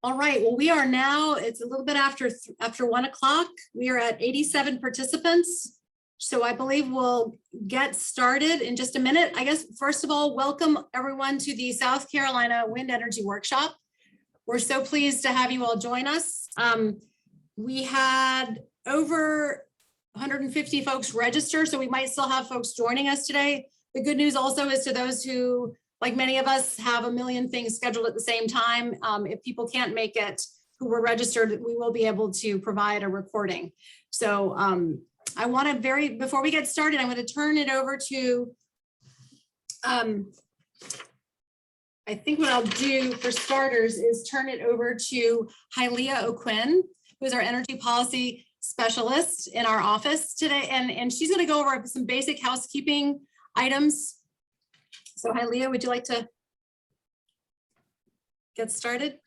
All right, well, we are now, it's a little bit after 1 o'clock. We are at 87 participants. So I believe we'll get started in just a minute. I guess, first of all, welcome everyone to the South Carolina Wind Energy Workshop. We're so pleased to have you all join us. We had over 150 folks register, so we might still have folks joining us today. The good news also is to those who, like many of us, have a million things scheduled at the same time. If people can't make it who were registered, we will be able to provide a recording. So I want to before we get started, I'm going to turn it over to, I think what I'll do for starters is turn it over to Hylea O'Quinn, who is our energy policy specialist in our office today. And she's going to go over some basic housekeeping items. So Hylea, would you like to get started?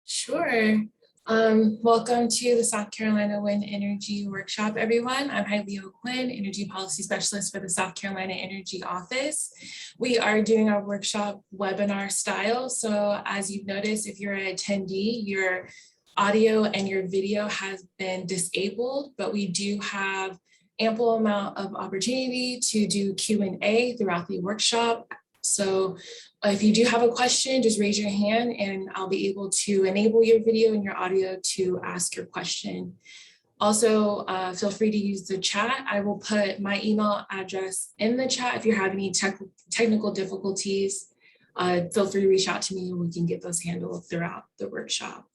Sure. Welcome to the South Carolina Wind Energy Workshop, everyone. I'm Hylea O'Quinn, Energy Policy Specialist for the South Carolina Energy Office. We are doing our workshop webinar style. So as you've noticed, if you're an attendee, your audio and your video has been disabled, but we do have ample amount of opportunity to do Q&A throughout the workshop. So if you do have a question, just raise your hand and I'll be able to enable your video and your audio to ask your question. Also, feel free to use the chat. I will put my email address in the chat. If you have any technical difficulties, feel free to reach out to me and we can get those handled throughout the workshop.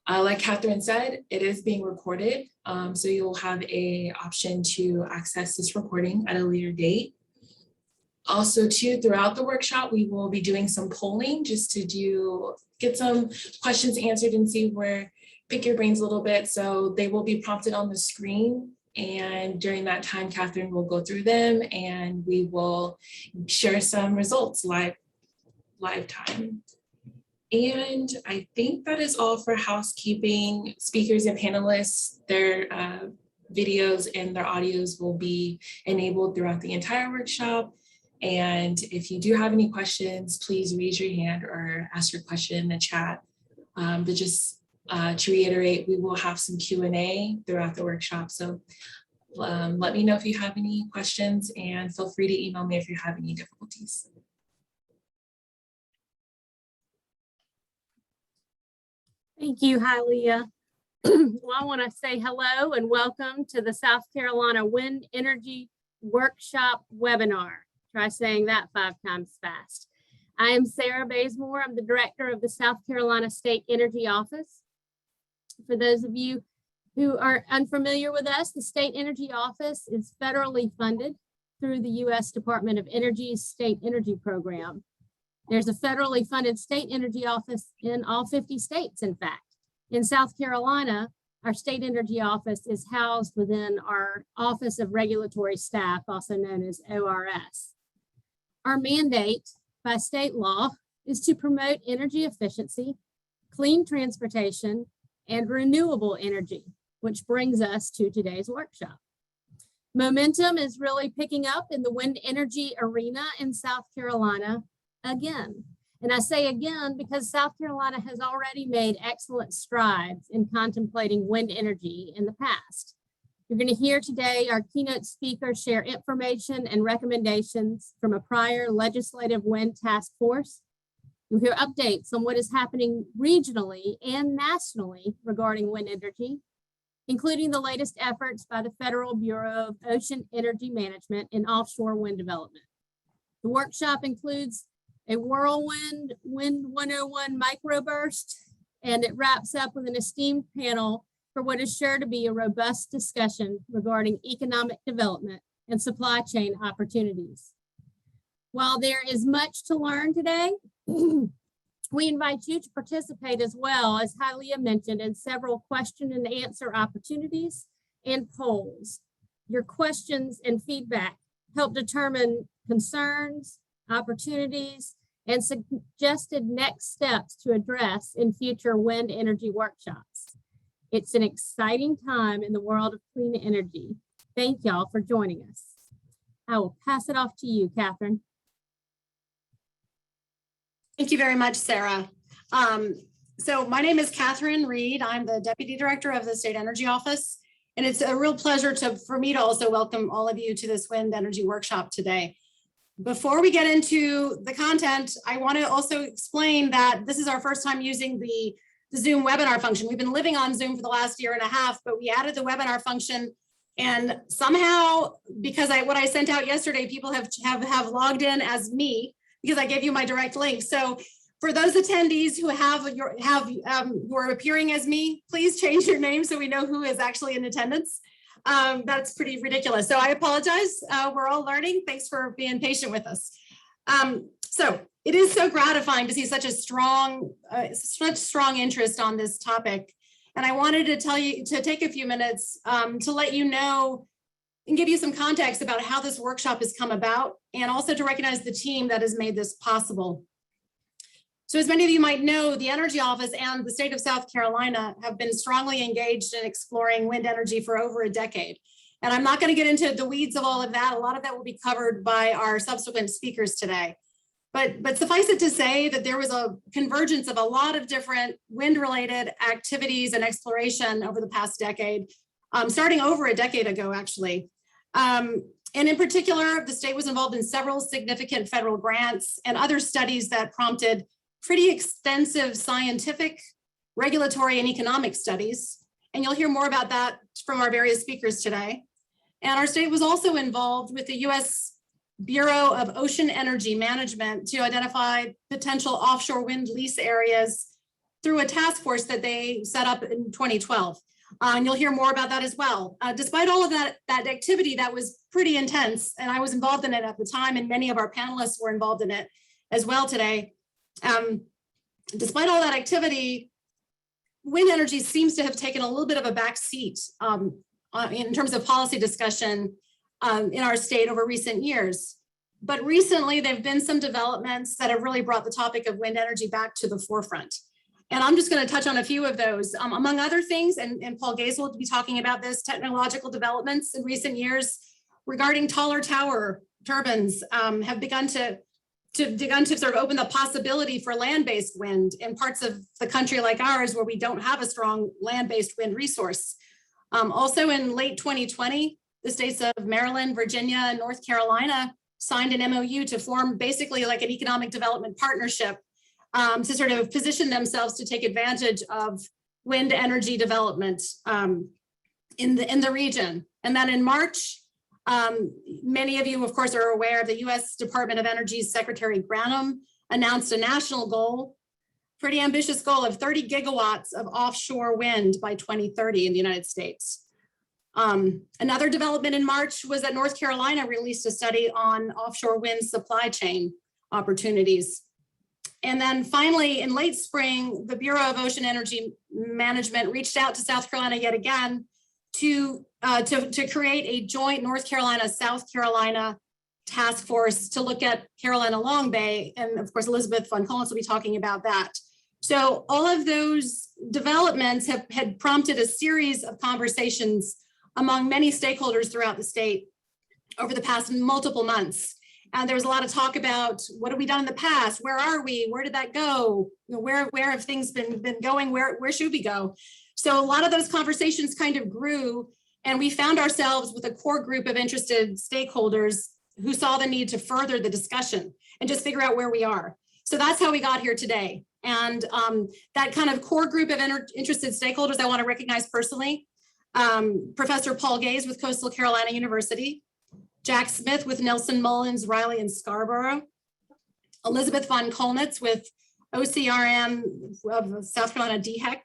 Like Katherine said, it is being recorded, so you'll have an option to access this recording at a later date. Also, too, throughout the workshop, we will be doing some polling just to get some questions answered and see pick your brains a little bit. So they will be prompted on the screen. And during that time, Katherine will go through them and we will share some results live time. And I think that is all for housekeeping. Speakers and panelists, their videos and their audios will be enabled throughout the entire workshop. And if you do have any questions, please raise your hand or ask your question in the chat. But just to reiterate, we will have some Q&A throughout the workshop. So let me know if you have any questions and feel free to email me if you have any difficulties. Thank you, Hylea. Well, I want to say hello and welcome to the South Carolina Wind Energy Workshop webinar. Try saying that 5 times fast. I am Sarah Bazemore. I'm the director of the South Carolina State Energy Office. For those of you who are unfamiliar with us, the State Energy Office is federally funded through the U.S. Department of Energy's State Energy Program. There's a federally funded state energy office in all 50 states, in fact. In South Carolina, our state energy office is housed within our Office of Regulatory Staff, also known as ORS. Our mandate by state law is to promote energy efficiency, clean transportation, and renewable energy, which brings us to today's workshop. Momentum is really picking up in the wind energy arena in South Carolina again. And I say again because South Carolina has already made excellent strides in contemplating wind energy in the past. You're going to hear today our keynote speaker share information and recommendations from a prior legislative wind task force. You'll hear updates on what is happening regionally and nationally regarding wind energy, including the latest efforts by the Federal Bureau of Ocean Energy Management in offshore wind development. The workshop includes a whirlwind Wind 101 microburst, and it wraps up with an esteemed panel for what is sure to be a robust discussion regarding economic development and supply chain opportunities. While there is much to learn today, we invite you to participate as well, as Hylea mentioned, in several question and answer opportunities and polls. Your questions and feedback help determine concerns, opportunities, and suggested next steps to address in future wind energy workshops. It's an exciting time in the world of clean energy. Thank y'all for joining us. I will pass it off to you, Katherine. Thank you very much, Sarah. So my name is Katherine Reed. I'm the Deputy Director of the State Energy Office. And it's a real pleasure for me to also welcome all of you to this wind energy workshop today. Before we get into the content, I want to also explain that this is our first time using the Zoom webinar function. We've been living on Zoom for the last year and a half, but we added the webinar function. And somehow, because what I sent out yesterday, people have logged in as me because I gave you my direct link. So for those attendees who who are appearing as me, please change your name so we know who is actually in attendance. That's pretty ridiculous. So I apologize. We're all learning. Thanks for being patient with us. So it is so gratifying to see such strong interest on this topic. And I wanted to take a few minutes to let you know and give you some context about how this workshop has come about, and also to recognize the team that has made this possible. So as many of you might know, the Energy Office and the state of South Carolina have been strongly engaged in exploring wind energy for over a decade. And I'm not going to get into the weeds of all of that. A lot of that will be covered by our subsequent speakers today. But suffice it to say that there was a convergence of a lot of different wind-related activities and exploration over the past decade, starting over a decade ago, actually. And in particular, the state was involved in several significant federal grants and other studies that prompted pretty extensive scientific, regulatory, and economic studies. And you'll hear more about that from our various speakers today. And our state was also involved with the U.S. Bureau of Ocean Energy Management to identify potential offshore wind lease areas through a task force that they set up in 2012. And you'll hear more about that as well. Despite all of that activity that was pretty intense, and I was involved in it at the time, and many of our panelists were involved in it as well today. Despite all that activity, wind energy seems to have taken a little bit of a back seat in terms of policy discussion in our state over recent years. But recently, there have been some developments that have really brought the topic of wind energy back to the forefront. And I'm just going to touch on a few of those. Among other things, and Paul Gaze will be talking about this, technological developments in recent years regarding taller tower turbines have begun to sort of open the possibility for land-based wind in parts of the country like ours where we don't have a strong land-based wind resource. Also in late 2020, the states of Maryland, Virginia, and North Carolina signed an MOU to form basically like an economic development partnership to sort of position themselves to take advantage of wind energy development in the region. And then in March, many of you, of course, are aware of the U.S. Department of Energy's Secretary Granholm announced a national goal, pretty ambitious goal of 30 gigawatts of offshore wind by 2030 in the United States. Another development in March was that North Carolina released a study on offshore wind supply chain opportunities. And then finally, in late spring, the Bureau of Ocean Energy Management reached out to South Carolina yet again to create a joint North Carolina, South Carolina task force to look at Carolina Long Bay. And of course, Meredith Wright will be talking about that. So all of those developments had prompted a series of conversations among many stakeholders throughout the state over the past multiple months. And there was a lot of talk about what have we done in the past? Where are we? Where did that go? You know, where have things been going? Where should we go? So a lot of those conversations kind of grew, and we found ourselves with a core group of interested stakeholders who saw the need to further the discussion and just figure out where we are. So that's how we got here today. And that kind of core group of interested stakeholders, I want to recognize personally. Professor Paul Gaze with Coastal Carolina University, Jack Smith with Nelson Mullins, Riley and Scarborough, Elizabeth von Kolnitz with OCRM of South Carolina DHEC,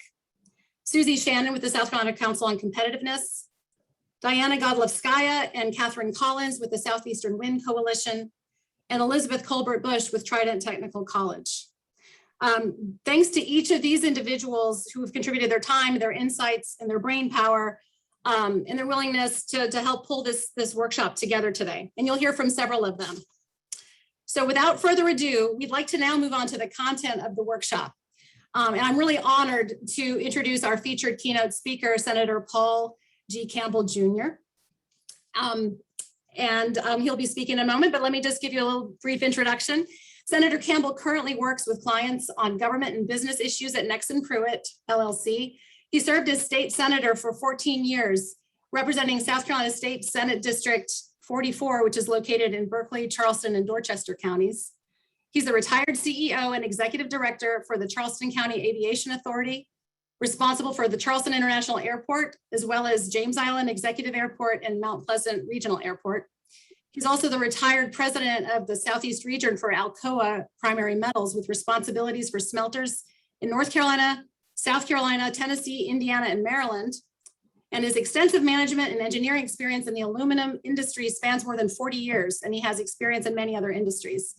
Susie Shannon with the South Carolina Council on Competitiveness, Diana Godlevskaya and Katherine Collins with the Southeastern Wind Coalition, and Elizabeth Colbert Bush with Trident Technical College. Thanks to each of these individuals who have contributed their time, their insights, and their brain power, and their willingness to help pull this workshop together today. And you'll hear from several of them. So without further ado, we'd like to now move on to the content of the workshop. And I'm really honored to introduce our featured keynote speaker, Senator Paul G. Campbell Jr. He'll be speaking in a moment, but let me just give you a little brief introduction. Senator Campbell currently works with clients on government and business issues at Nexon Pruitt, LLC. He served as state senator for 14 years, representing South Carolina State Senate District 44, which is located in Berkeley, Charleston, and Dorchester counties. He's the retired CEO and executive director for the Charleston County Aviation Authority, responsible for the Charleston International Airport, as well as James Island Executive Airport and Mount Pleasant Regional Airport. He's also the retired president of the Southeast region for Alcoa Primary Metals, with responsibilities for smelters in North Carolina, South Carolina, Tennessee, Indiana, and Maryland. And his extensive management and engineering experience in the aluminum industry spans more than 40 years, and he has experience in many other industries.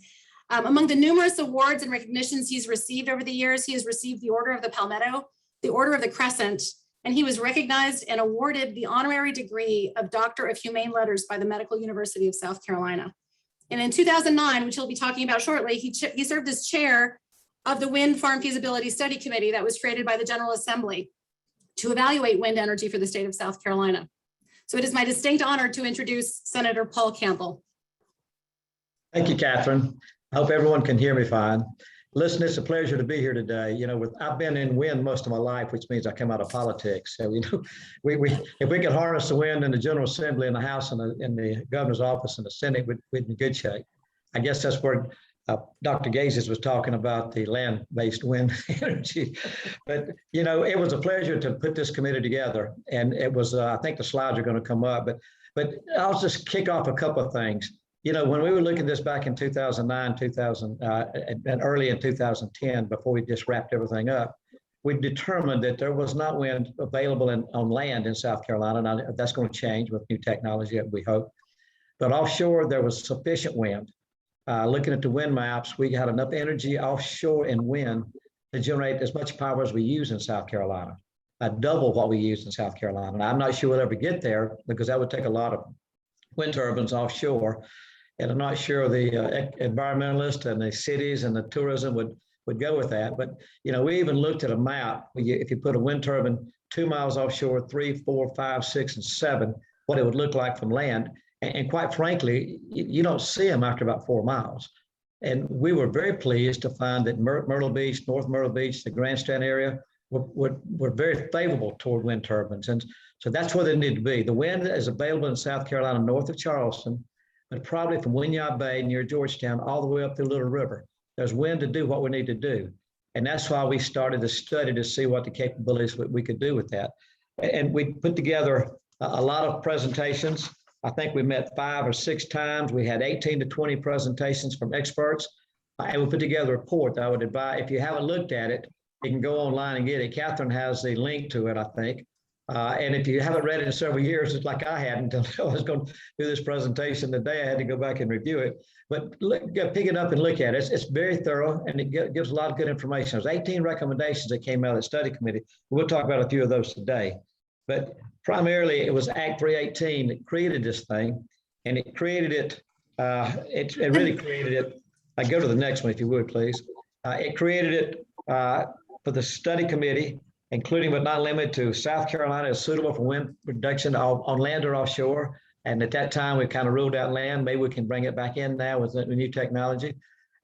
Among the numerous awards and recognitions he's received over the years, he has received the Order of the Palmetto, the Order of the Crescent, and he was recognized and awarded the honorary degree of Doctor of Humane Letters by the Medical University of South Carolina. And in 2009, which he'll be talking about shortly, he served as chair of the Wind Farm Feasibility Study Committee that was created by the General Assembly to evaluate wind energy for the state of South Carolina. So it is my distinct honor to introduce Senator Paul Campbell. Thank you, Catherine. I hope everyone can hear me fine. Listen, it's a pleasure to be here today. You know, I've been in wind most of my life, which means I come out of politics. So, you know, if we could harness the wind in the General Assembly, in the House, and in the governor's office, and the Senate, we'd be in good shape. I guess that's where Dr. Gazes was talking about the land-based wind energy. But, you know, it was a pleasure to put this committee together. And it was, I think the slides are going to come up, but I'll just kick off a couple of things. You know, when we were looking at this back in 2009, and early in 2010, before we just wrapped everything up, we determined that there was not wind available on land in South Carolina. Now, that's going to change with new technology, we hope. But offshore, there was sufficient wind. Looking at the wind maps, we had enough energy offshore and wind to generate as much power as we use in South Carolina, double what we use in South Carolina. And I'm not sure we'll ever get there because that would take a lot of wind turbines offshore. And I'm not sure the environmentalists and the cities and the tourism would go with that. But, you know, we even looked at a map. If you put a wind turbine 2 miles offshore, 3, 4, 5, 6, and 7, what it would look like from land. And quite frankly, you don't see them after about 4 miles. And we were very pleased to find that Myrtle Beach, North Myrtle Beach, the Grandstand area were very favorable toward wind turbines. And so that's where they need to be. The wind is available in South Carolina, north of Charleston, but probably from Winyah Bay near Georgetown all the way up through Little River. There's wind to do what we need to do. And that's why we started the study to see what the capabilities we could do with that. And we put together a lot of presentations. I think we met 5 or 6 times. We had 18 to 20 presentations from experts. And we put together a report that I would advise, if you haven't looked at it, you can go online and get it. Catherine has the link to it, I think. And if you haven't read it in several years, it's like I hadn't until I was going to do this presentation today. I had to go back and review it. But pick it up and look at it. It's very thorough, and it gives a lot of good information. There's 18 recommendations that came out of the study committee. We'll talk about a few of those today. But primarily, it was Act 318 that created this thing, and it created it. It really created it. I go to the next one, if you would, please. It created it for the study committee, including but not limited to South Carolina is suitable for wind production on land or offshore. And at that time, we kind of ruled out land. Maybe we can bring it back in now with the new technology.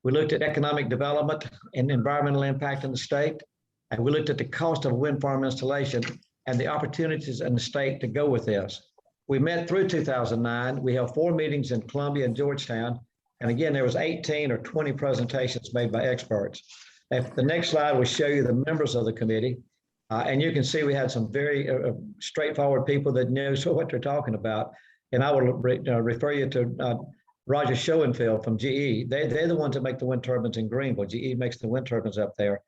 We looked at economic development and environmental impact in the state. And we looked at the cost of a wind farm installation and the opportunities in the state to go with this. We met through 2009. We held 4 meetings in Columbia and Georgetown. And again, there was 18 or 20 presentations made by experts. If the next slide will show you the members of the committee. And you can see we had some very straightforward people that know what they're talking about. And I will refer you to Roger Schoenfeld from GE. They're the ones that make the wind turbines in Greenville. GE makes the wind turbines up there.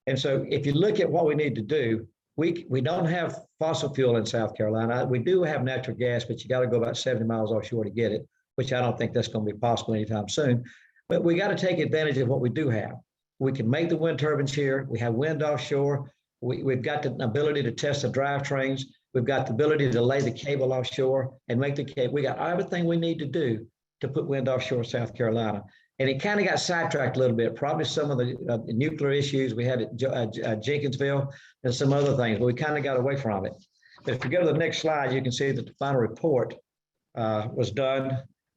And so if you look at what we need to do, we don't have fossil fuel in South Carolina. We do have natural gas, but you got to go about 70 miles offshore to get it, which I don't think that's going to be possible anytime soon. But we got to take advantage of what we do have. We can make the wind turbines here. We have wind offshore. We've got the ability to test the drivetrains. We've got the ability to lay the cable offshore and make the cable. We got everything we need to do to put wind offshore South Carolina. And it kind of got sidetracked a little bit, probably some of the nuclear issues we had at Jenkinsville and some other things, but we kind of got away from it. But if you go to the next slide, you can see that the final report was done.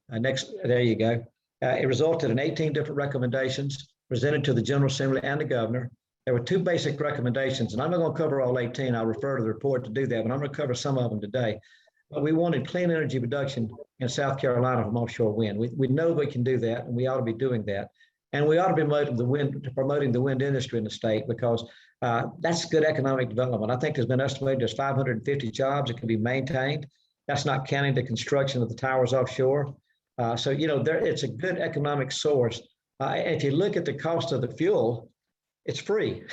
There you go. It resulted in 18 different recommendations presented to the General Assembly and the governor. There were two basic recommendations, and I'm not going to cover all 18. I'll refer to the report to do that, but I'm going to cover some of them today. But we wanted clean energy production in South Carolina from offshore wind. We know we can do that, and we ought to be doing that. And we ought to be promoting the wind industry in the state, because that's good economic development. I think there's been estimated there's 550 jobs that can be maintained. That's not counting the construction of the towers offshore. So, it's a good economic source. If you look at the cost of the fuel, it's free.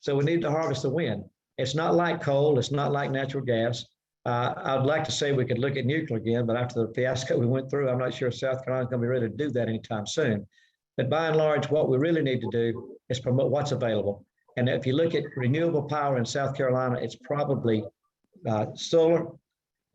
So we need to harvest the wind. It's not like coal. It's not like natural gas. I'd like to say we could look at nuclear again, but after the fiasco we went through, I'm not sure South Carolina's going to be ready to do that anytime soon. But by and large, what we really need to do is promote what's available. And if you look at renewable power in South Carolina, it's probably solar.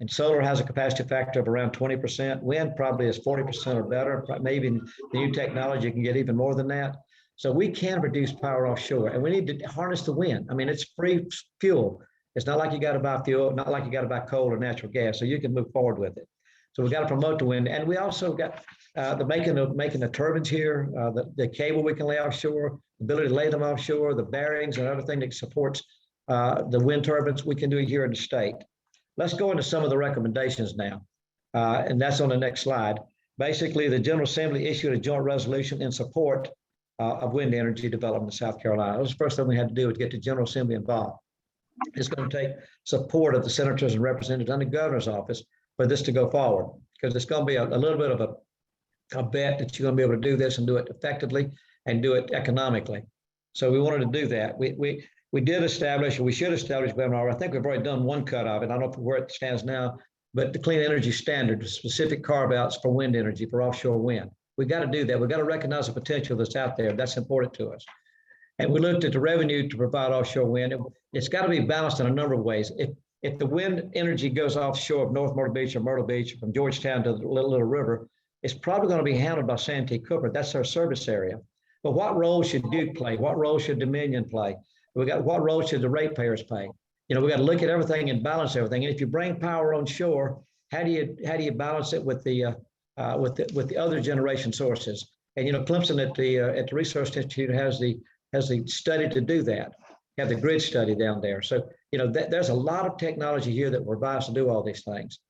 And solar has a capacity factor of around 20%. Wind probably is 40% or better. Maybe the new technology can get even more than that. So we can produce power offshore, and we need to harness the wind. I mean, it's free fuel. It's not like you got to buy fuel, not like you got to buy coal or natural gas. So you can move forward with it. So we got to promote the wind, and we also got the making the turbines here, the cable we can lay offshore, the ability to lay them offshore, the bearings and everything that supports the wind turbines. We can do it here in the state. Let's go into some of the recommendations now, and that's on the next slide. Basically, the General Assembly issued a joint resolution in support of wind energy development in South Carolina. That was the first thing we had to do, was get the General Assembly involved. It's going to take support of the senators and representatives and the governor's office for this to go forward, because it's going to be a little bit of a bet that you're going to be able to do this and do it effectively and do it economically. So we wanted to do that. We did establish, or we should establish, I think we've already done one cut of it. I don't know where it stands now, but the clean energy standard, specific carve-outs for wind energy, for offshore wind. We got to do that. We got to recognize the potential that's out there. That's important to us. And we looked at the revenue to provide offshore wind. It's got to be balanced in a number of ways. If the wind energy goes offshore of North Myrtle Beach or Myrtle Beach, from Georgetown to the Little River, it's probably going to be handled by Santee Cooper. That's our service area. But what role should Duke play? What role should Dominion play? What role should the ratepayers play? We got to look at everything and balance everything. And if you bring power on shore, how do you balance it with the other generation sources? And Clemson at the Research Institute has the study to do that. Have the grid study down there. So there's a lot of technology here that we're advised to do all these things.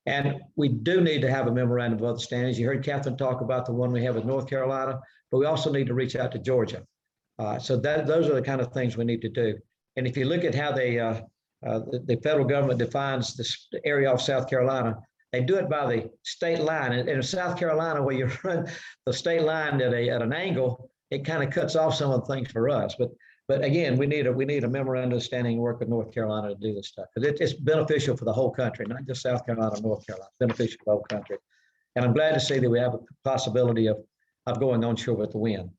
And we do need to have a memorandum of understanding. You heard Katherine talk about the one we have with North Carolina, but we also need to reach out to Georgia. So those are the kind of things we need to do. And if you look at how the federal government defines this area of South Carolina, they do it by the state line. And in South Carolina, where you run the state line at an angle, it kind of cuts off some of the things for us. But again, we need a memorandum of understanding and work with North Carolina to do this stuff, because it's beneficial for the whole country, not just South Carolina, North Carolina. It's beneficial for the whole country. And I'm glad to see that we have a possibility of going onshore with the wind.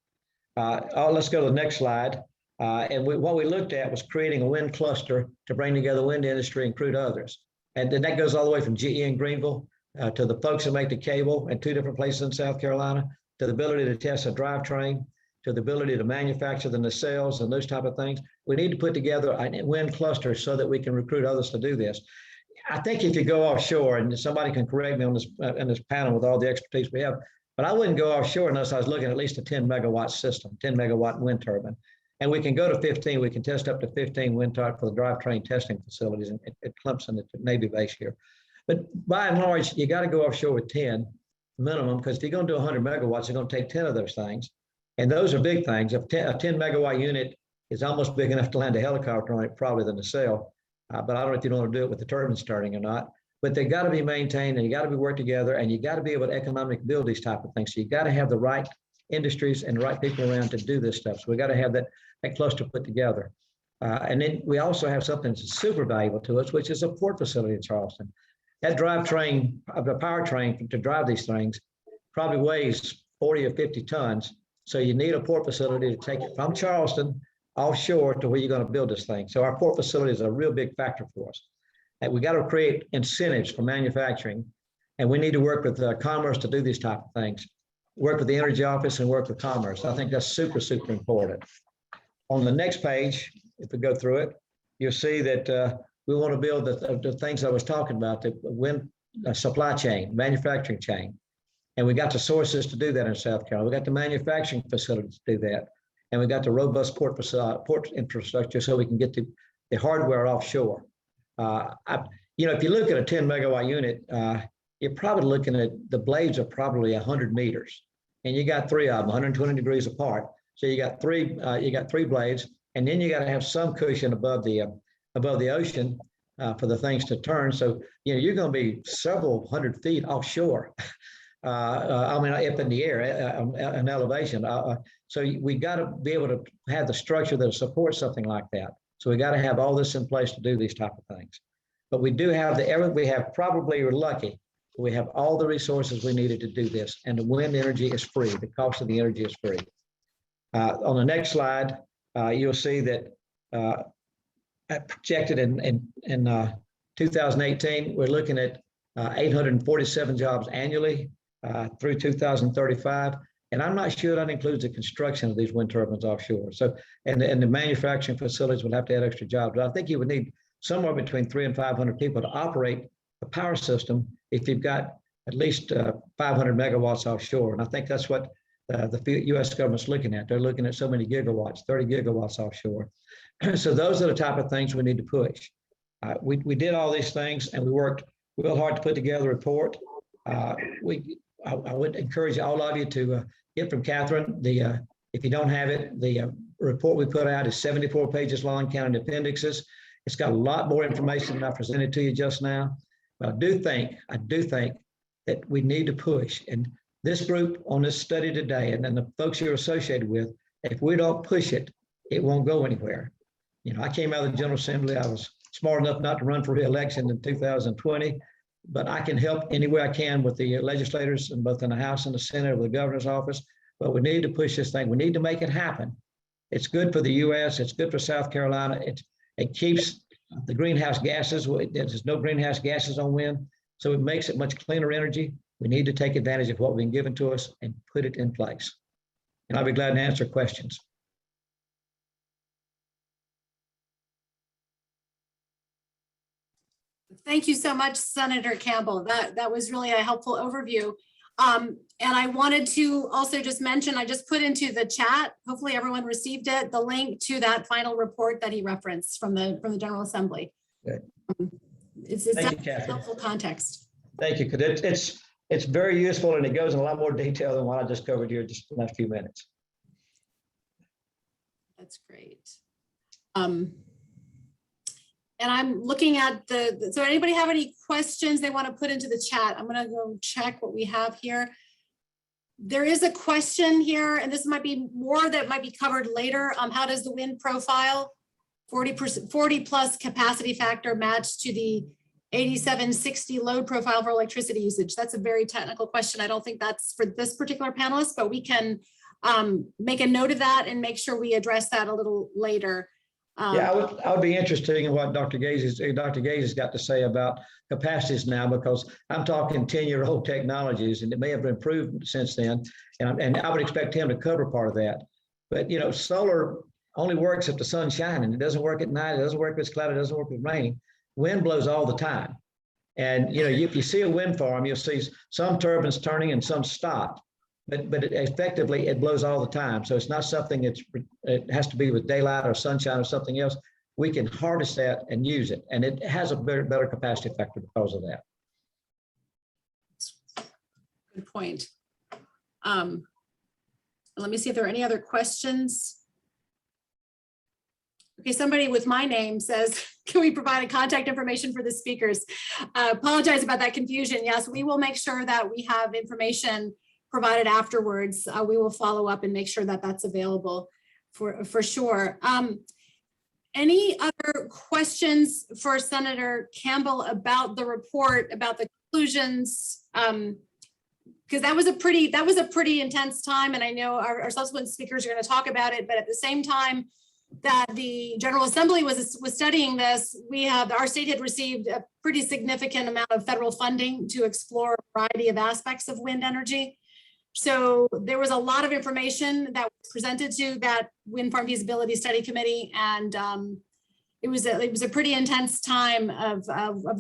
Let's go to the next slide. What we looked at was creating a wind cluster to bring together the wind industry and include others. And then that goes all the way from GE in Greenville to the folks that make the cable in 2 different places in South Carolina, to the ability to test a drivetrain, to the ability to manufacture the nacelles and those type of things. We need to put together a wind cluster so that we can recruit others to do this. I think if you go offshore, and somebody can correct me on this in this panel with all the expertise we have, but I wouldn't go offshore unless I was looking at least a 10 megawatt system, 10 megawatt wind turbine. And we can go to 15. We can test up to 15 wind turbines for the drivetrain testing facilities at Clemson at the Navy base here. But by and large, you got to go offshore with 10 minimum, because if you're going to do 100 megawatts, you're going to take 10 of those things. And those are big things. A 10 megawatt unit is almost big enough to land a helicopter on it, probably than a nacelle. But I don't know if you want to do it with the turbines turning or not. But they got to be maintained, and you got to be worked together, and you got to be able to economically build these type of things. So you got to have the right industries and the right people around to do this stuff. So we got to have that cluster put together. And then we also have something that's super valuable to us, which is a port facility in Charleston. That drivetrain, the powertrain to drive these things, probably weighs 40 or 50 tons. So you need a port facility to take it from Charleston offshore to where you're going to build this thing. So our port facility is a real big factor for us. And we got to create incentives for manufacturing, and we need to work with Commerce to do these type of things. Work with the Energy Office and work with Commerce. I think that's super, super important. On the next page, if we go through it, you'll see that we want to build the things I was talking about, the wind supply chain, manufacturing chain. And we got the sources to do that in South Carolina. We got the manufacturing facilities to do that. And we got the robust port infrastructure so we can get the hardware offshore. If you look at a 10 megawatt unit, you're probably looking at the blades are probably 100 meters, and you got three of them 120 degrees apart. So you got three blades, and then you got to have some cushion above the ocean for the things to turn. So you're going to be several hundred feet offshore. Up in the air, an elevation. So we got to be able to have the structure that supports something like that. So we got to have all this in place to do these type of things. But we do have we're lucky. We have all the resources we needed to do this, and the wind energy is free. The cost of the energy is free. On the next slide, you'll see that projected in 2018, we're looking at 847 jobs annually through 2035. And I'm not sure that includes the construction of these wind turbines offshore. So, and the manufacturing facilities will have to add extra jobs. But I think you would need somewhere between 300 and 500 people to operate a power system if you've got at least 500 megawatts offshore. And I think that's what the U.S. government's looking at. They're looking at so many gigawatts, 30 gigawatts offshore. So those are the type of things we need to push. We did all these things, and we worked real hard to put together a report. I would encourage all of you to get from Katherine. If you don't have it, the report we put out is 74 pages long, counting appendixes. It's got a lot more information than I presented to you just now. But I do think that we need to push. And this group on this study today, and then the folks you're associated with, if we don't push it, it won't go anywhere. I came out of the General Assembly. I was smart enough not to run for re-election in 2020, but I can help any way I can with the legislators, and both in the House and the Senate, with the governor's office. But we need to push this thing. We need to make it happen. It's good for the U.S. It's good for South Carolina. It keeps the greenhouse gases. There's no greenhouse gases on wind, so it makes it much cleaner energy. We need to take advantage of what's been given to us and put it in place. And I'll be glad to answer questions. Thank you so much, Senator Campbell. That was really a helpful overview. And I wanted to also just mention, I just put into the chat, hopefully everyone received it, the link to that final report that he referenced from the General Assembly. Good. It's helpful context. Thank you, because it's very useful, and it goes in a lot more detail than what I just covered here just in the last few minutes. That's great. And I'm looking at so anybody have any questions they want to put into the chat? I'm going to go check what we have here. There is a question here, and this might be more that might be covered later. How does the wind profile 40 plus capacity factor match to the 8760 load profile for electricity usage? That's a very technical question. I don't think that's for this particular panelist, but we can make a note of that and make sure we address that a little later. Yeah, I would be interested in what Dr. Gaze has got to say about capacities now, because I'm talking 10-year-old technologies, and it may have improved since then. And I would expect him to cover part of that. But solar only works if the sun's shining. It doesn't work at night. It doesn't work if it's cloudy. It doesn't work if it's raining. Wind blows all the time. And if you see a wind farm, you'll see some turbines turning and some stopped. But effectively, it blows all the time. So it's not something it has to be with daylight or sunshine or something else. We can harness that and use it. And it has a better capacity factor because of that. Good point. Let me see if there are any other questions. Okay, somebody with my name says, can we provide a contact information for the speakers? Apologize about that confusion. Yes, we will make sure that we have information provided afterwards. We will follow up and make sure that that's available for sure. Any other questions for Senator Campbell about the report, about the conclusions? Because that was a pretty intense time, and I know our subsequent speakers are going to talk about it. But at the same time that the General Assembly was studying this, our state had received a pretty significant amount of federal funding to explore a variety of aspects of wind energy. So there was a lot of information that was presented to that Wind Farm Feasibility Study Committee, and it was a pretty intense time of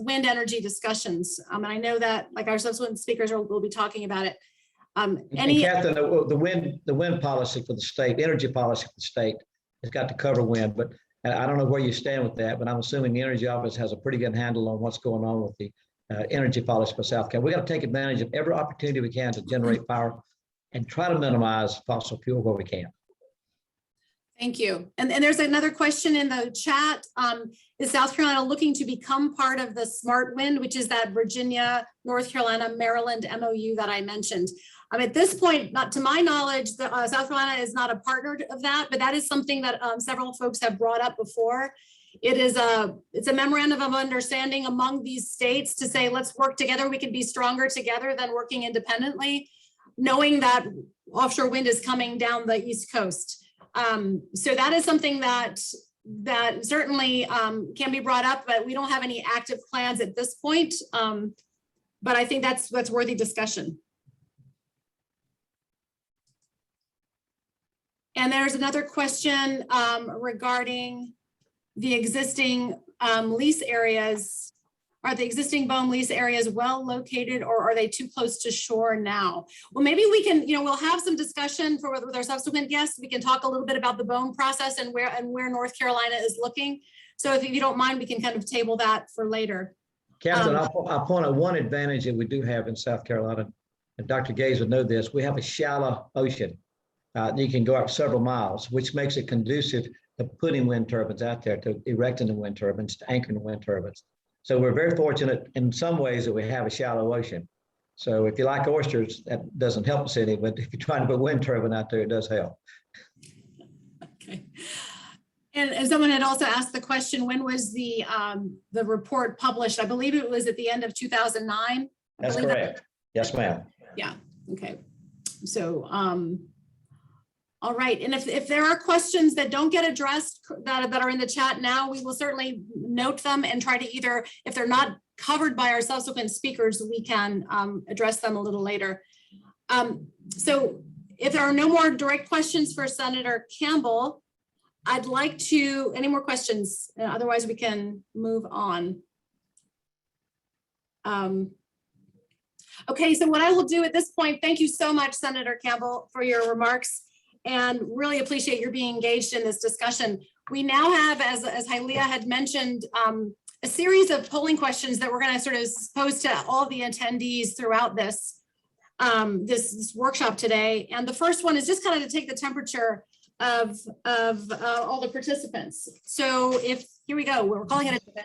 wind energy discussions. And I know that, like, our subsequent speakers will be talking about it. And Any, Catherine, the wind policy for the state, energy policy for the state has got to cover wind, but I don't know where you stand with that, but I'm assuming the Energy Office has a pretty good handle on what's going on with the energy policy for South Carolina. We got to take advantage of every opportunity we can to generate power and try to minimize fossil fuel where we can. thank you. And there's another question in the chat. Is South Carolina looking to become part of the Smart Wind, which is that Virginia, North Carolina, Maryland MOU that I mentioned? At this point, not to my knowledge, South Carolina is not a partner of that, but that is something that several folks have brought up before. It's a memorandum of understanding among these states to say, let's work together. We can be stronger together than working independently, knowing that offshore wind is coming down the East Coast. So that is something that certainly can be brought up, but we don't have any active plans at this point. But I think that's worthy discussion. And there's another question regarding the existing lease areas. Are the existing Boehm lease areas well located, or are they too close to shore now? Well, maybe we can, we'll have some discussion with our subsequent guests. We can talk a little bit about the Boehm process and where North Carolina is looking. So if you don't mind, we can kind of table that for later. Catherine, I'll point out one advantage that we do have in South Carolina, and Dr. Gaze would know this. We have a shallow ocean. You can go up several miles, which makes it conducive to putting wind turbines out there, to erecting the wind turbines, to anchoring the wind turbines. So we're very fortunate in some ways that we have a shallow ocean. So if you like oysters, that doesn't help us any, but if you're trying to put a wind turbine out there, it does help. Okay. And someone had also asked the question, when was the report published? I believe it was at the end of 2009. That's correct. Yes, ma'am. Yeah, okay. So, all right, and if there are questions that don't get addressed that are in the chat now, we will certainly note them and try to either, if they're not covered by our subsequent speakers, we can address them a little later. So if there are no more direct questions for Senator Campbell, I'd like to, any more questions? Otherwise we can move on. Okay, so what I will do at this point, thank you so much, Senator Campbell, for your remarks, and really appreciate your being engaged in this discussion. We now have, as Hylea had mentioned, a series of polling questions that we're going to sort of pose to all the attendees throughout this, this workshop today. And the first one is just kind of to take the temperature of all the participants. So here we go, we're calling it a debate.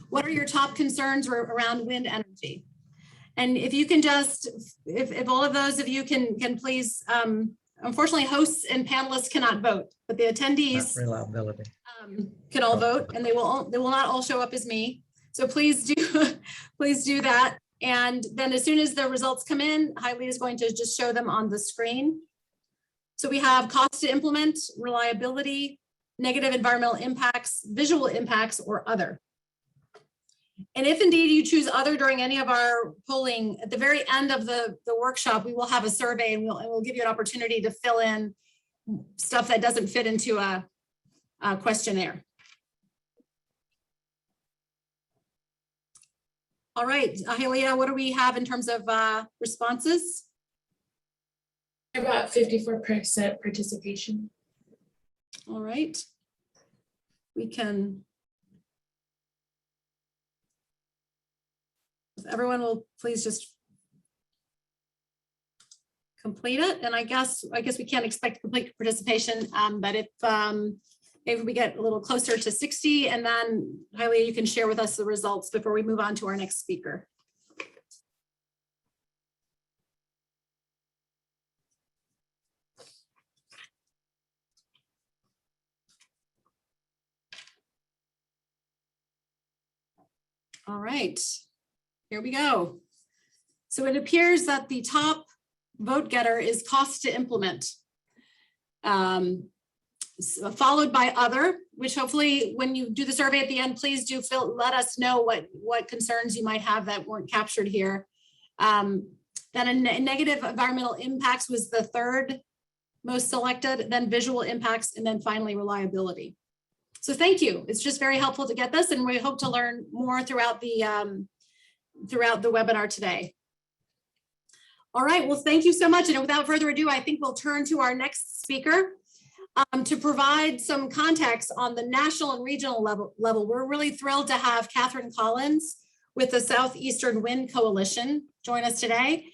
What are your top concerns around wind energy? And if you can just, if all of those of you can please, unfortunately, hosts and panelists cannot vote, but the attendees Reliability. Can all vote, and they will not all show up as me. So please do, please do that. And then as soon as the results come in, Hylea is going to just show them on the screen. So we have cost to implement, reliability, negative environmental impacts, visual impacts, or other. And if indeed you choose other during any of our polling, at the very end of the workshop, we will have a survey and we'll give you an opportunity to fill in stuff that doesn't fit into a questionnaire. All right, Hylea, what do we have in terms of responses? About 54% participation. All right. We can. Everyone will please just complete it. And I guess we can't expect complete participation, but if we get a little closer to 60, and then Hylea, you can share with us the results before we move on to our next speaker. All right. Here we go. So it appears that the top vote getter is cost to implement, followed by other, which hopefully when you do the survey at the end, please do let us know what concerns you might have that weren't captured here. Then a negative environmental impacts was the third most selected, then visual impacts, and then finally reliability. So thank you. It's just very helpful to get this, and we hope to learn more throughout the webinar today. All right, well, thank you so much. And without further ado, I think we'll turn to our next speaker to provide some context on the national and regional level. We're really thrilled to have Katherine Collins with the Southeastern Wind Coalition join us today.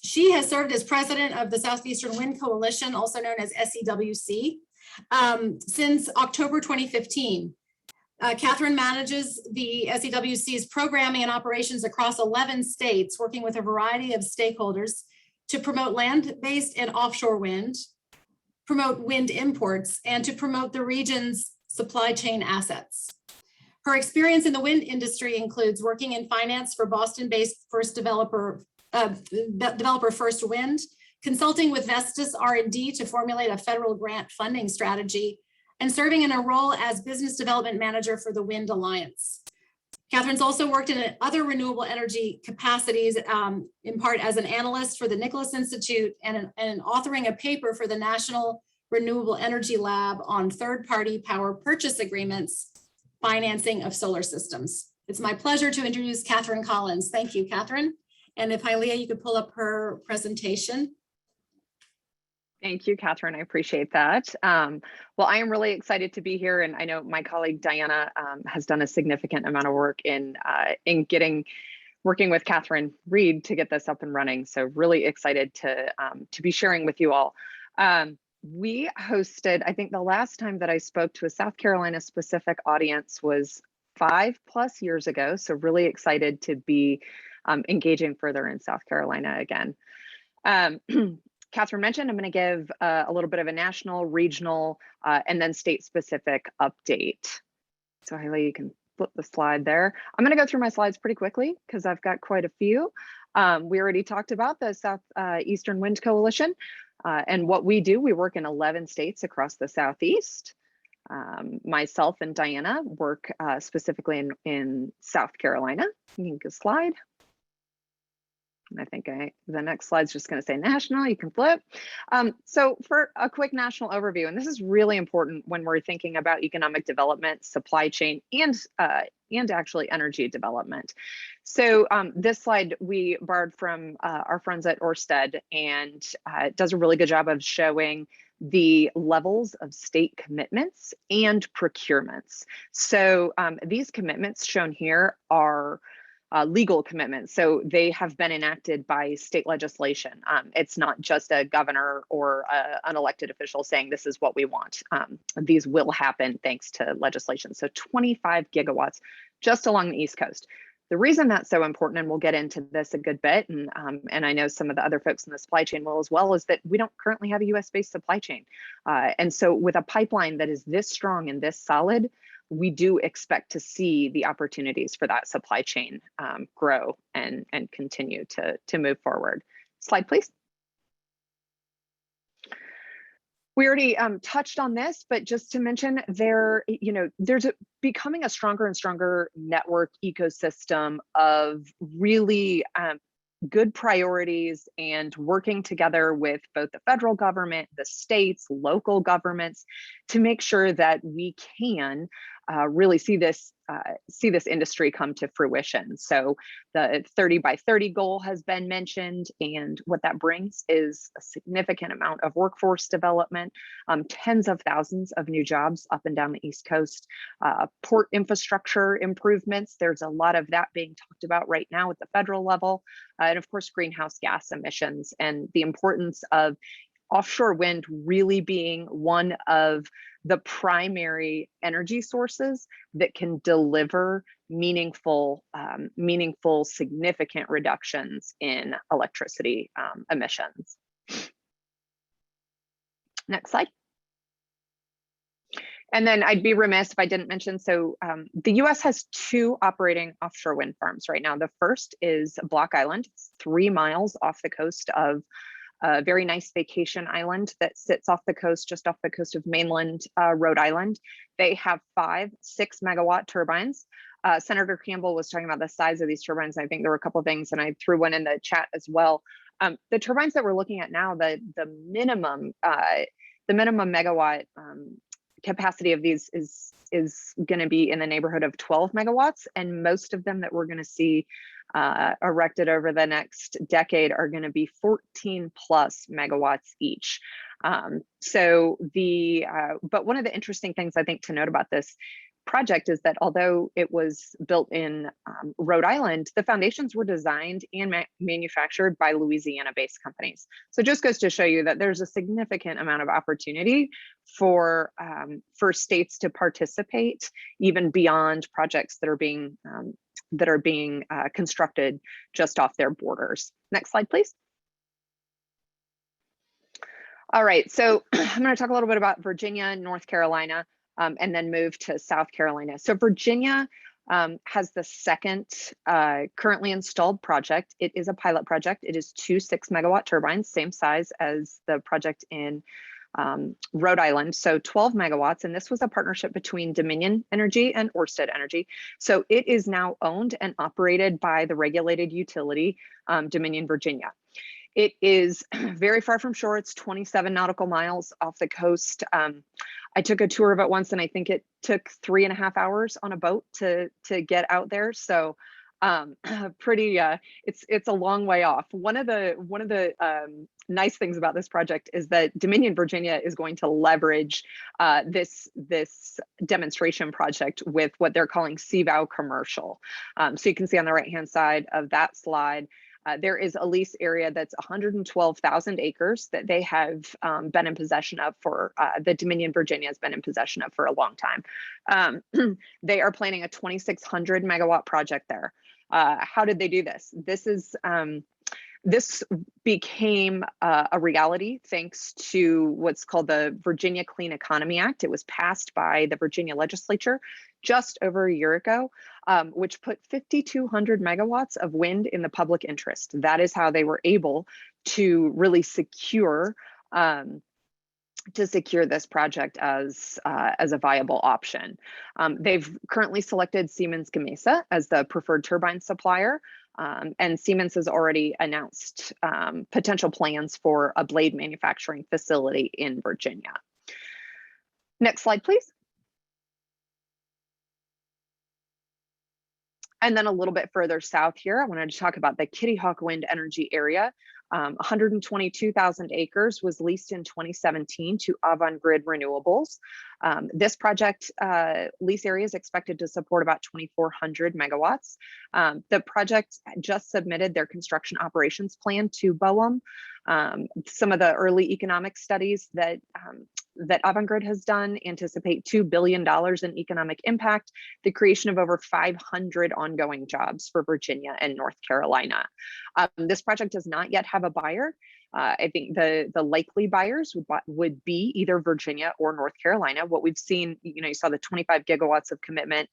She has served as president of the Southeastern Wind Coalition, also known as SEWC, since October 2015. Catherine manages the SEWC's programming and operations across 11 states, working with a variety of stakeholders to promote land-based and offshore wind, promote wind imports, and to promote the region's supply chain assets. Her experience in the wind industry includes working in finance for Boston-based developer First Wind, consulting with Vestas R&D to formulate a federal grant funding strategy, and serving in a role as business development manager for the Wind Alliance. Catherine's also worked in other renewable energy capacities, in part as an analyst for the Nicholas Institute and authoring a paper for the National Renewable Energy Lab on third-party power purchase agreements, financing of solar systems. It's my pleasure to introduce Katherine Collins. Thank you, Katherine. And if Hylea, you could pull up her presentation. Thank you, Katherine. I appreciate that. Well, I am really excited to be here, and I know my colleague Diana has done a significant amount of work in working with Katherine Reed to get this up and running. So really excited to be sharing with you all. We hosted, I think the last time that I spoke to a South Carolina specific audience was 5+ years ago. So really excited to be engaging further in South Carolina again. Katherine mentioned, I'm going to give a little bit of a national, regional, and then state-specific update. So Hailey, you can flip the slide there. I'm going to go through my slides pretty quickly because I've got quite a few. We already talked about the Southeastern Wind Coalition and what we do. We work in 11 states across the Southeast. Myself and Diana work specifically in South Carolina. You can go slide. I think the next slide is just going to say national. You can flip. So for a quick national overview, and this is really important when we're thinking about economic development, supply chain, and actually energy development. So this slide we borrowed from our friends at Ørsted, and it does a really good job of showing the levels of state commitments and procurements. So these commitments shown here are legal commitments. So they have been enacted by state legislation. It's not just a governor or an elected official saying this is what we want. These will happen thanks to legislation. So 25 gigawatts just along the East Coast. The reason that's so important, and we'll get into this a good bit, and I know some of the other folks in the supply chain will as well, is that we don't currently have a US-based supply chain. And so with a pipeline that is this strong and this solid, we do expect to see the opportunities for that supply chain grow and continue to move forward. Slide, please. We already touched on this, but just to mention, there's becoming a stronger and stronger network ecosystem of really good priorities and working together with both the federal government, the states, local governments to make sure that we can really see this industry come to fruition. So the 30 by 30 goal has been mentioned, and what that brings is a significant amount of workforce development, tens of thousands of new jobs up and down the East Coast, port infrastructure improvements. There's a lot of that being talked about right now at the federal level, and of course, greenhouse gas emissions and the importance of offshore wind really being one of the primary energy sources that can deliver meaningful, significant reductions in electricity emissions. Next slide. And then I'd be remiss if I didn't mention, so the US has 2 operating offshore wind farms right now. The first is Block Island. It's 3 miles off the coast of a very nice vacation island that sits off the coast, just off the coast of mainland Rhode Island. They have 5 6-megawatt turbines. Senator Campbell was talking about the size of these turbines. I think there were a couple of things, and I threw one in the chat as well. The turbines that we're looking at now, the minimum megawatt capacity of these is going to be in the neighborhood of 12 megawatts, and most of them that we're going to see erected over the next decade are going to be 14 plus megawatts each. But one of the interesting things I think to note about this project is that although it was built in Rhode Island, the foundations were designed and manufactured by Louisiana-based companies. So it just goes to show you that there's a significant amount of opportunity for states to participate, even beyond projects that are being constructed just off their borders. Next slide, please. All right, so I'm going to talk a little bit about Virginia, North Carolina, and then move to South Carolina. So Virginia has the second currently installed project. It is a pilot project. It is 2 6-megawatt turbines, same size as the project in Rhode Island, so 12 megawatts. And this was a partnership between Dominion Energy and Ørsted Energy. So it is now owned and operated by the regulated utility, Dominion Virginia. It is very far from shore. It's 27 nautical miles off the coast. I took a tour of it once, and I think it took 3.5 hours on a boat to get out there. So it's a long way off. One of the nice things about this project is that Dominion Virginia is going to leverage this demonstration project with what they're calling CVOW commercial. So you can see on the right-hand side of that slide, there is a lease area that's 112,000 acres that they have been in possession of for, that Dominion Virginia has been in possession of for a long time. They are planning a 2,600 megawatt project there. How did they do this? This became a reality thanks to what's called the Virginia Clean Economy Act. It was passed by the Virginia legislature just over a year ago, which put 5,200 megawatts of wind in the public interest. That is how they were able to really secure this project as a viable option. They've currently selected Siemens Gamesa as the preferred turbine supplier. And Siemens has already announced potential plans for a blade manufacturing facility in Virginia. Next slide, please. And then a little bit further south here, I wanted to talk about the Kitty Hawk wind energy area. 122,000 acres was leased in 2017 to Avangrid Renewables. This project lease area is expected to support about 2,400 megawatts. The project just submitted their construction operations plan to Boehms. Some of the early economic studies that Avangrid has done anticipate $2 billion in economic impact, the creation of over 500 ongoing jobs for Virginia and North Carolina. This project does not yet have a buyer. I think the likely buyers would be either Virginia or North Carolina. What we've seen, you saw the 25 gigawatts of commitment.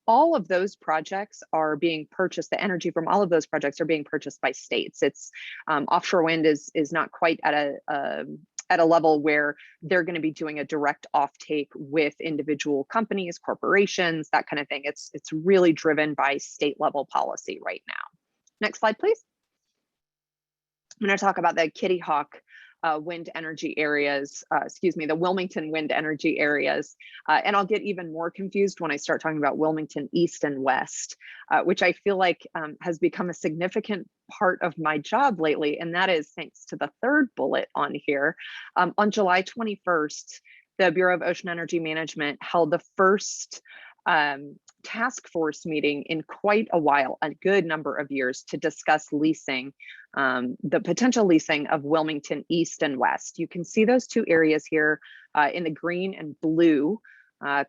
All of those projects are being purchased. The energy from all of those projects are being purchased by states. It's offshore wind is not quite at a level where they're going to be doing a direct offtake with individual companies, corporations, that kind of thing. It's really driven by state level policy right now. Next slide, please. I'm going to talk about the Kitty Hawk wind energy areas, the Wilmington wind energy areas. And I'll get even more confused when I start talking about Wilmington East and West, which I feel like has become a significant part of my job lately. And that is thanks to the third bullet on here. On July 21st, the Bureau of Ocean Energy Management held the first task force meeting in quite a while, a good number of years, to discuss leasing, the potential leasing of Wilmington East and West. You can see those two areas here in the green and blue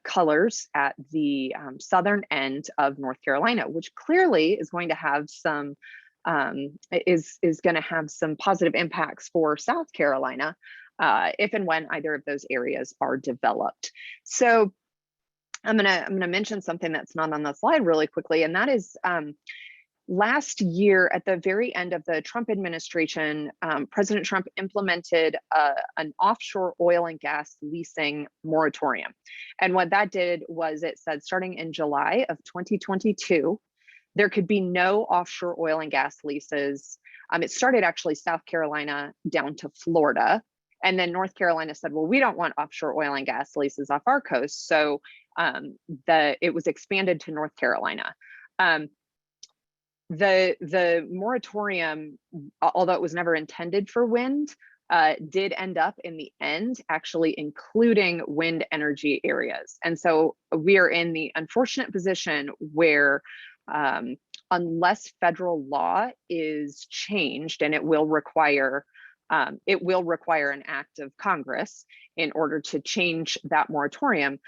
colors at the southern end of North Carolina, which clearly is going to have some positive impacts for South Carolina if and when either of those areas are developed. So I'm gonna mention something that's not on the slide really quickly, and that is last year at the very end of the Trump administration, President Trump implemented an offshore oil and gas leasing moratorium. And what that did was it said starting in July of 2022, there could be no offshore oil and gas leases. It started actually South Carolina down to Florida. And then North Carolina said, well, we don't want offshore oil and gas leases off our coast. So it was expanded to North Carolina. The moratorium, although it was never intended for wind, did end up in the end actually including wind energy areas. And so we are in the unfortunate position where unless federal law is changed, and it will require an act of Congress in order to change that moratorium,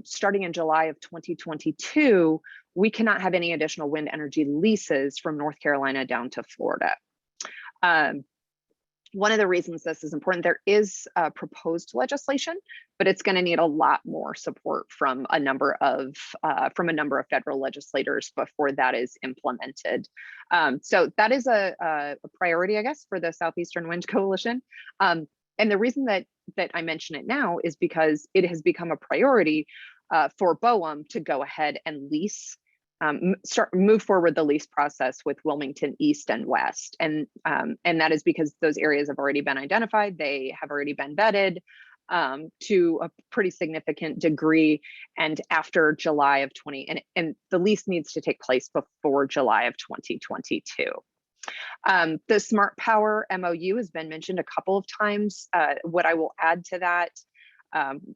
starting in July of 2022, we cannot have any additional wind energy leases from North Carolina down to Florida. One of the reasons this is important, there is proposed legislation, but it's going to need a lot more support from a number of federal legislators before that is implemented. So that is a priority, I guess, for the Southeastern Wind Coalition. And the reason that I mention it now is because it has become a priority for Boehm to go ahead and lease. Move forward the lease process with Wilmington East and West. And that is because those areas have already been identified. They have already been vetted to a pretty significant degree. And after July of and the lease needs to take place before July of 2022. The Smart Power MOU has been mentioned a couple of times. What I will add to that,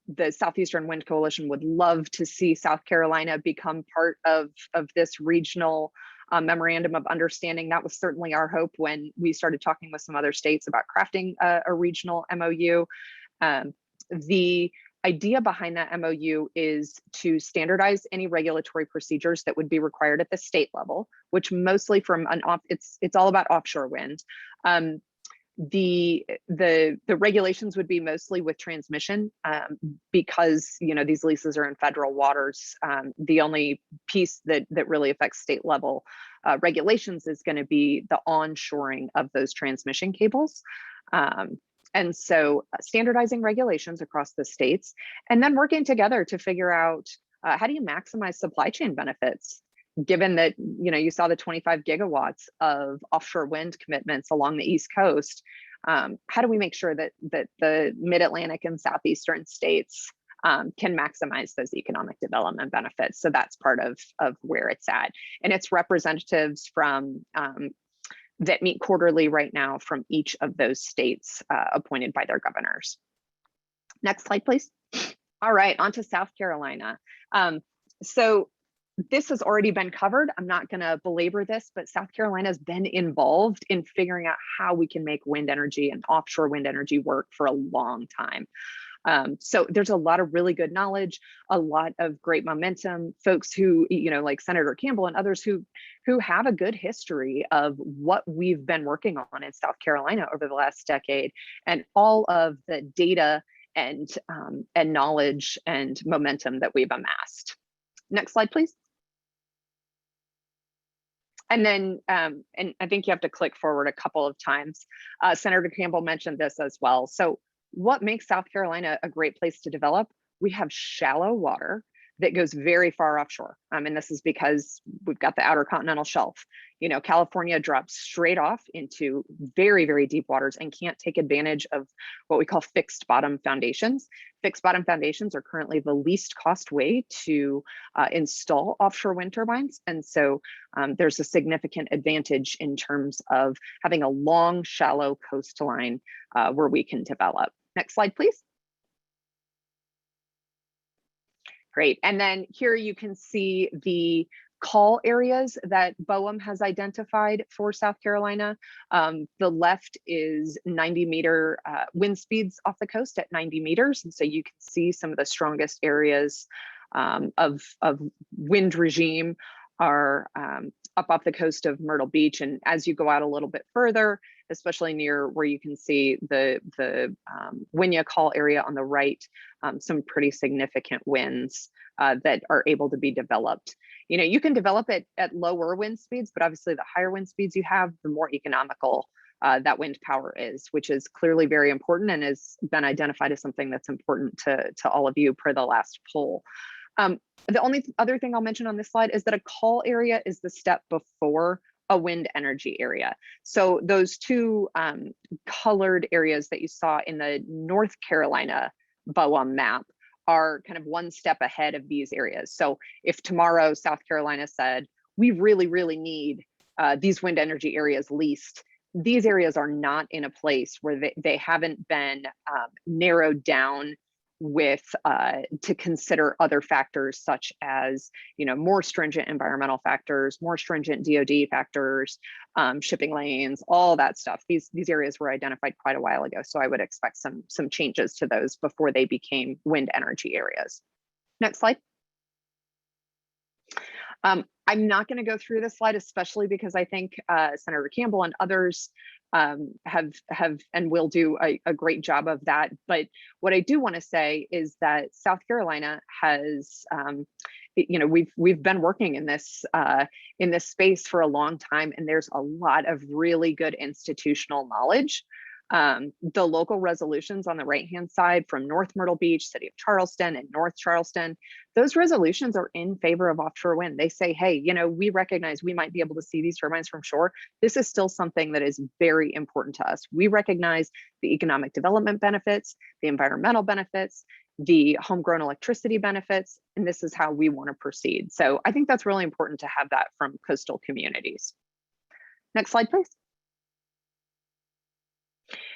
the Southeastern Wind Coalition would love to see South Carolina become part of this regional memorandum of understanding. That was certainly our hope when we started talking with some other states about crafting a regional MOU. The idea behind that MOU is to standardize any regulatory procedures that would be required at the state level, which mostly from it's all about offshore wind. The regulations would be mostly with transmission because these leases are in federal waters. The only piece that really affects state level regulations is going to be the onshoring of those transmission cables. And so standardizing regulations across the states and then working together to figure out how do you maximize supply chain benefits, given that you saw the 25 gigawatts of offshore wind commitments along the East Coast. How do we make sure that the Mid-Atlantic and Southeastern states can maximize those economic development benefits? So that's part of where it's at. And it's representatives from that meet quarterly right now from each of those states appointed by their governors. Next slide, please. All right, on to South Carolina. So this has already been covered. I'm not going to belabor this, but South Carolina has been involved in figuring out how we can make wind energy and offshore wind energy work for a long time. So there's a lot of really good knowledge, a lot of great momentum, folks who, like Senator Campbell and others who have a good history of what we've been working on in South Carolina over the last decade, and all of the data and knowledge and momentum that we've amassed. Next slide, please. And then, and I think you have to click forward a couple of times. Senator Campbell mentioned this as well. So what makes South Carolina a great place to develop? We have shallow water that goes very far offshore. And this is because we've got the outer continental shelf. California drops straight off into very, very deep waters and can't take advantage of what we call fixed bottom foundations. Fixed bottom foundations are currently the least cost way to install offshore wind turbines. And so there's a significant advantage in terms of having a long, shallow coastline where we can develop. Next slide, please. Great. And then here you can see the call areas that Boehm has identified for South Carolina. The left is 90-meter wind speeds off the coast at 90 meters. And so you can see some of the strongest areas of wind regime are up off the coast of Myrtle Beach. And as you go out a little bit further, especially near where you can see the Winya call area on the right, some pretty significant winds that are able to be developed. You can develop it at lower wind speeds, but obviously the higher wind speeds you have, the more economical that wind power is, which is clearly very important and has been identified as something that's important to all of you per the last poll. The only other thing I'll mention on this slide is that a call area is the step before a wind energy area. So those two colored areas that you saw in the North Carolina Boehm map are kind of one step ahead of these areas. So if tomorrow South Carolina said, we really, really need these wind energy areas leased, these areas are not in a place where they haven't been narrowed down with to consider other factors such as, you know, more stringent environmental factors, more stringent DoD factors, shipping lanes, all that stuff. These areas were identified quite a while ago, so I would expect some changes to those before they became wind energy areas. Next slide. I'm not going to go through this slide, especially because I think Senator Campbell and others have and will do a great job of that. But what I do want to say is that South Carolina has, you know, we've been working in this space for a long time, and there's a lot of really good institutional knowledge. The local resolutions on the right-hand side from North Myrtle Beach, City of Charleston, and North Charleston, those resolutions are in favor of offshore wind. They say, hey, you know, we recognize we might be able to see these turbines from shore. This is still something that is very important to us. We recognize the economic development benefits, the environmental benefits, the homegrown electricity benefits, and this is how we want to proceed. So I think that's really important to have that from coastal communities. Next slide, please.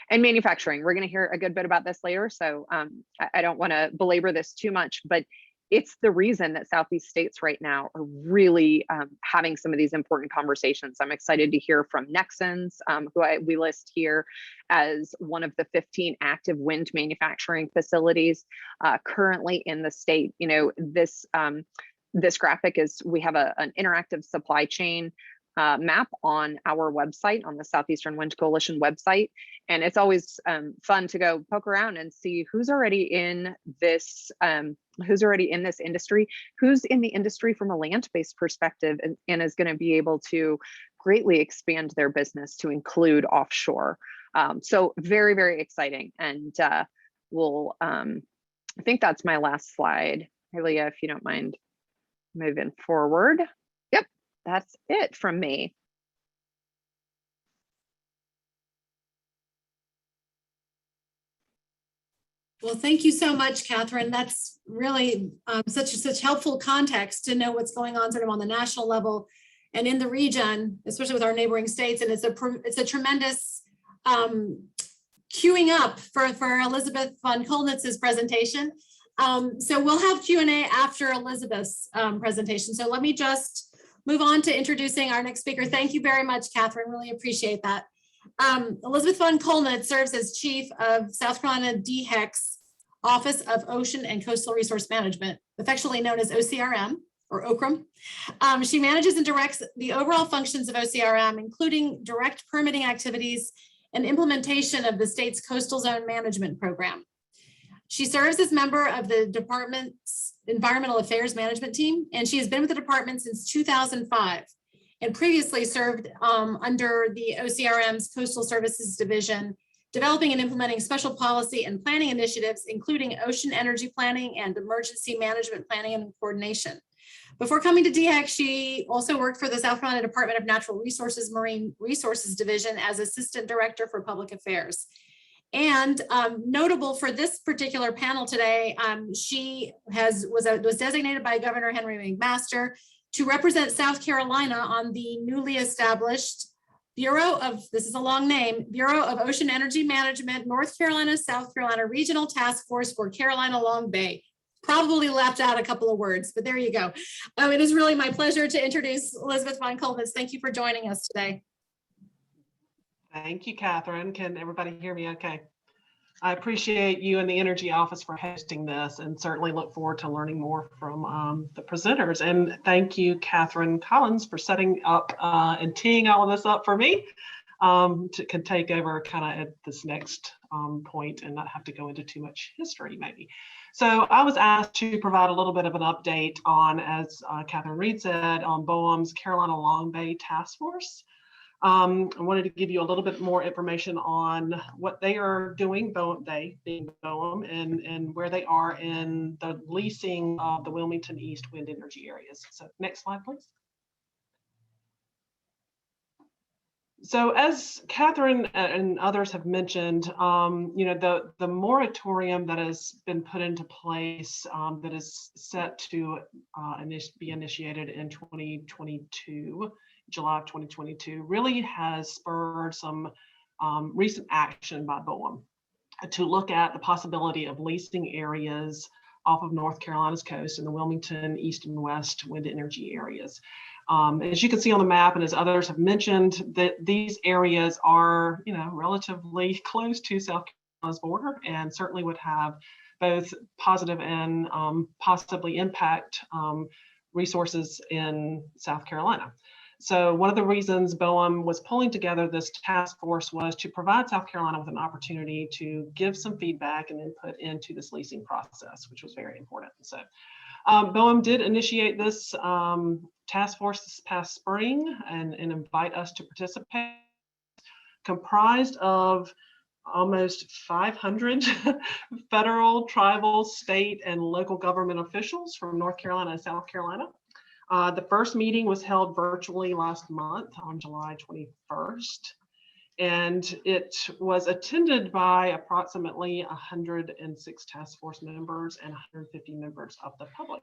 And manufacturing, we're going to hear a good bit about this later, so I don't want to belabor this too much, but it's the reason that Southeast states right now are really having some of these important conversations. I'm excited to hear from Nexans, who we list here as one of the 15 active wind manufacturing facilities currently in the state. You know, this graphic is, we have an interactive supply chain map on our website, on the Southeastern Wind Coalition website. And it's always fun to go poke around and see who's already in this industry, who's in the industry from a land-based perspective, and is going to be able to greatly expand their business to include offshore. So very, very exciting. And I think that's my last slide. Leah, if you don't mind moving forward. Yep, that's it from me. Well, thank you so much, Katherine. That's really such helpful context to know what's going on sort of on the national level and in the region, especially with our neighboring states. And it's a tremendous queuing up for Elizabeth von Kolnitz's presentation. So we'll have Q&A after Elizabeth's presentation. So let me just move on to introducing our next speaker. Thank you very much, Katherine. Really appreciate that. Elizabeth von Kolnitz serves as Chief of South Carolina DHEC's Office of Ocean and Coastal Resource Management, affectionately known as OCRM or OCRM. She manages and directs the overall functions of OCRM, including direct permitting activities and implementation of the state's Coastal Zone Management Program. She serves as member of the department's Environmental Affairs Management Team, and she has been with the department since 2005. And previously served under the OCRM's Coastal Services Division, developing and implementing special policy and planning initiatives, including ocean energy planning and emergency management planning and coordination. Before coming to DHEC, she also worked for the South Carolina Department of Natural Resources Marine Resources Division as Assistant Director for Public Affairs. And notable for this particular panel today, she was designated by Governor Henry McMaster to represent South Carolina on the newly established Bureau of, this is a long name, Bureau of Ocean Energy Management, North Carolina, South Carolina Regional Task Force for Carolina Long Bay. Probably left out a couple of words, but there you go. It is really my pleasure to introduce Elizabeth von Kolnitz. Thank you for joining us today. Thank you, Katherine. Can everybody hear me okay? I appreciate you and the Energy Office for hosting this, and certainly look forward to learning more from the presenters. And thank you, Katherine Collins, for setting up and teeing all of this up for me can take over kind of at this next point and not have to go into too much history maybe. So I was asked to provide a little bit of an update on, as Katherine Reed said, on Boehm's Carolina Long Bay Task Force. I wanted to give you a little bit more information on what they are doing, they being Boehm, and where they are in the leasing of the Wilmington East wind energy areas. So next slide, please. So as Katherine and others have mentioned, the moratorium that has been put into place that is set to be initiated in 2022, July of 2022, really has spurred some recent action by Boehm to look at the possibility of leasing areas off of North Carolina's coast in the Wilmington, east and west wind energy areas. As you can see on the map, and as others have mentioned, that these areas are, relatively close to South Carolina's border, and certainly would have both positive and possibly impact resources in South Carolina. So one of the reasons Boehm was pulling together this task force was to provide South Carolina with an opportunity to give some feedback and input into this leasing process, which was very important. So Boehm did initiate this task force this past spring and invite us to participate, comprised of almost 500 federal, tribal, state, and local government officials from North Carolina and South Carolina. The first meeting was held virtually last month on July 21st, and it was attended by approximately 106 task force members and 150 members of the public.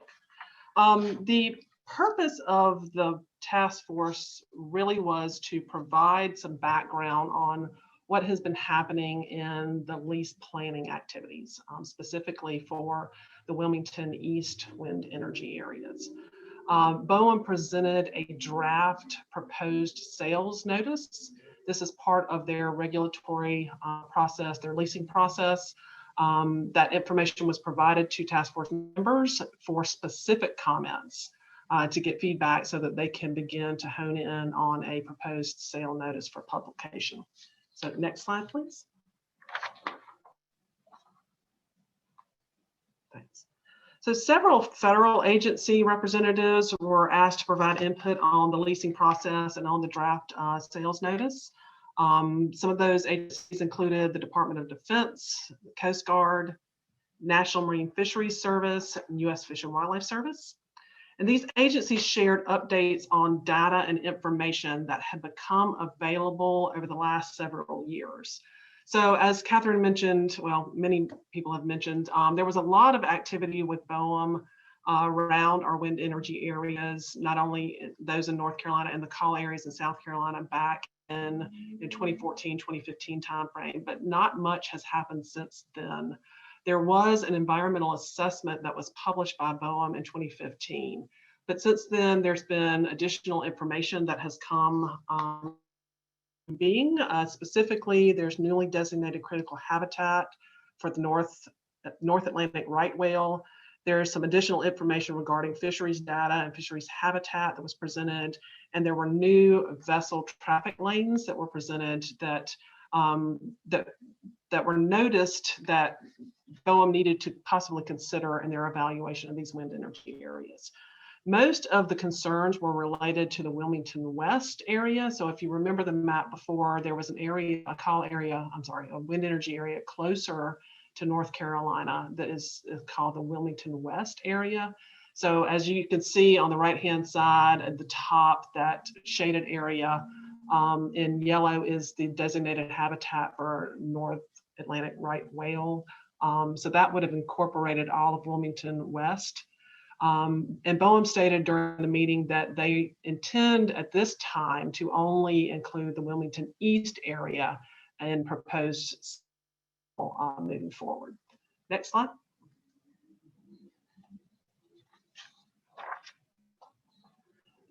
The purpose of the task force really was to provide some background on what has been happening in the lease planning activities, specifically for the Wilmington East wind energy areas. Boehm presented a draft proposed sales notice. This is part of their regulatory process, their leasing process. That information was provided to task force members for specific comments to get feedback so that they can begin to hone in on a proposed sale notice for publication. So next slide, please. Thanks. So several federal agency representatives were asked to provide input on the leasing process and on the draft sales notice. Some of those agencies included the Department of Defense, the Coast Guard, National Marine Fisheries Service, and U.S. Fish and Wildlife Service. And these agencies shared updates on data and information that had become available over the last several years. So as Katherine mentioned, well, many people have mentioned, there was a lot of activity with Boehm around our wind energy areas, not only those in North Carolina and the call areas in South Carolina back in 2014, 2015 timeframe, but not much has happened since then. There was an environmental assessment that was published by Boehm in 2015, but since then there's been additional information that has come specifically, there's newly designated critical habitat for the North Atlantic right whale. There's some additional information regarding fisheries data and fisheries habitat that was presented, and there were new vessel traffic lanes that were presented that were noticed that Boehm needed to possibly consider in their evaluation of these wind energy areas. Most of the concerns were related to the Wilmington West area. So if you remember the map before, there was an area, a wind energy area closer to North Carolina that is called the Wilmington West area. So as you can see on the right-hand side at the top, that shaded area in yellow is the designated habitat for North Atlantic right whale. So that would have incorporated all of Wilmington West. And Boehm stated during the meeting that they intend at this time to only include the Wilmington East area and proposed moving forward. Next slide.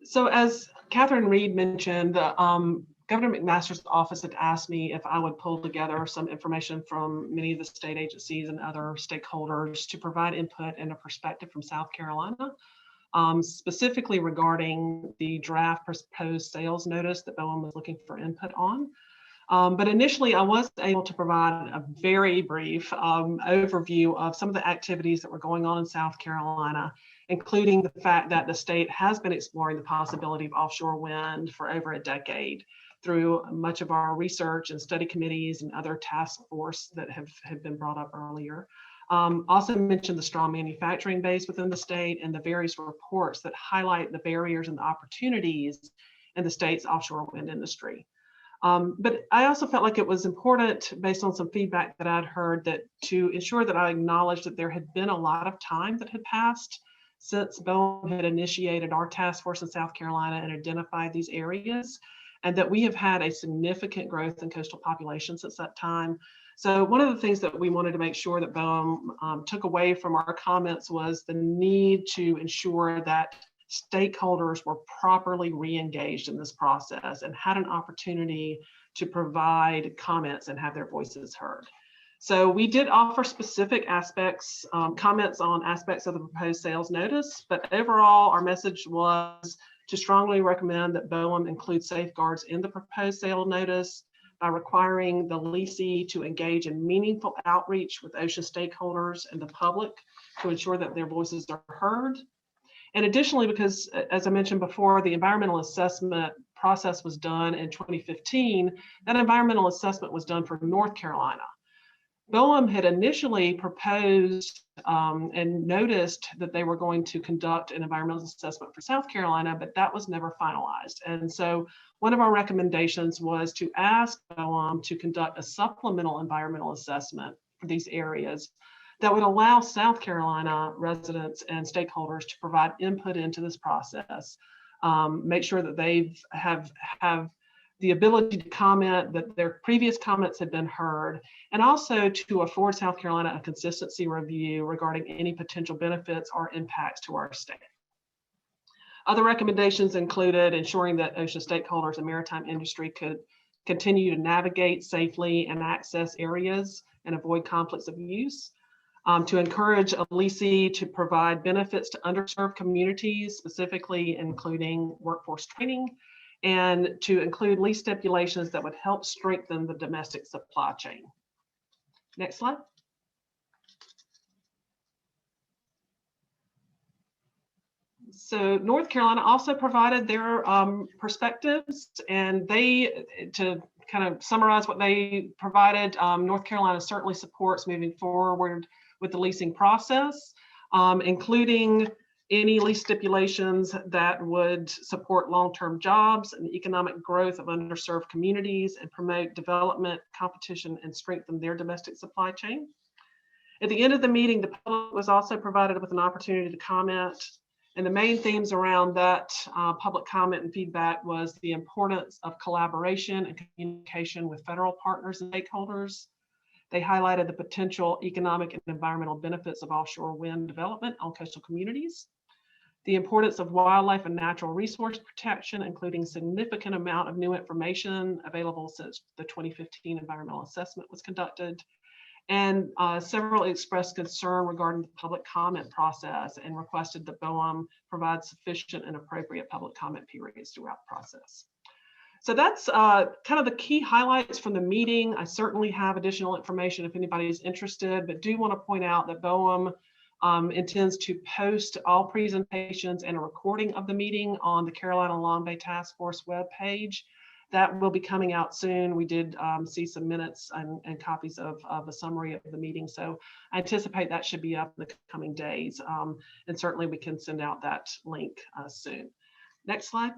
So as Katherine Reed mentioned, Governor McMaster's office had asked me if I would pull together some information from many of the state agencies and other stakeholders to provide input and a perspective from South Carolina, specifically regarding the draft proposed sales notice that Boehm was looking for input on. But initially, I was able to provide a very brief overview of some of the activities that were going on in South Carolina, including the fact that the state has been exploring the possibility of offshore wind for over a decade through much of our research and study committees and other task force that have been brought up earlier. Also mentioned the strong manufacturing base within the state and the various reports that highlight the barriers and the opportunities in the state's offshore wind industry. But I also felt like it was important, based on some feedback that I'd heard, that to ensure that I acknowledged that there had been a lot of time that had passed since Boehm had initiated our task force in South Carolina and identified these areas, and that we have had a significant growth in coastal population since that time. So one of the things that we wanted to make sure that Boehm took away from our comments was the need to ensure that stakeholders were properly re-engaged in this process and had an opportunity to provide comments and have their voices heard. So we did offer specific aspects, comments on aspects of the proposed sales notice, but overall our message was to strongly recommend that Boehm include safeguards in the proposed sale notice by requiring the leasee to engage in meaningful outreach with ocean stakeholders and the public to ensure that their voices are heard. And additionally, because as I mentioned before, the environmental assessment process was done in 2015, that environmental assessment was done for North Carolina. Boehm had initially proposed and noticed that they were going to conduct an environmental assessment for South Carolina, but that was never finalized. And so one of our recommendations was to ask Boehm to conduct a supplemental environmental assessment for these areas that would allow South Carolina residents and stakeholders to provide input into this process, make sure that they have the ability to comment, that their previous comments had been heard, and also to afford South Carolina a consistency review regarding any potential benefits or impacts to our state. Other recommendations included ensuring that ocean stakeholders and maritime industry could continue to navigate safely and access areas and avoid conflicts of use. To encourage a leasee to provide benefits to underserved communities, specifically including workforce training, and to include lease stipulations that would help strengthen the domestic supply chain. Next slide. So North Carolina also provided their perspectives, and they, to kind of summarize what they provided, North Carolina certainly supports moving forward with the leasing process, including any lease stipulations that would support long-term jobs and the economic growth of underserved communities and promote development, competition, and strengthen their domestic supply chain. At the end of the meeting, the public was also provided with an opportunity to comment, and the main themes around that public comment and feedback was the importance of collaboration and communication with federal partners and stakeholders. They highlighted the potential economic and environmental benefits of offshore wind development on coastal communities, the importance of wildlife and natural resource protection, including significant amount of new information available since the 2015 environmental assessment was conducted, and several expressed concern regarding the public comment process and requested that Boehm provide sufficient and appropriate public comment periods throughout the process. So that's kind of the key highlights from the meeting. I certainly have additional information if anybody is interested, but do want to point out that Boehm intends to post all presentations and a recording of the meeting on the Carolina Long Bay Task Force webpage. That will be coming out soon. We did see some minutes and copies of a summary of the meeting. So I anticipate that should be up in the coming days. And certainly we can send out that link soon. Next slide.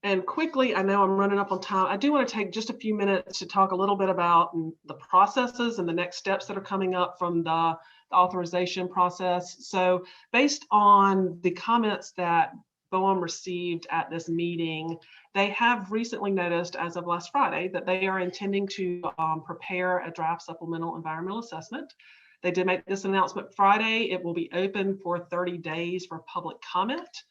And quickly, I know I'm running up on time. I do want to take just a few minutes to talk a little bit about the processes and the next steps that are coming up from the authorization process. So based on the comments that Boehm received at this meeting, they have recently noticed as of last Friday that they are intending to prepare a draft supplemental environmental assessment. They did make this announcement Friday. It will be open for 30 days for public comment.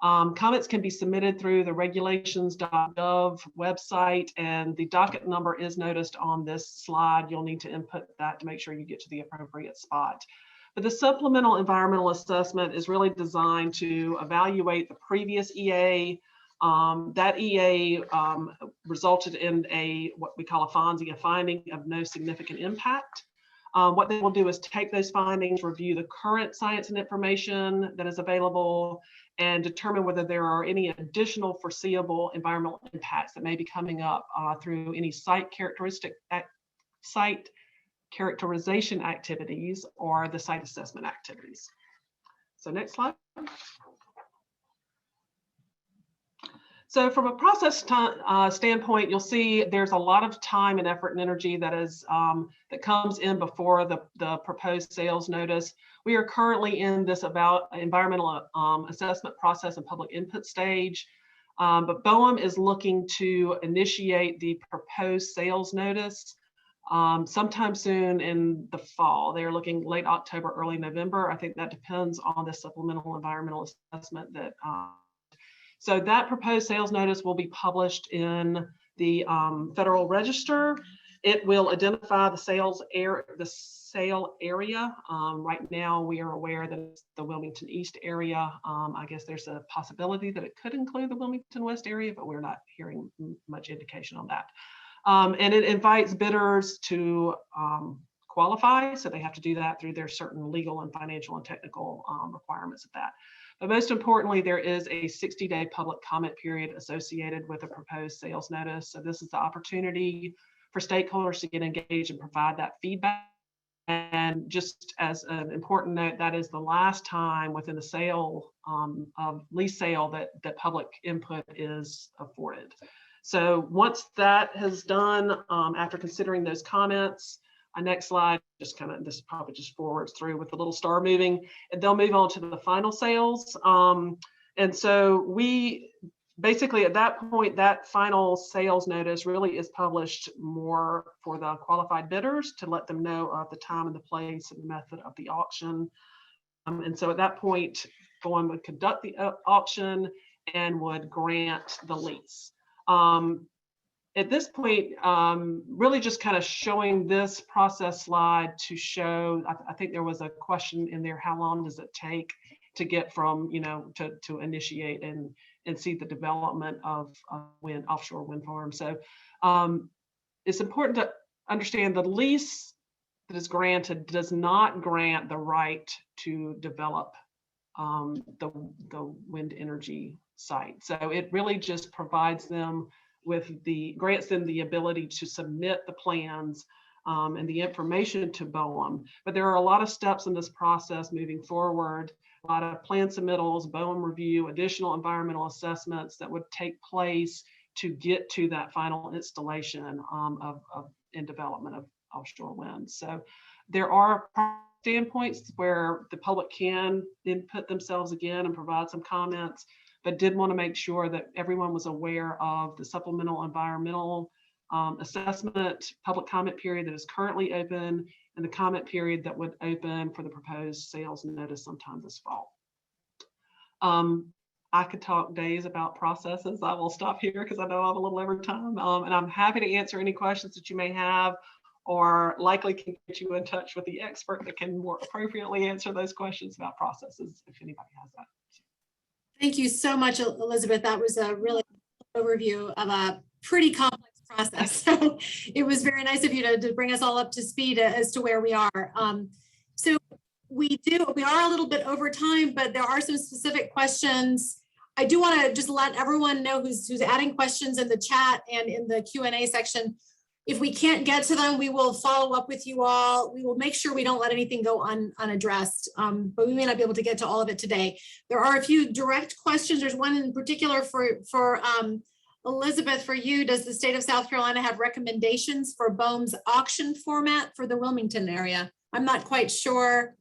Comments can be submitted through the regulations.gov website, and the docket number is noticed on this slide. You'll need to input that to make sure you get to the appropriate spot. But the supplemental environmental assessment is really designed to evaluate the previous EA. That EA resulted in what we call a FONSI, a finding of no significant impact. What they will do is take those findings, review the current science and information that is available, and determine whether there are any additional foreseeable environmental impacts that may be coming up through any site characterization activities or the site assessment activities. So next slide. So from a process standpoint, you'll see there's a lot of time and effort and energy that is that comes in before the proposed sales notice. We are currently in this environmental assessment process and public input stage, but Boehm is looking to initiate the proposed sales notice sometime soon in the fall. They are looking late October, early November. I think that depends on the supplemental environmental assessment that. So that proposed sales notice will be published in the Federal Register. It will identify the sale area. Right now, we are aware that it's the Wilmington East area. I guess there's a possibility that it could include the Wilmington West area, but we're not hearing much indication on that. And it invites bidders to qualify, so they have to do that through their certain legal and financial and technical requirements of that. But most importantly, there is a 60-day public comment period associated with a proposed sales notice. So this is the opportunity for stakeholders to get engaged and provide that feedback. And just as an important note, that is the last time within the sale of lease sale that public input is afforded. So once that has done, after considering those comments, next slide, just kind of, this probably just forwards through with the little star moving, and they'll move on to the final sales. And so we basically at that point, that final sales notice really is published more for the qualified bidders to let them know of the time and the place and the method of the auction. And so at that point, Boehm would conduct the auction and would grant the lease. At this point, really just kind of showing this process slide to show, I think there was a question in there, how long does it take to get from, to initiate and see the development of offshore wind farms. So it's important to understand the lease that is granted does not grant the right to develop the wind energy site. So it really just provides them grants them the ability to submit the plans and the information to Boehm. But there are a lot of steps in this process moving forward, a lot of plan submittals, Boehm review, additional environmental assessments that would take place to get to that final installation in development of offshore wind. So there are standpoints where the public can input themselves again and provide some comments, but did want to make sure that everyone was aware of the supplemental environmental assessment public comment period that is currently open and the comment period that would open for the proposed sales notice sometime this fall. I could talk days about processes. I will stop here because I know I'm a little over time, and I'm happy to answer any questions that you may have, or likely can get you in touch with the expert that can more appropriately answer those questions about processes if anybody has that. Thank you so much, Elizabeth. That was a really good overview of a pretty complex process. So it was very nice of you to bring us all up to speed as to where we are. So we are a little bit over time, but there are some specific questions. I do want to just let everyone know who's adding questions in the chat and in the Q&A section. If we can't get to them, we will follow up with you all. We will make sure we don't let anything go unaddressed, but we may not be able to get to all of it today. There are a few direct questions. There's one in particular for Elizabeth, for you. Does the state of South Carolina have recommendations for Boehm's auction format for the Wilmington area? I'm not quite sure.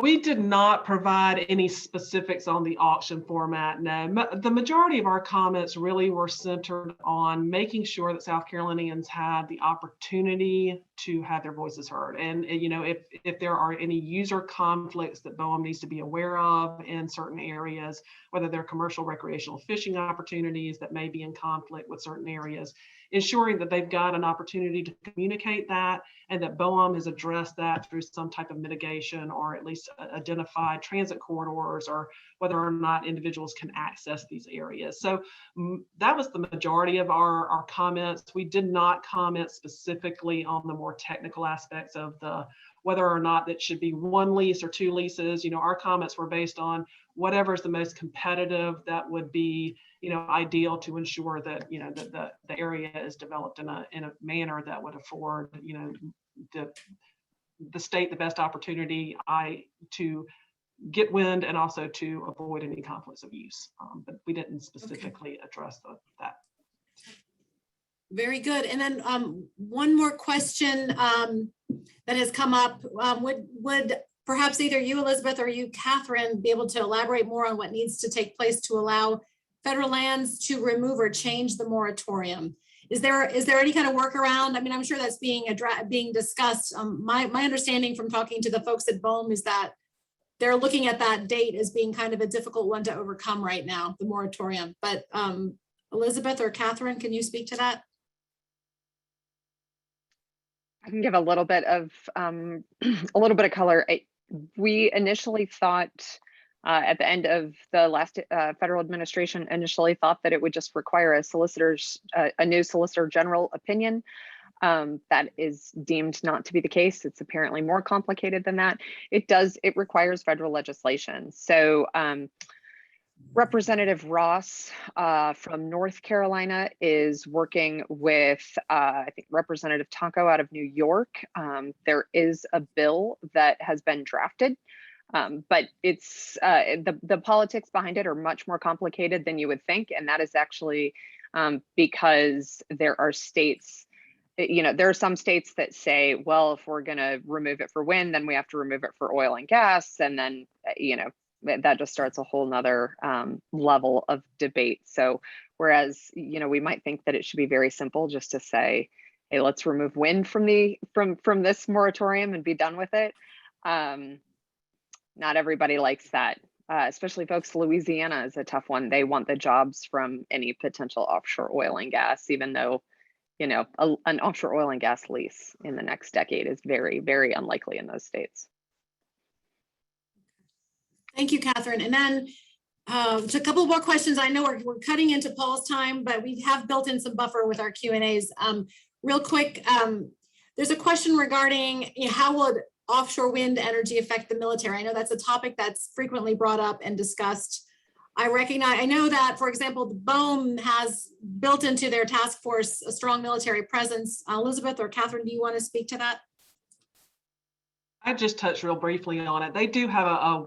We did not provide any specifics on the auction format. No, the majority of our comments really were centered on making sure that South Carolinians had the opportunity to have their voices heard. And if there are any user conflicts that Boehm needs to be aware of in certain areas, whether they're commercial recreational fishing opportunities that may be in conflict with certain areas, ensuring that they've got an opportunity to communicate that and that Boehm has addressed that through some type of mitigation or at least identified transit corridors or whether or not individuals can access these areas. So that was the majority of our comments. We did not comment specifically on the more technical aspects of whether or not it should be one lease or two leases. Our comments were based on whatever is the most competitive that would be ideal to ensure that that the area is developed in a manner that would afford the state the best opportunity to get wind and also to avoid any conflicts of use. But we didn't specifically address that. Very good. And then one more question that has come up. Would perhaps either you, Elizabeth, or you, Catherine, be able to elaborate more on what needs to take place to allow federal lands to remove or change the moratorium? Is there any kind of workaround? I mean, I'm sure that's being discussed. My understanding from talking to the folks at Boehms is that they're looking at that date as being kind of a difficult one to overcome right now, the moratorium. But Elizabeth or Catherine, can you speak to that? I can give a little bit of color. We initially thought at the end of the last federal administration initially thought that it would just require a new Solicitor General opinion. That is deemed not to be the case. It's apparently more complicated than that. It requires federal legislation. So Representative Ross from North Carolina is working with, I think, Representative Tonko out of New York. There is a bill that has been drafted, but it's the politics behind it are much more complicated than you would think. And that is actually because there are states, there are some states that say, well, if we're going to remove it for wind, then we have to remove it for oil and gas. And then, that just starts a whole nother level of debate. So whereas, we might think that it should be very simple just to say, hey, let's remove wind from this moratorium and be done with it. Not everybody likes that, especially folks. Louisiana is a tough one. They want the jobs from any potential offshore oil and gas, even though, an offshore oil and gas lease in the next decade is very, very unlikely in those states. Thank you, Catherine. And then just a couple more questions. I know we're cutting into Paul's time, but we have built in some buffer with our Q&As. Real quick, there's a question regarding how would offshore wind energy affect the military? I know that's a topic that's frequently brought up and discussed. I know that, for example, the Boehms has built into their task force a strong military presence. Elizabeth or Catherine, do you want to speak to that? I just touched real briefly on it. They do have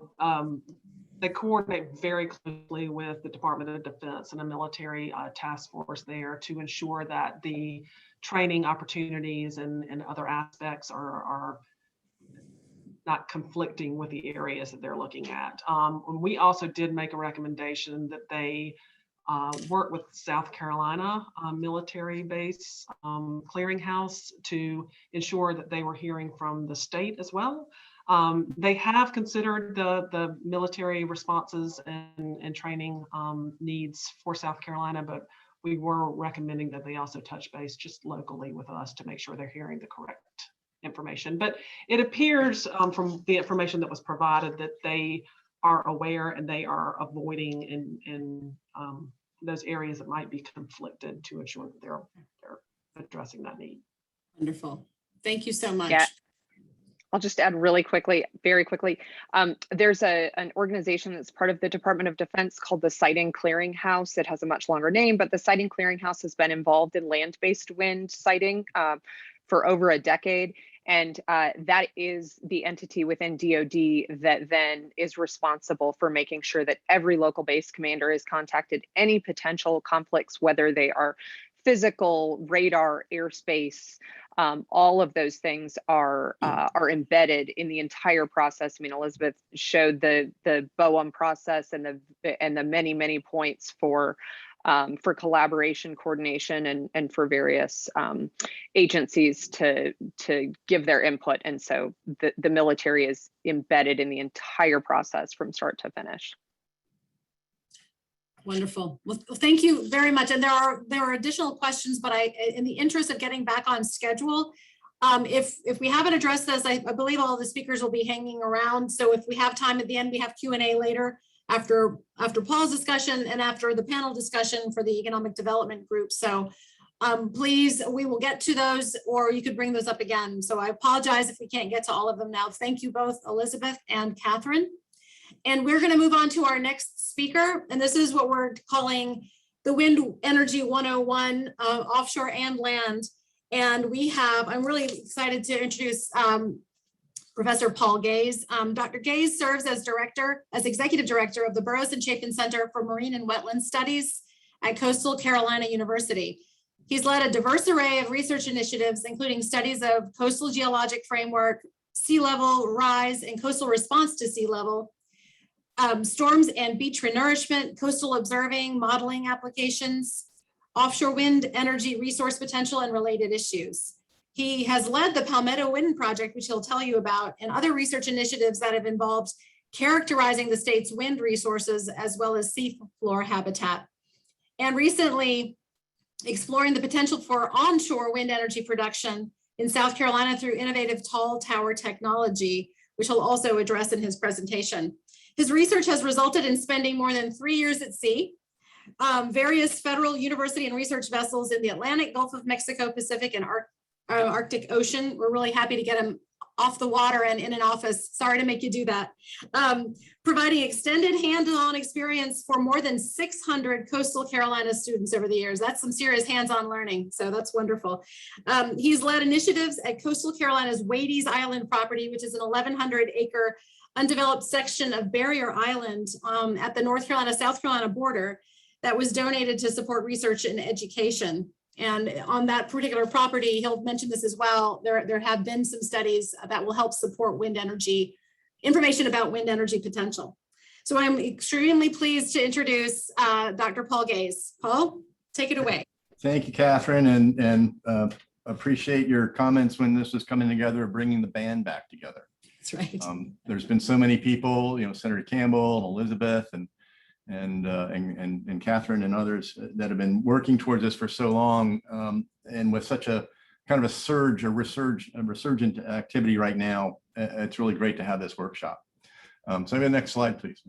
they coordinate very closely with the Department of Defense and a military task force there to ensure that the training opportunities and other aspects are not conflicting with the areas that they're looking at. We also did make a recommendation that they work with South Carolina military base clearinghouse to ensure that they were hearing from the state as well. They have considered the military responses and training needs for South Carolina, but we were recommending that they also touch base just locally with us to make sure they're hearing the correct information. But it appears from the information that was provided that they are aware and they are avoiding in those areas that might be conflicted to ensure that they're addressing that need. Wonderful. Thank you so much. Yeah. I'll just add really quickly, very quickly. There's an organization that's part of the Department of Defense called the Siting Clearinghouse. It has a much longer name, but the Siting Clearinghouse has been involved in land-based wind siting for over a decade. And that is the entity within DoD that then is responsible for making sure that every local base commander is contacted. Any potential conflicts, whether they are physical, radar, airspace, all of those things are embedded in the entire process. I mean, Elizabeth showed the Boehms process and the many points for collaboration, coordination, and for various agencies to give their input. And so the military is embedded in the entire process from start to finish. Wonderful. Well, thank you very much. And there are additional questions, but in the interest of getting back on schedule, if we haven't addressed this, I believe all the speakers will be hanging around. So if we have time at the end, we have Q&A later after Paul's discussion and after the panel discussion for the economic development group. So please, we will get to those, or you could bring those up again. So I apologize if we can't get to all of them now. Thank you both, Elizabeth and Catherine. And we're going to move on to our next speaker. And this is what we're calling the Wind Energy 101, offshore and land. And I'm really excited to introduce Professor Paul Gaze. Dr. Gaze serves as executive director of the Burroughs and Chapin Center for Marine and Wetland Studies at Coastal Carolina University. He's led a diverse array of research initiatives, including studies of coastal geologic framework, sea level rise and coastal response to sea level, storms and beach renourishment, coastal observing, modeling applications, offshore wind energy resource potential, and related issues. He has led the Palmetto Wind Project, which he'll tell you about, and other research initiatives that have involved characterizing the state's wind resources as well as seafloor habitat. And recently, exploring the potential for onshore wind energy production in South Carolina through innovative tall tower technology, which he'll also address in his presentation. His research has resulted in spending more than 3 years at sea, various federal university and research vessels in the Atlantic, Gulf of Mexico, Pacific, and Arctic Ocean. We're really happy to get him off the water and in an office. Sorry to make you do that. Providing extended hands-on experience for more than 600 coastal Carolina students over the years. That's some serious hands-on learning, so that's wonderful. He's led initiatives at Coastal Carolina's Wadey's Island property, which is an 1,100-acre undeveloped section of Barrier Island at the North Carolina-South Carolina border that was donated to support research and education. And on that particular property, he'll mention this as well, there have been some studies that will help support wind energy, information about wind energy potential. So I'm extremely pleased to introduce Dr. Paul Gaze. Paul, take it away. Thank you, Catherine, and appreciate your comments when this was coming together, bringing the band back together. That's right. There's been so many people, Senator Campbell and Elizabeth and Catherine and others that have been working towards this for so long, and with such a kind of a resurgent activity right now. It's really great to have this workshop. So the next slide, please.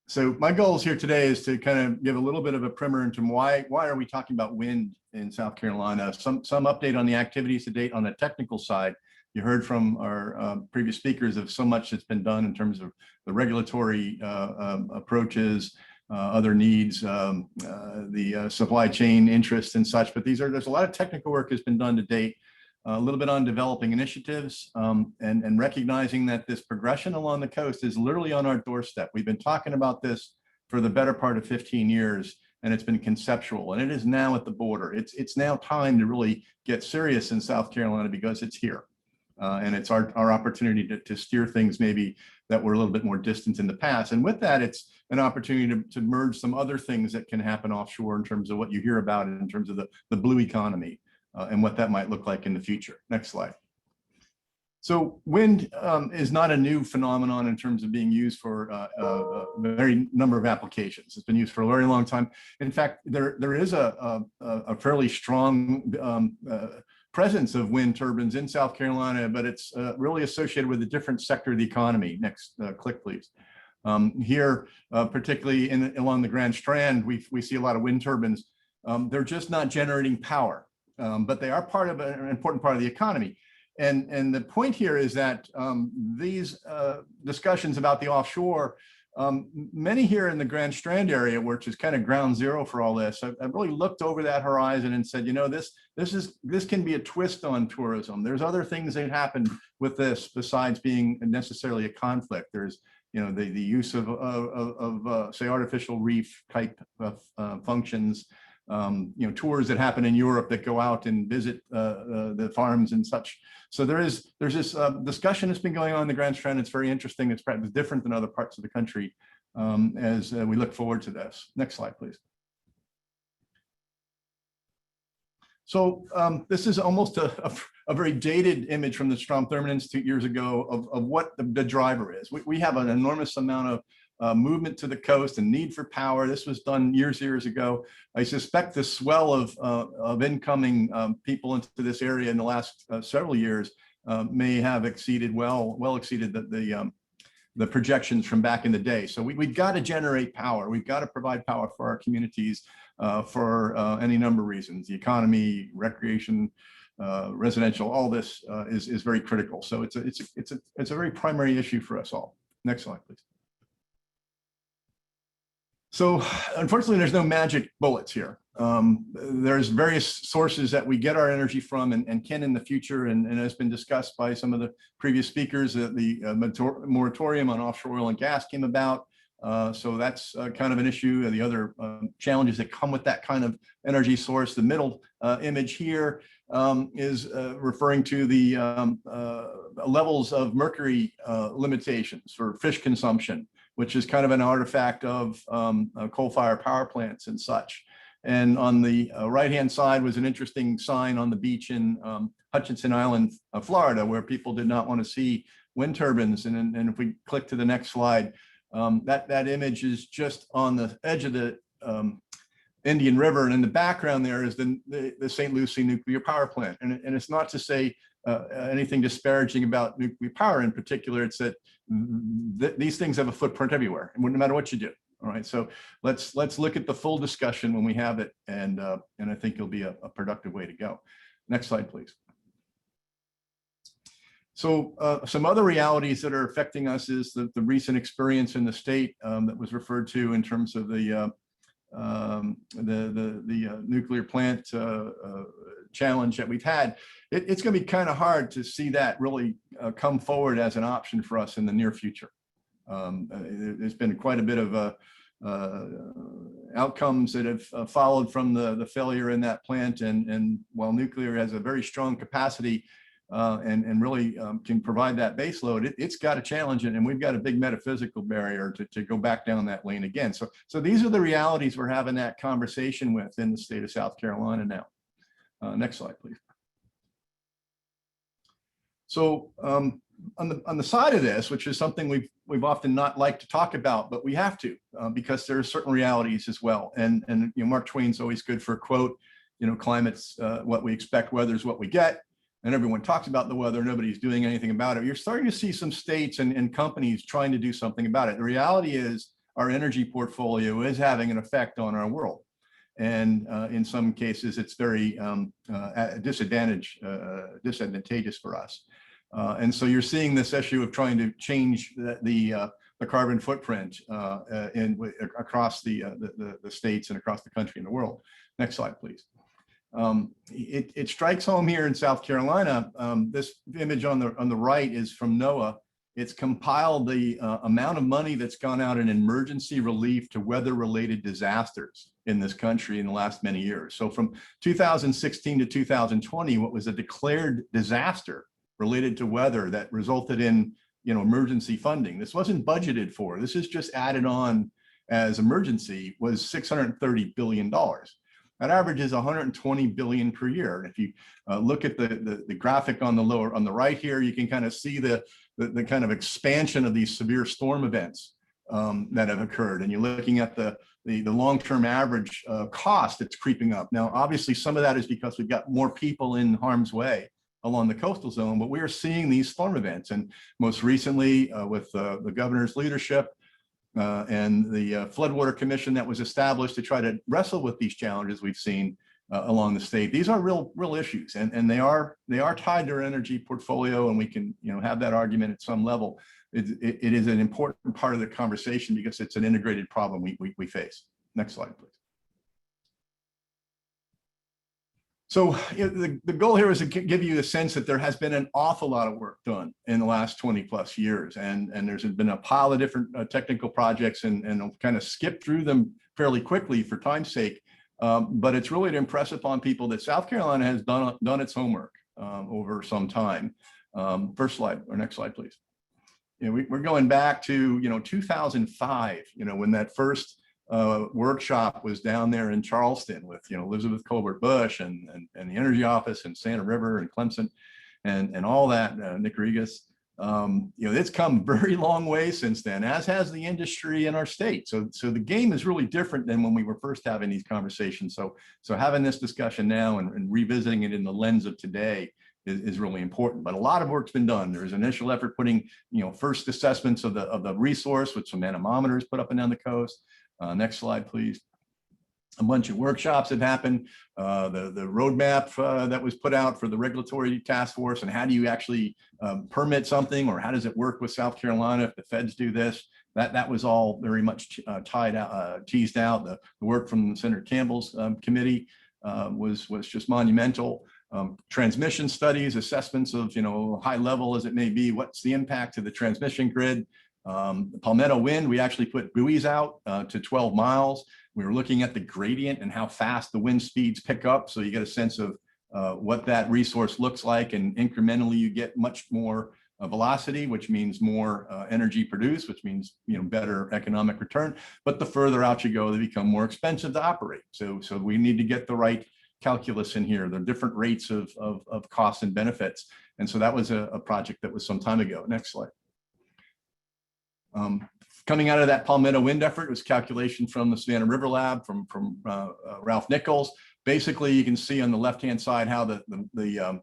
So my goals here today is to kind of give a little bit of a primer into why are we talking about wind in South Carolina, some update on the activities to date on the technical side. You heard from our previous speakers of so much that's been done in terms of the regulatory approaches, other needs, the supply chain interests and such, but there's a lot of technical work has been done to date, a little bit on developing initiatives and recognizing that this progression along the coast is literally on our doorstep. We've been talking about this for the better part of 15 years, and it's been conceptual, and it is now at the border. It's now time to really get serious in South Carolina because it's here. And it's our opportunity to steer things maybe that were a little bit more distant in the past. And with that, it's an opportunity to merge some other things that can happen offshore in terms of what you hear about in terms of the blue economy and what that might look like in the future. Next slide. So wind is not a new phenomenon in terms of being used for a very number of applications. It's been used for a very long time. In fact, there is a fairly strong presence of wind turbines in South Carolina, but it's really associated with a different sector of the economy. Next click, please. Here, particularly along the Grand Strand, we see a lot of wind turbines. They're just not generating power, but they are part of an important part of the economy. And the point here is that these discussions about the offshore, many here in the Grand Strand area, which is kind of ground zero for all this, I've really looked over that horizon and said, this can be a twist on tourism. There's other things that happen with this besides being necessarily a conflict. There's the use of say artificial reef type of functions, tours that happen in Europe that go out and visit the farms and such. So there's this discussion that's been going on in the Grand Strand. It's very interesting. It's perhaps different than other parts of the country as we look forward to this. Next slide, please. So this is almost a very dated image from the Strom Thurmond Institute years ago of what the driver is. We have an enormous amount of movement to the coast and need for power. This was done years ago. I suspect the swell of incoming people into this area in the last several years may have well exceeded the projections from back in the day. So we've got to generate power. We've got to provide power for our communities for any number of reasons. The economy, recreation, residential, all this is very critical. So it's a very primary issue for us all. Next slide, please. So unfortunately, there's no magic bullets here. there's various sources that we get our energy from and can in the future, and has been discussed by some of the previous speakers. The moratorium on offshore oil and gas came about. So that's kind of an issue. The other challenges that come with that kind of energy source. The middle image here is referring to the levels of mercury limitations for fish consumption, which is kind of an artifact of coal-fired power plants and such. And on the right-hand side was an interesting sign on the beach in Hutchinson Island, Florida, where people did not want to see wind turbines. And if we click to the next slide, that image is just on the edge of the Indian River, and in the background there is the St. Lucie nuclear power plant. And it's not to say anything disparaging about nuclear power in particular. It's that these things have a footprint everywhere, no matter what you do. All right, so let's look at the full discussion when we have it, and I think it'll be a productive way to go. Next slide, please. So some other realities that are affecting us is the recent experience in the state that was referred to in terms of the nuclear plant challenge that we've had. It's going to be kind of hard to see that really come forward as an option for us in the near future. There's been quite a bit of outcomes that have followed from the failure in that plant, and while nuclear has a very strong capacity and really can provide that base load, it's got a challenge, and we've got a big metaphysical barrier to go back down that lane again. So these are the realities we're having that conversation with in the state of South Carolina now. Next slide, please. So on the side of this, which is something we've often not liked to talk about, but we have to because there are certain realities as well. And you know, Mark Twain's always good for a quote. You know, climate's what we expect, weather's what we get. And everyone talks about the weather, nobody's doing anything about it. You're starting to see some states and companies trying to do something about it. The reality is our energy portfolio is having an effect on our world. And in some cases, it's very disadvantageous for us. And so you're seeing this issue of trying to change the carbon footprint across the states and across the country and the world. Next slide, please. It strikes home here in South Carolina. This image on the right is from NOAA. It's compiled the amount of money that's gone out in emergency relief to weather-related disasters in this country in the last many years. So from 2016 to 2020, what was a declared disaster related to weather that resulted in, you know, emergency funding. This wasn't budgeted for. This is just added on as emergency, was $630 billion. That average is 120 billion per year. And if you look at the graphic on the right here, you can kind of see the kind of expansion of these severe storm events that have occurred. And you're looking at the long-term average cost that's creeping up. Now, obviously, some of that is because we've got more people in harm's way along the coastal zone, but we are seeing these storm events. And most recently with the governor's leadership and the Floodwater Commission that was established to try to wrestle with these challenges we've seen along the state. These are real issues, and they are tied to our energy portfolio, and we can, you know, have that argument at some level. It is an important part of the conversation because it's an integrated problem we face. Next slide, please. So the goal here is to give you a sense that there has been an awful lot of work done in the last 20 plus years. And there's been a pile of different technical projects, and I'll kind of skip through them fairly quickly for time's sake. But it's really to impress upon people that South Carolina has done its homework over some time. First slide, or next slide, please. You know, we're going back to, you know, 2005, you know, when that first workshop was down there in Charleston with, you know, Elizabeth Colbert Bush and the Energy Office and Santa River and Clemson and all that, Nick Regas. You know, it's come very long way since then, as has the industry in our state. So the game is really different than when we were first having these conversations. So having this discussion now and revisiting it in the lens of today is really important. But a lot of work's been done. There's an initial effort putting, you know, first assessments of the resource with some anemometers put up and down the coast. Next slide, please. A bunch of workshops have happened. The roadmap that was put out for the regulatory task force, and how do you actually permit something, or how does it work with South Carolina if the feds do this? that was all very much teased out. The work from Senator Campbell's committee was just monumental. Transmission studies, assessments of, high level as it may be, what's the impact to the transmission grid. Palmetto wind, we actually put buoys out to 12 miles. We were looking at the gradient and how fast the wind speeds pick up. So you get a sense of what that resource looks like, and incrementally you get much more velocity, which means more energy produced, which means better economic return. But the further out you go, they become more expensive to operate. So we need to get the right calculus in here. There are different rates of costs and benefits. And so that was a project that was some time ago. Next slide. Coming out of that Palmetto wind effort was calculation from the Savannah River Lab from Ralph Nichols. Basically, you can see on the left-hand side how the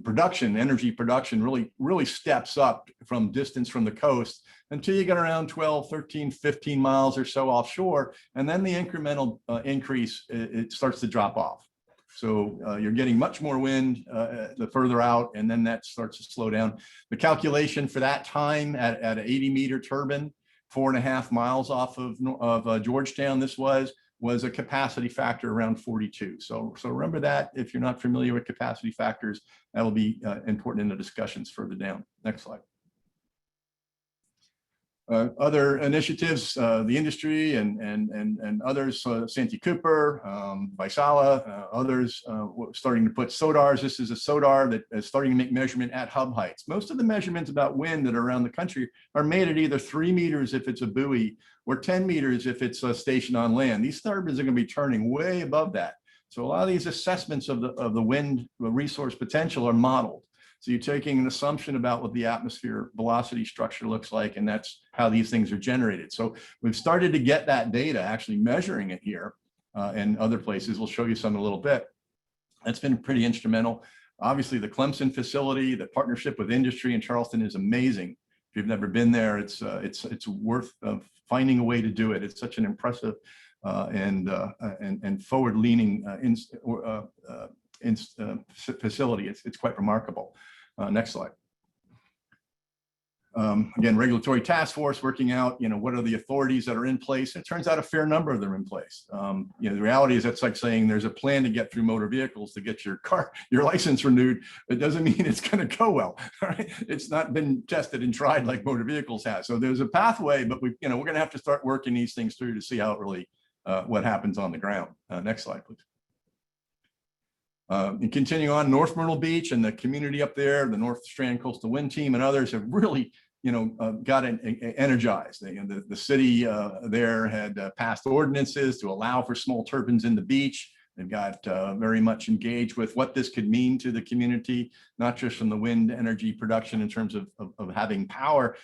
production, energy production really steps up from distance from the coast until you get around 12, 13, 15 miles or so offshore. And then the incremental increase, it starts to drop off. So you're getting much more wind the further out, and then that starts to slow down. The calculation for that time at an 80-meter turbine, 4.5 miles off of Georgetown, this was a capacity factor around 42. So remember that if you're not familiar with capacity factors, that will be important in the discussions further down. Next slide. Other initiatives, the industry and others, Santee Cooper, Vaisala, others starting to put SODARs. This is a SODAR that is starting to make measurement at hub heights. Most of the measurements about wind that are around the country are made at either 3 meters if it's a buoy or 10 meters if it's a station on land. These turbines are going to be turning way above that. So a lot of these assessments of the wind resource potential are modeled. So you're taking an assumption about what the atmosphere velocity structure looks like, and that's how these things are generated. So we've started to get that data, actually measuring it here and other places. We'll show you some in a little bit. That's been pretty instrumental. Obviously, the Clemson facility, the partnership with industry in Charleston is amazing. If you've never been there, it's worth finding a way to do it. It's such an impressive and forward-leaning facility. It's quite remarkable. Next slide. Again, regulatory task force working out, what are the authorities that are in place? It turns out a fair number of them are in place. The reality is that's like saying there's a plan to get through motor vehicles to get your license renewed. It doesn't mean it's going to go well. Right? It's not been tested and tried like motor vehicles have. So there's a pathway, but we're going to have to start working these things through to see how it really what happens on the ground. Next slide, please. And continuing on, North Myrtle Beach and the community up there, the North Strand Coastal Wind Team and others have really, got energized. The city there had passed ordinances to allow for small turbines in the beach. They've got very much engaged with what this could mean to the community, not just from the wind energy production in terms of having power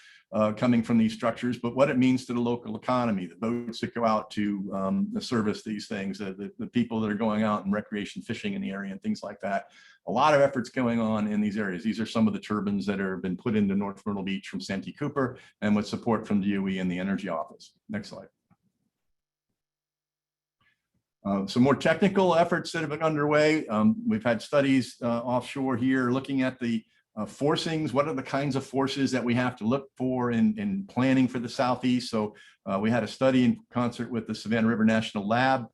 coming from these structures, but what it means to the local economy, the boats that go out to service these things, the people that are going out and recreation fishing in the area and things like that. A lot of efforts going on in these areas. These are some of the turbines that have been put into North Myrtle Beach from Santee Cooper and with support from DOE and the Energy Office. Next slide. Some more technical efforts that have been underway. We've had studies offshore here looking at the forcings. What are the kinds of forces that we have to look for in planning for the Southeast? So we had a study in concert with the Savannah River National Lab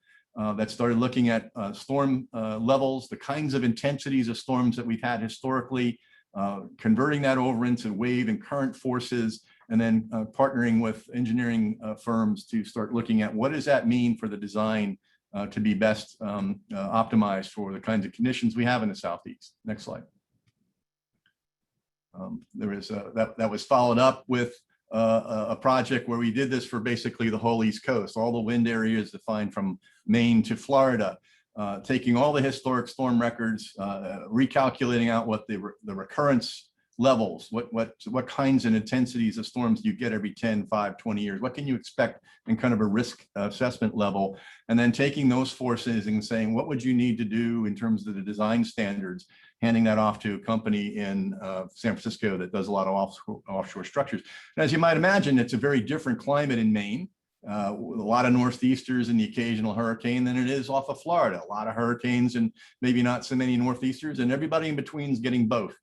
that started looking at storm levels, the kinds of intensities of storms that we've had historically, converting that over into wave and current forces, and then partnering with engineering firms to start looking at what does that mean for the design to be best optimized for the kinds of conditions we have in the Southeast. Next slide. There is that was followed up with a project where we did this for basically the whole East Coast, all the wind areas defined from Maine to Florida, taking all the historic storm records, recalculating out what the recurrence levels, what kinds and intensities of storms you get every 10, 5, 20 years. What can you expect in kind of a risk assessment level? And then taking those forces and saying, what would you need to do in terms of the design standards, handing that off to a company in San Francisco that does a lot of offshore structures. And as you might imagine, it's a very different climate in Maine, a lot of northeasters and the occasional hurricane than it is off of Florida. A lot of hurricanes and maybe not so many northeasters, and everybody in between is getting both.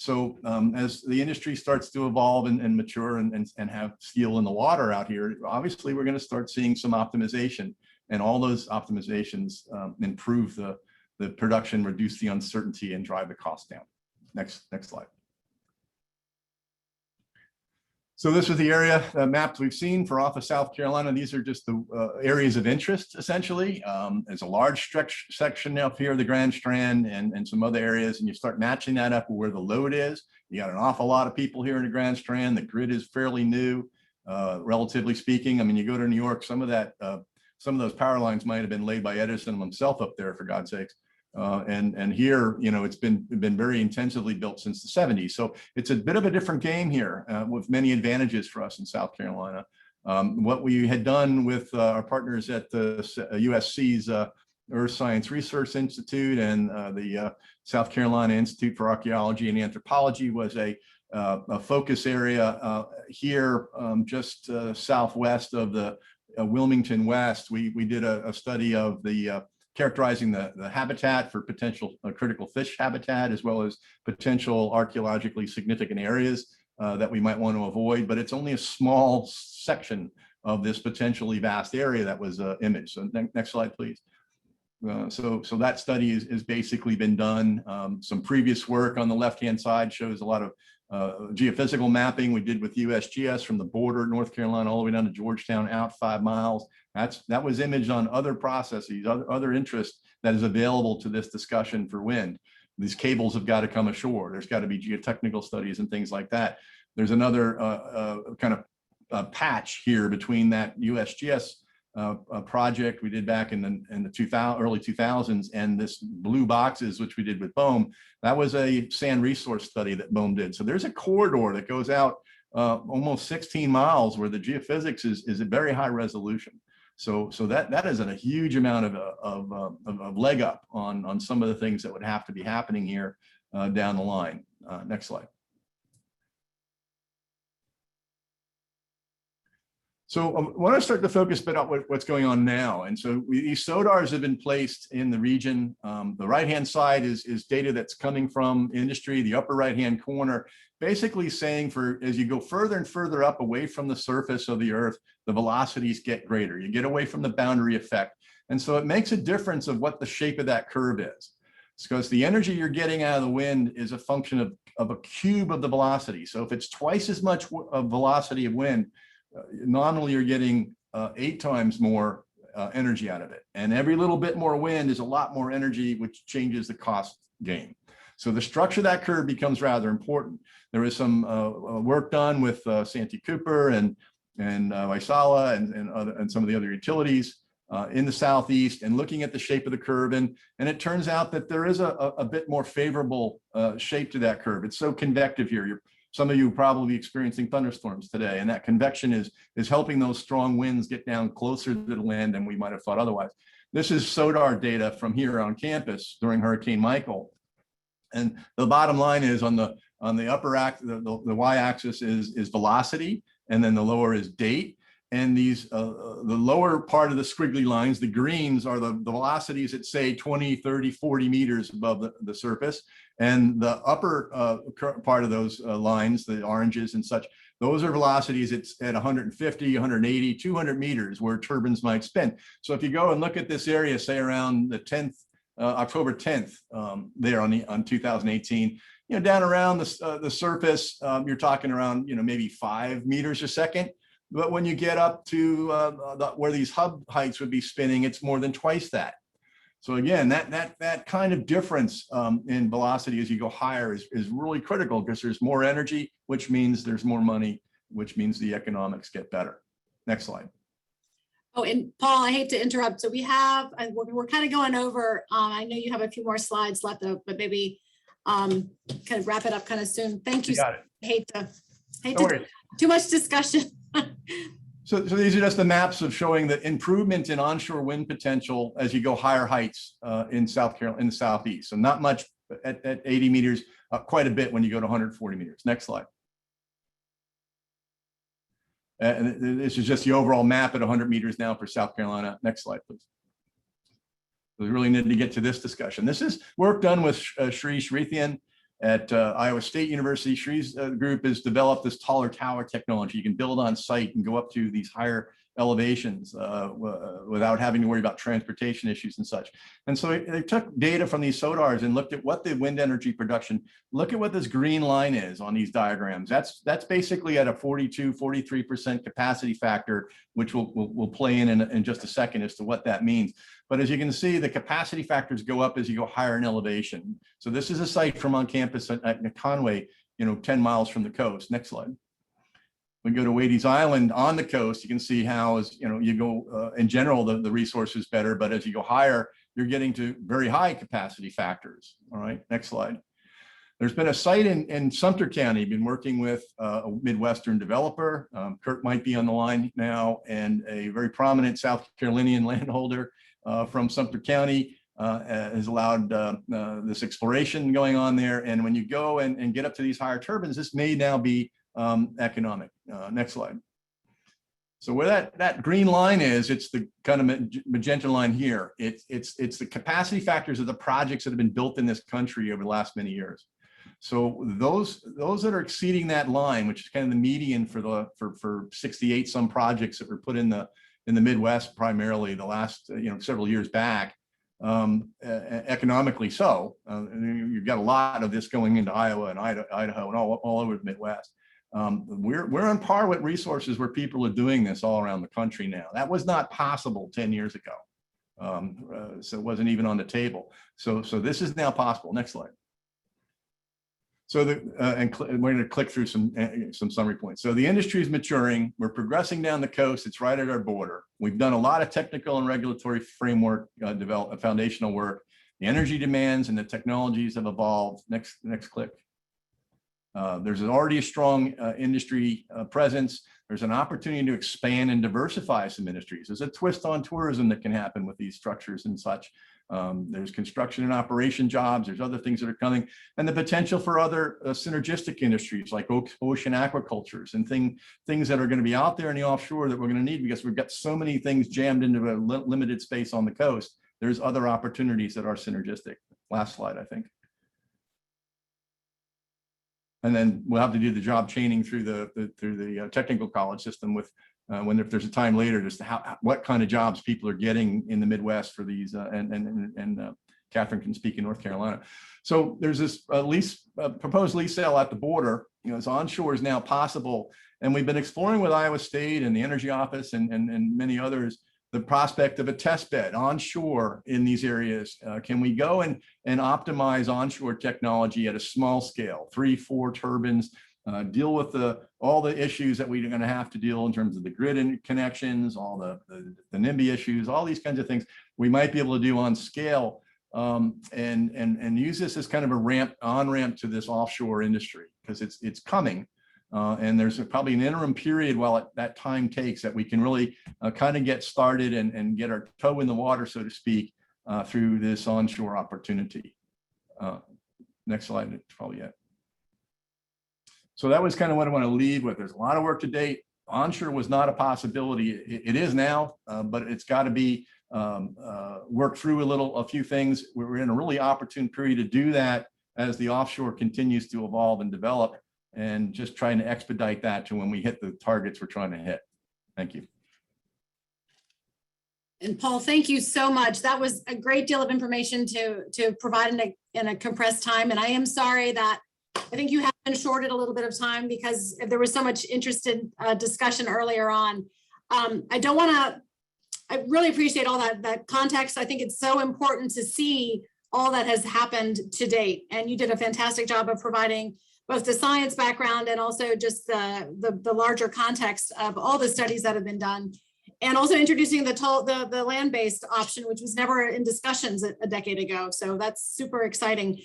So as the industry starts to evolve and mature and have steel in the water out here, obviously we're going to start seeing some optimization, and all those optimizations improve the production, reduce the uncertainty, and drive the cost down. Next slide. So this is the area maps we've seen for off of South Carolina. These are just the areas of interest, essentially. There's a large section up here, the Grand Strand, and some other areas, and you start matching that up with where the load is. You got an awful lot of people here in the Grand Strand. The grid is fairly new, relatively speaking. I mean, you go to New York, some of those power lines might have been laid by Edison himself up there, for God's sakes. And here, you know, it's been very intensively built since the 70s. So it's a bit of a different game here with many advantages for us in South Carolina. What we had done with our partners at the USC's Earth Science Research Institute and the South Carolina Institute for Archaeology and Anthropology was a focus area here just southwest of the Wilmington West. We did a study of the characterizing the habitat for potential critical fish habitat, as well as potential archaeologically significant areas that we might want to avoid. But it's only a small section of this potentially vast area that was imaged. So next slide, please. So that study is basically been done. Some previous work on the left-hand side shows a lot of geophysical mapping we did with USGS from the border of North Carolina all the way down to Georgetown, out 5 miles. That was imaged on other processes, other interest that is available to this discussion for wind. These cables have got to come ashore. There's got to be geotechnical studies and things like that. There's another kind of patch here between that USGS project we did back in the early 2000s and this blue boxes, which we did with Boehm. That was a sand resource study that Boehm did. So there's a corridor that goes out almost 16 miles where the geophysics is at very high resolution. So that is a huge amount of leg up on some of the things that would have to be happening here down the line. Next slide. So I want to start to focus a bit on what's going on now. And so these SODARs have been placed in the region. The right-hand side is data that's coming from industry, the upper right-hand corner, basically saying as you go further and further up away from the surface of the earth, the velocities get greater. You get away from the boundary effect. And so it makes a difference of what the shape of that curve is. It's because the energy you're getting out of the wind is a function of a cube of the velocity. So if it's twice as much of velocity of wind, nominally you're getting 8 times more energy out of it. And every little bit more wind is a lot more energy, which changes the cost game. So the structure of that curve becomes rather important. There was some work done with Santee Cooper and Waisala and some of the other utilities in the Southeast, and looking at the shape of the curve. And it turns out that there is a bit more favorable shape to that curve. It's so convective here. Some of you are probably experiencing thunderstorms today, and that convection is helping those strong winds get down closer to the land than we might have thought otherwise. This is SODAR data from here on campus during Hurricane Michael. And the bottom line is on the upper axis, the y-axis is velocity, and then the lower is date. And these the lower part of the squiggly lines, the greens, are the velocities at say 20, 30, 40 meters above the surface. And the upper part of those lines, the oranges and such, those are velocities at 150, 180, 200 meters where turbines might spin. So if you go and look at this area, say around the 10th, October 10th, there on 2018, down around the surface, you're talking around, maybe 5 meters a second. But when you get up to where these hub heights would be spinning, it's more than twice that. So again, that kind of difference in velocity as you go higher is really critical, because there's more energy, which means there's more money, which means the economics get better. Next slide. Oh, and Paul, I hate to interrupt. So we're kind of going over. I know you have a few more slides left, though, but maybe kind of wrap it up kind of soon. Thank you. Got it. Hate to too much discussion. So these are just the maps of showing the improvement in onshore wind potential as you go higher heights in South Carolina, in the Southeast. So not much at 80 meters, quite a bit when you go to 140 meters. Next slide. And this is just the overall map at 100 meters now for South Carolina. Next slide, please. We really need to get to this discussion. This is work done with Sri Srithian At Iowa State University, Shree's group has developed this taller tower technology. You can build on site and go up to these higher elevations without having to worry about transportation issues and such. And so they took data from these SODARs and looked at what the wind energy production, look at what this green line is on these diagrams. That's basically at a 42-43% capacity factor, which we'll play in just a second as to what that means. But as you can see, the capacity factors go up as you go higher in elevation. So this is a site from on campus at Conway, 10 miles from the coast. Next slide. We go to Wadey's Island on the coast. You can see how, as you go in general, the resource is better, but as you go higher, you're getting to very high capacity factors. All right, next slide. There's been a site in Sumter County, been working with a Midwestern developer. Kurt might be on the line now, and a very prominent South Carolinian landholder from Sumter County has allowed this exploration going on there. And when you go and get up to these higher turbines, this may now be economic. Next slide. So where that green line is, it's the kind of magenta line here. It's the capacity factors of the projects that have been built in this country over the last many years. So those that are exceeding that line, which is kind of the median for 68 some projects that were put in the Midwest primarily the last several years back, economically so. You've got a lot of this going into Iowa and Idaho and all over the Midwest. We're on par with resources where people are doing this all around the country now. That was not possible 10 years ago. So it wasn't even on the table. So this is now possible. Next slide. So we're going to click through some summary points. So the industry is maturing. We're progressing down the coast. It's right at our border. We've done a lot of technical and regulatory framework foundational work. The energy demands and the technologies have evolved. Next click. There's already a strong industry presence. There's an opportunity to expand and diversify some industries. There's a twist on tourism that can happen with these structures and such. There's construction and operation jobs. There's other things that are coming, and the potential for other synergistic industries like ocean aquacultures and things that are going to be out there in the offshore that we're going to need because we've got so many things jammed into a limited space on the coast. There's other opportunities that are synergistic. Last slide, I think. And then we'll have to do the job chaining through the technical college system with if there's a time later, just what kind of jobs people are getting in the Midwest for these, and Katherine can speak in North Carolina. So there's this proposed lease sale at the border. It's onshore is now possible, and we've been exploring with Iowa State and the Energy Office and many others the prospect of a test bed onshore in these areas. Can we go and optimize onshore technology at a small scale, 3-4 turbines? Deal with all the issues that we're going to have to deal in terms of the grid connections, all the NIMBY issues, all these kinds of things we might be able to do on scale, and use this as kind of a on-ramp to this offshore industry because it's coming. And there's probably an interim period while that time takes that we can really kind of get started and get our toe in the water, so to speak, through this onshore opportunity. Next slide, it's probably it. So that was kind of what I want to leave with. There's a lot of work to date. Onshore was not a possibility. It is now, but it's got to be worked through a few things. We're in a really opportune period to do that as the offshore continues to evolve and develop, and just trying to expedite that to when we hit the targets we're trying to hit. Thank you. And Paul, thank you so much. That was a great deal of information to provide in a compressed time. And I am sorry that I think you have been shorted a little bit of time because there was so much interested discussion earlier on. I really appreciate all that context. I think it's so important to see all that has happened to date. And you did a fantastic job of providing both the science background and also just the larger context of all the studies that have been done. And also introducing the land-based option, which was never in discussions a decade ago. So that's super exciting.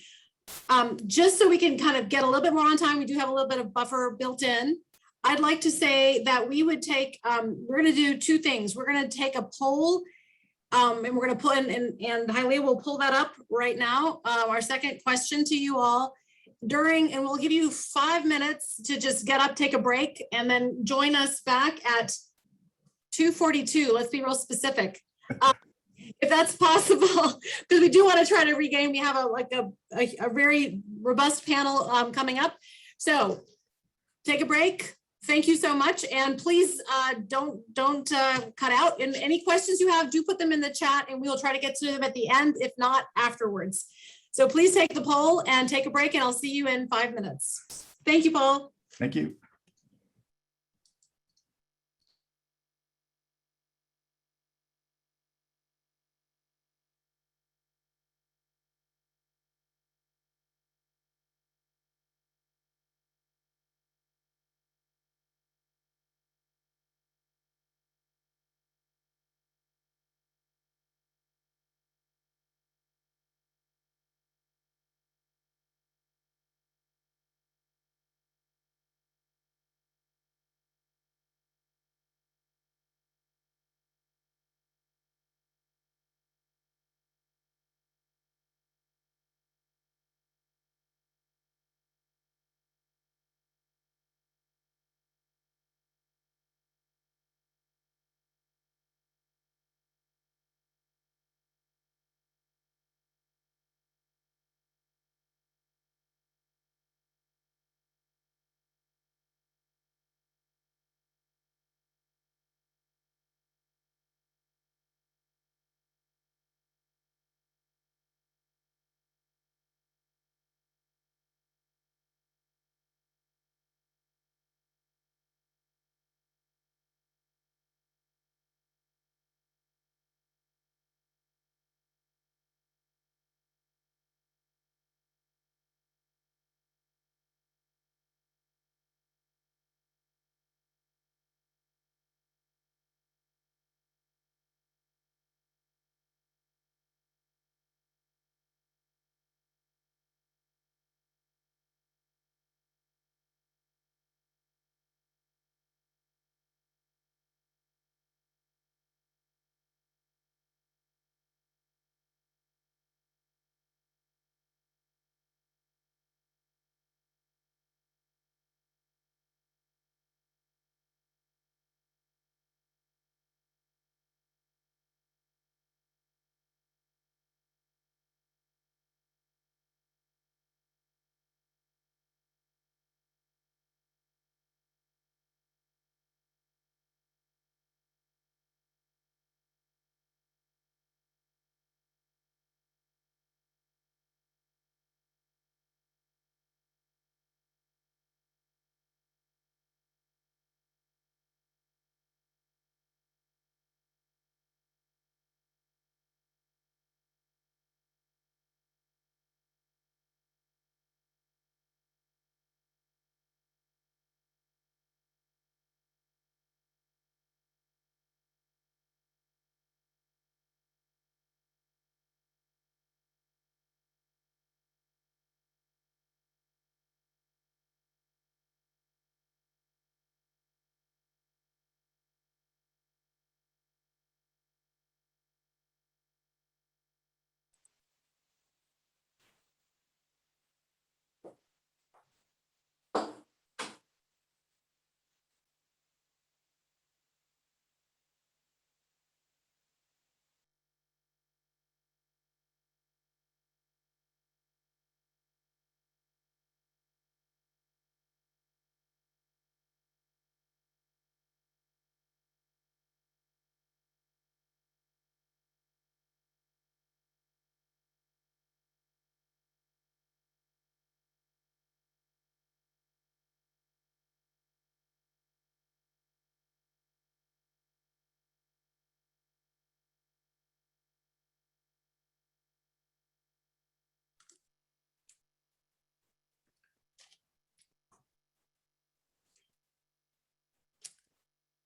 Just so we can kind of get a little bit more on time, we do have a little bit of buffer built in. I'd like to say that we would take, we're going to do two things. We're going to take a poll, and we're going to put in, and Hailea will pull that up right now. Our second question to you all and we'll give you 5 minutes to just get up, take a break, and then join us back at 2:42. Let's be real specific. if that's possible, because we do want to try to regain, we have a very robust panel coming up. So take a break. Thank you so much. And please don't cut out. And any questions you have, do put them in the chat and we'll try to get to them at the end, if not afterwards. So please take the poll and take a break, and I'll see you in 5 minutes. Thank you, Paul. Thank you.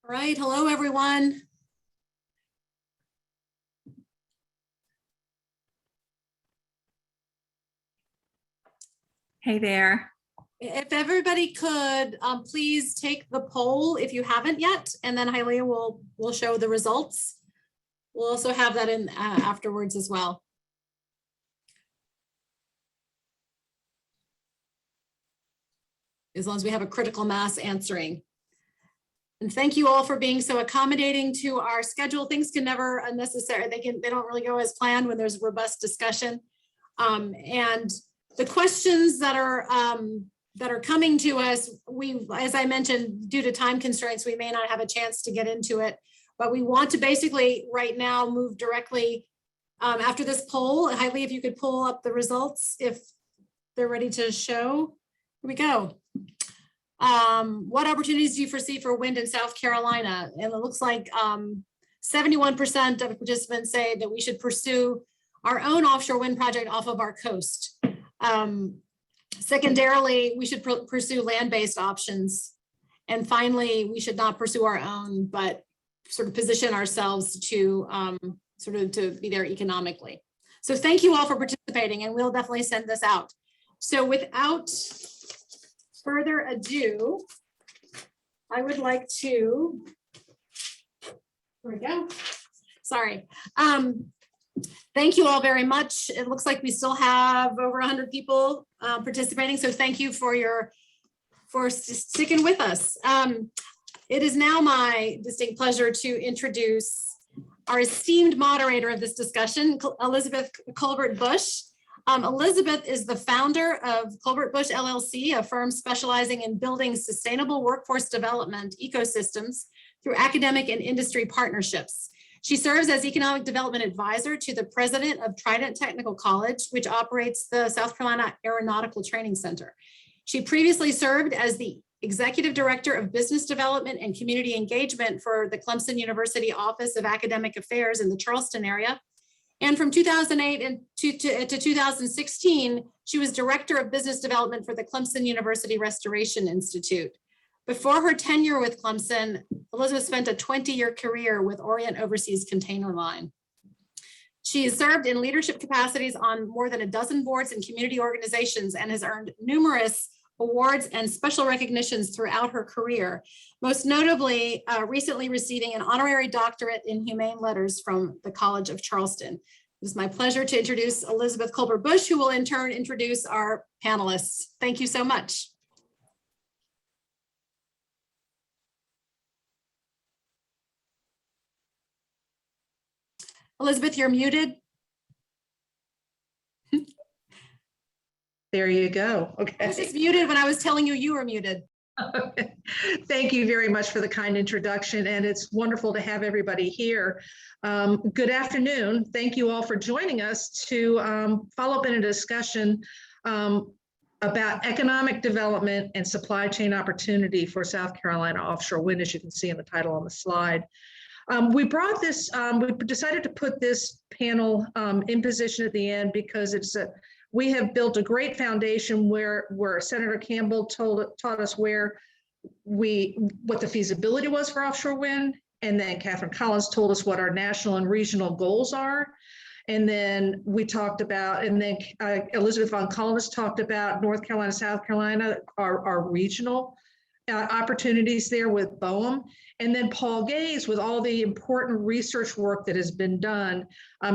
All right, hello, everyone. Hey there. If everybody could please take the poll if you haven't yet, and then Hylia will show the results. We'll also have that in afterwards as well. As long as we have a critical mass answering. And thank you all for being so accommodating to our schedule. Things can never unnecessary. They don't really go as planned when there's robust discussion. And the questions that are coming to us, as I mentioned, due to time constraints, we may not have a chance to get into it, but we want to basically right now move directly after this poll. Hailey, if you could pull up the results, if they're ready to show. Here we go. What opportunities do you foresee for wind in South Carolina? And it looks like 71% of participants say that we should pursue our own offshore wind project off of our coast. Secondarily, we should pursue land-based options. And finally, we should not pursue our own, but sort of position ourselves to to be there economically. So thank you all for participating, and we'll definitely send this out. So without further ado, I would like to, here we go. Sorry. Thank you all very much. It looks like we still have over 100 people participating. So thank you for sticking with us. It is now my distinct pleasure to introduce our esteemed moderator of this discussion, Elizabeth Colbert Bush. Elizabeth is the founder of Colbert Bush LLC, a firm specializing in building sustainable workforce development ecosystems through academic and industry partnerships. She serves as economic development advisor to the president of Trident Technical College, which operates the South Carolina Aeronautical Training Center. She previously served as the executive director of business development and community engagement for the Clemson University Office of Academic Affairs in the Charleston area. And from 2008 to 2016, she was director of business development for the Clemson University Restoration Institute. Before her tenure with Clemson, Elizabeth spent a 20-year career with Orient Overseas Container Line. She has served in leadership capacities on more than a dozen boards and community organizations and has earned numerous awards and special recognitions throughout her career, most notably recently receiving an honorary doctorate in humane letters from the College of Charleston. It is my pleasure to introduce Elizabeth Colbert Bush, who will in turn introduce our panelists. Thank you so much. Elizabeth, you're muted. There you go. Okay. I was just muted when I was telling you you were muted. Okay. Thank you very much for the kind introduction, and it's wonderful to have everybody here. Good afternoon. Thank you all for joining us to follow up in a discussion about economic development and supply chain opportunity for South Carolina offshore wind, as you can see in the title on the slide. We brought this, we decided to put this panel in position at the end because we have built a great foundation where Senator Campbell taught us what the feasibility was for offshore wind. And then Katherine Collins told us what our national and regional goals are. And then we talked about, and then Elizabeth von Collins talked about North Carolina, South Carolina, our regional opportunities there with Boehm. And then Paul Gaze with all the important research work that has been done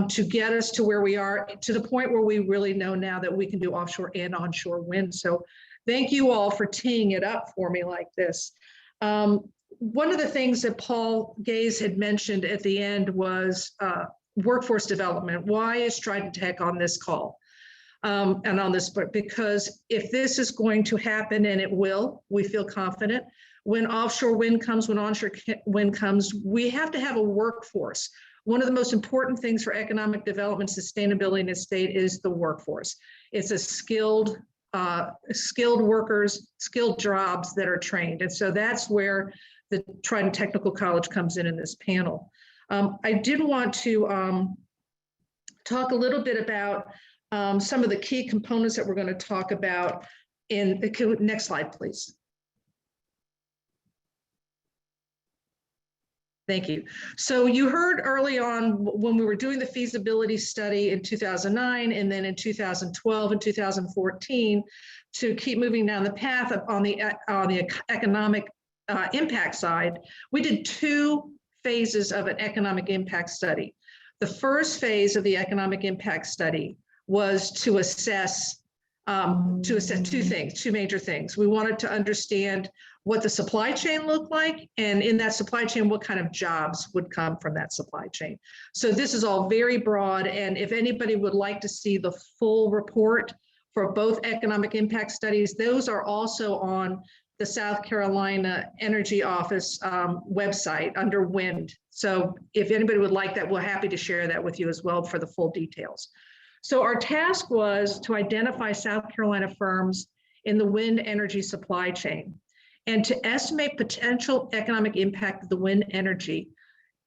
to get us to where we are, to the point where we really know now that we can do offshore and onshore wind. So thank you all for teeing it up for me like this. One of the things that Paul Gaze had mentioned at the end was workforce development. Why is Trident Tech on this call? And on this, because if this is going to happen, and it will, we feel confident, when offshore wind comes, when onshore wind comes, we have to have a workforce. One of the most important things for economic development, sustainability in a state is the workforce. It's a skilled workers, skilled jobs that are trained. And so that's where the Trident Technical College comes in this panel. I did want to talk a little bit about some of the key components that we're going to talk about in the next slide, please. Thank you. So you heard early on when we were doing the feasibility study in 2009 and then in 2012 and 2014 to keep moving down the path on the economic impact side, we did two phases of an economic impact study. The first phase of the economic impact study was to assess two major things. We wanted to understand what the supply chain looked like, and in that supply chain, what kind of jobs would come from that supply chain. So this is all very broad, and if anybody would like to see the full report for both economic impact studies, those are also on the South Carolina Energy Office website under wind. So if anybody would like that, we're happy to share that with you as well for the full details. So our task was to identify South Carolina firms in the wind energy supply chain and to estimate potential economic impact of the wind energy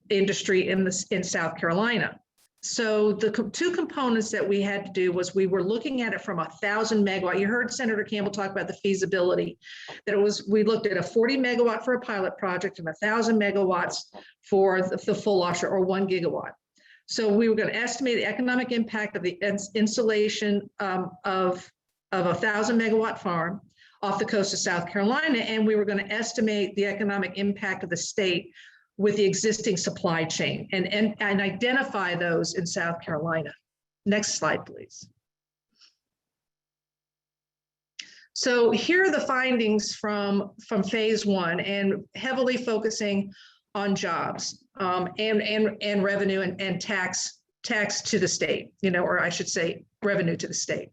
industry in South Carolina. So the two components that we had to do was we were looking at it from 1,000 megawatt. You heard Senator Campbell talk about the feasibility, that we looked at a 40 megawatt for a pilot project and 1,000 megawatts for the full offshore, or 1 gigawatt. So we were going to estimate the economic impact of the installation of a 1,000 megawatt farm off the coast of South Carolina, and we were going to estimate the economic impact of the state with the existing supply chain and identify those in South Carolina. Next slide, please. So here are the findings from phase one, and heavily focusing on jobs and revenue and tax to the state, or I should say revenue to the state.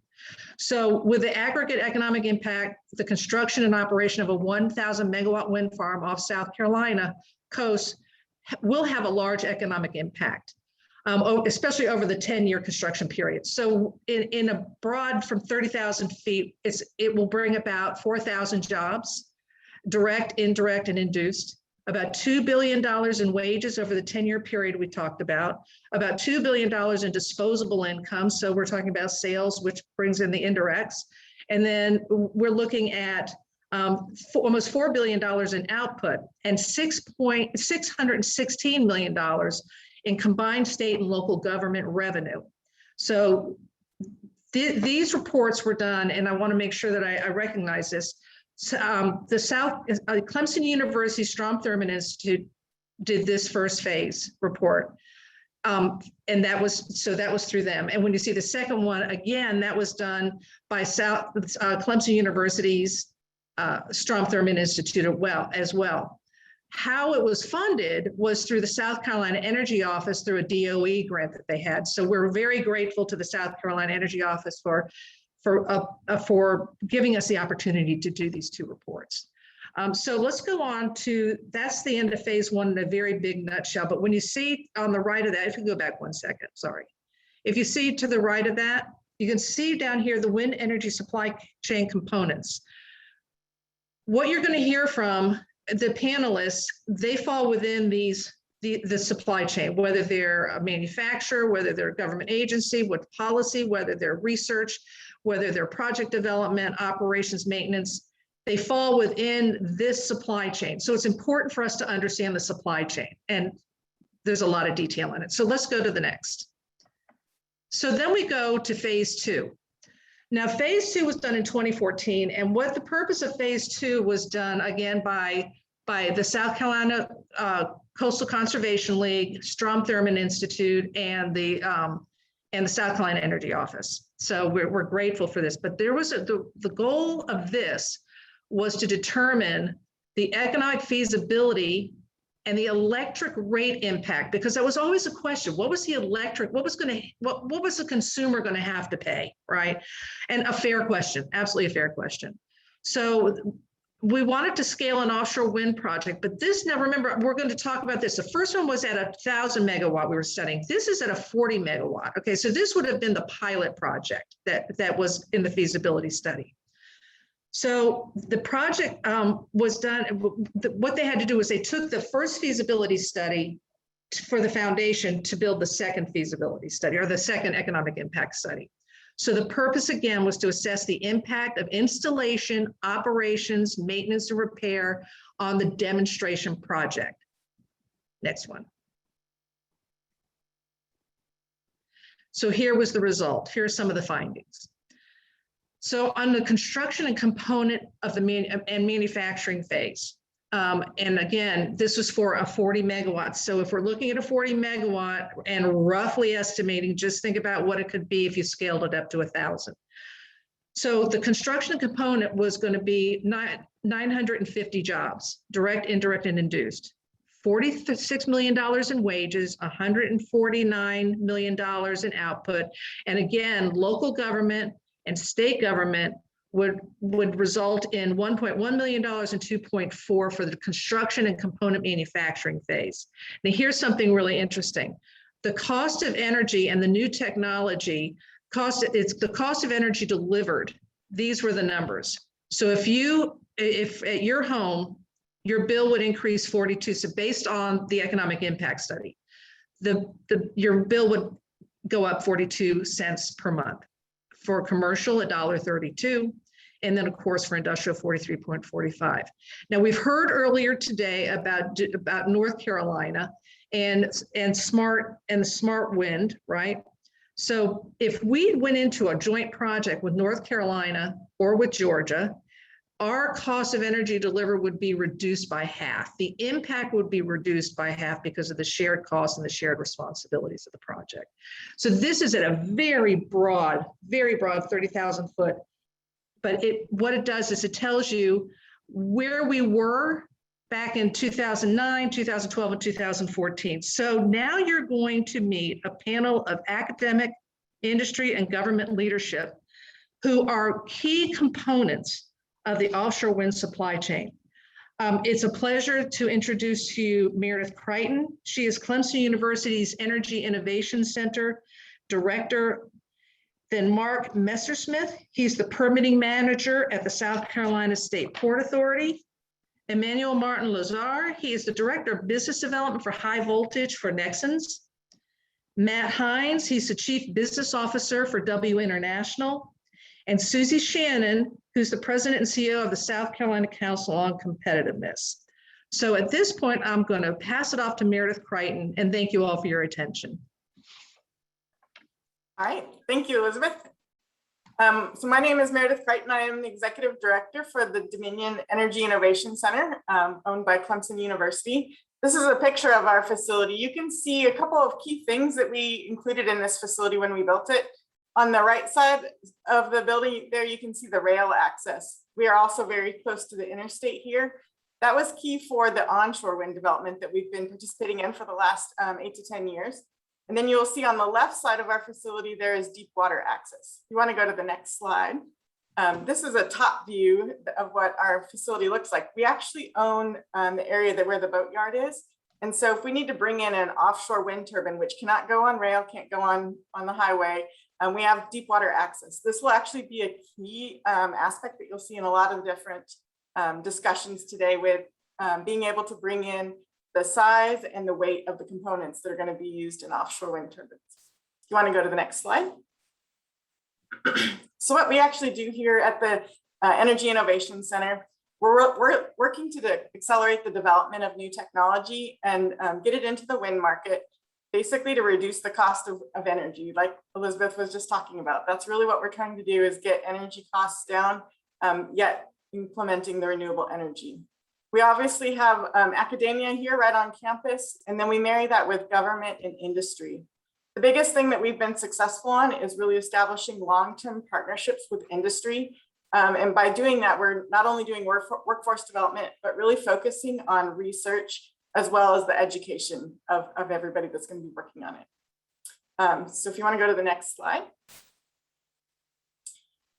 So with the aggregate economic impact, the construction and operation of a 1,000 megawatt wind farm off South Carolina coast will have a large economic impact, especially over the 10-year construction period. So in a broad from 30,000 feet, it will bring about 4,000 jobs, direct, indirect, and induced, about $2 billion in wages over the 10-year period we talked about $2 billion in disposable income. So we're talking about sales, which brings in the indirects. And then we're looking at almost $4 billion in output and $616 million in combined state and local government revenue. So these reports were done, and I want to make sure that I recognize this. Clemson University Strom Thurmond Institute did this first phase report. And that was through them. And when you see the second one, again, that was done by Clemson University's Strom Thurmond Institute as well. How it was funded was through the South Carolina Energy Office through a DOE grant that they had. So we're very grateful to the South Carolina Energy Office for giving us the opportunity to do these two reports. So let's go on to, that's the end of phase one in a very big nutshell. But when you see on the right of that, if you go back 1 second, sorry. If you see to the right of that, you can see down here the wind energy supply chain components. What you're going to hear from the panelists, they fall within the supply chain, whether they're a manufacturer, whether they're a government agency, what policy, whether they're research, whether they're project development, operations, maintenance, they fall within this supply chain. So it's important for us to understand the supply chain, and there's a lot of detail in it. So let's go to the next. So then we go to phase two. Now, phase two was done in 2014, and what the purpose of phase two was done again by the South Carolina Coastal Conservation League, Strom Thurmond Institute, and the South Carolina Energy Office. So we're grateful for this. But there was the goal of this was to determine the economic feasibility and the electric rate impact, because that was always a question. What was the electric, what was the consumer going to have to pay, right? And a fair question, absolutely a fair question. So we wanted to scale an offshore wind project, but this, now remember, we're going to talk about this. The first one was at 1,000 megawatt we were studying. This is at a 40 megawatt. Okay, so this would have been the pilot project that was in the feasibility study. So the project was done, what they had to do was they took the first feasibility study for the foundation to build the second feasibility study, or the second economic impact study. So the purpose again was to assess the impact of installation, operations, maintenance, and repair on the demonstration project. Next one. So here was the result. Here are some of the findings. So on the construction and component of the manufacturing phase, and again, this was for a 40 megawatts. So if we're looking at a 40 megawatt and roughly estimating, just think about what it could be if you scaled it up to 1,000. So the construction component was going to be 950 jobs, direct, indirect, and induced. $46 million in wages, $149 million in output. And again, local government and state government would result in $1.1 million and 2.4 for the construction and component manufacturing phase. Now, here's something really interesting. The cost of energy and the new technology it's the cost of energy delivered. These were the numbers. So if at your home, your bill would increase 42. So based on the economic impact study, your bill would go up 42 cents per month. For commercial, $1.32. And then of course for industrial, 43.45. Now we've heard earlier today about North Carolina and smart wind, right? So if we went into a joint project with North Carolina or with Georgia, our cost of energy delivered would be reduced by half. The impact would be reduced by half because of the shared costs and the shared responsibilities of the project. So this is at a very broad 30,000 foot. But what it does is it tells you where we were back in 2009, 2012, and 2014. So now you're going to meet a panel of academic, industry, and government leadership who are key components of the offshore wind supply chain. It's a pleasure to introduce to you Meredith Wright. She is Clemson University's Energy Innovation Center Director. Then Mark Messersmith, he's the permitting manager at the South Carolina State Port Authority. Emmanuel Martin Lazar, he is the Director of Business Development for High Voltage for Nexans. Matt Hines, he's the Chief Business Officer for W International. And Susie Shannon, who's the President and CEO of the South Carolina Council on Competitiveness. So at this point, I'm going to pass it off to Meredith Wright, and thank you all for your attention. All right, thank you, Elizabeth. So my name is Meredith Wright, and I am the Executive Director for the Dominion Energy Innovation Center, owned by Clemson University. This is a picture of our facility. You can see a couple of key things that we included in this facility when we built it. On the right side of the building there, you can see the rail access. We are also very close to the interstate here. That was key for the onshore wind development that we've been participating in for the last 8 to 10 years. And then you'll see on the left side of our facility, there is deep water access. You want to go to the next slide. This is a top view of what our facility looks like. We actually own the area where the boatyard is. And so if we need to bring in an offshore wind turbine, which cannot go on rail, can't go on the highway, we have deep water access. This will actually be a key aspect that you'll see in a lot of different discussions today with being able to bring in the size and the weight of the components that are going to be used in offshore wind turbines. You want to go to the next slide? So what we actually do here at the Energy Innovation Center, we're working to accelerate the development of new technology and get it into the wind market, basically to reduce the cost of energy, like Elizabeth was just talking about. That's really what we're trying to do, is get energy costs down, yet implementing the renewable energy. We obviously have academia here right on campus, and then we marry that with government and industry. The biggest thing that we've been successful on is really establishing long-term partnerships with industry. And by doing that, we're not only doing workforce development, but really focusing on research as well as the education of everybody that's going to be working on it. So if you want to go to the next slide.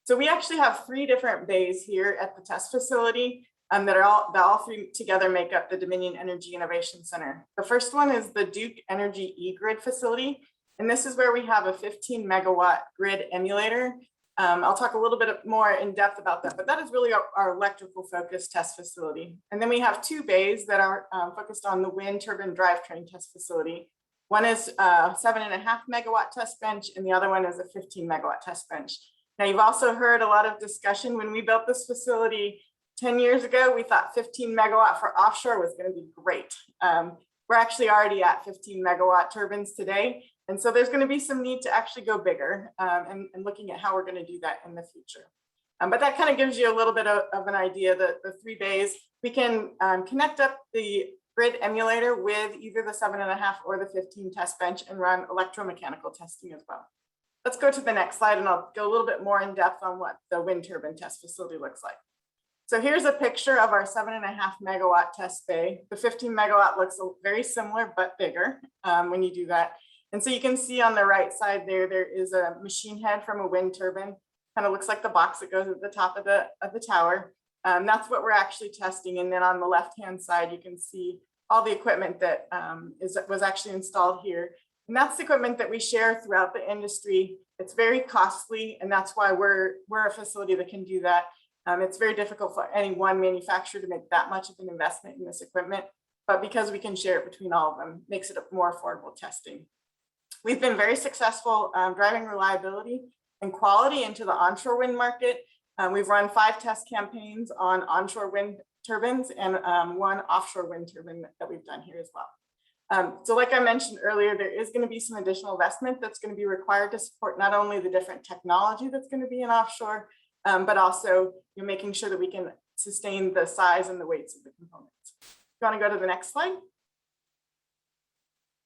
So we actually have 3 different bays here at the test facility. That all 3 together make up the Dominion Energy Innovation Center. The first one is the Duke Energy eGrid facility. And this is where we have a 15 megawatt grid emulator. I'll talk a little bit more in depth about that, but that is really our electrical focused test facility. And then we have 2 bays that are focused on the wind turbine drivetrain test facility. One is a 7.5 megawatt test bench, and the other one is a 15 megawatt test bench. Now, you've also heard a lot of discussion. When we built this facility 10 years ago, we thought 15 megawatt for offshore was going to be great. We're actually already at 15 megawatt turbines today. And so there's going to be some need to actually go bigger and looking at how we're going to do that in the future. But that kind of gives you a little bit of an idea that the 3 bays, we can connect up the grid emulator with either the 7.5 or the 15 test bench and run electromechanical testing as well. Let's go to the next slide and I'll go a little bit more in depth on what the wind turbine test facility looks like. So here's a picture of our 7.5 megawatt test bay. The 15 megawatt looks very similar but bigger when you do that. And so you can see on the right side there is a machine head from a wind turbine. Kind of looks like the box that goes at the top of the tower. That's what we're actually testing. And then on the left-hand side, you can see all the equipment that was actually installed here. And that's the equipment that we share throughout the industry. It's very costly, and that's why we're a facility that can do that. It's very difficult for any one manufacturer to make that much of an investment in this equipment, but because we can share it between all of them, makes it a more affordable testing. We've been very successful driving reliability and quality into the onshore wind market. We've run 5 test campaigns on onshore wind turbines and 1 offshore wind turbine that we've done here as well. So like I mentioned earlier, there is going to be some additional investment that's going to be required to support not only the different technology that's going to be in offshore, but also making sure that we can sustain the size and the weights of the components. You want to go to the next slide?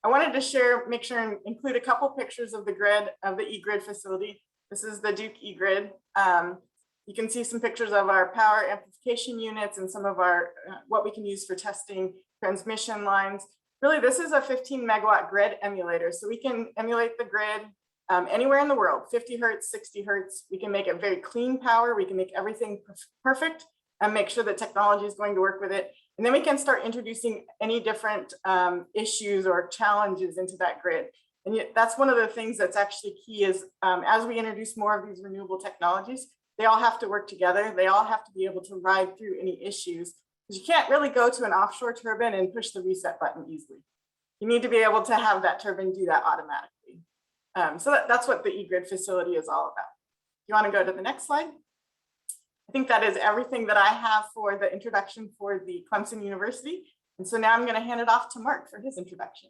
I wanted to make sure and include a couple pictures of the grid, of the eGrid facility. This is the Duke eGrid. You can see some pictures of our power amplification units and some of our, what we can use for testing transmission lines. Really, this is a 15 megawatt grid emulator. So we can emulate the grid anywhere in the world, 50 hertz, 60 hertz. We can make it very clean power. We can make everything perfect and make sure that technology is going to work with it. And then we can start introducing any different issues or challenges into that grid. And yet, that's one of the things that's actually key is as we introduce more of these renewable technologies, they all have to work together. They all have to be able to ride through any issues. Because you can't really go to an offshore turbine and push the reset button easily. You need to be able to have that turbine do that automatically. So that's what the eGrid facility is all about. You want to go to the next slide? I think that is everything that I have for the introduction for the Clemson University. And so now I'm going to hand it off to Mark for his introduction.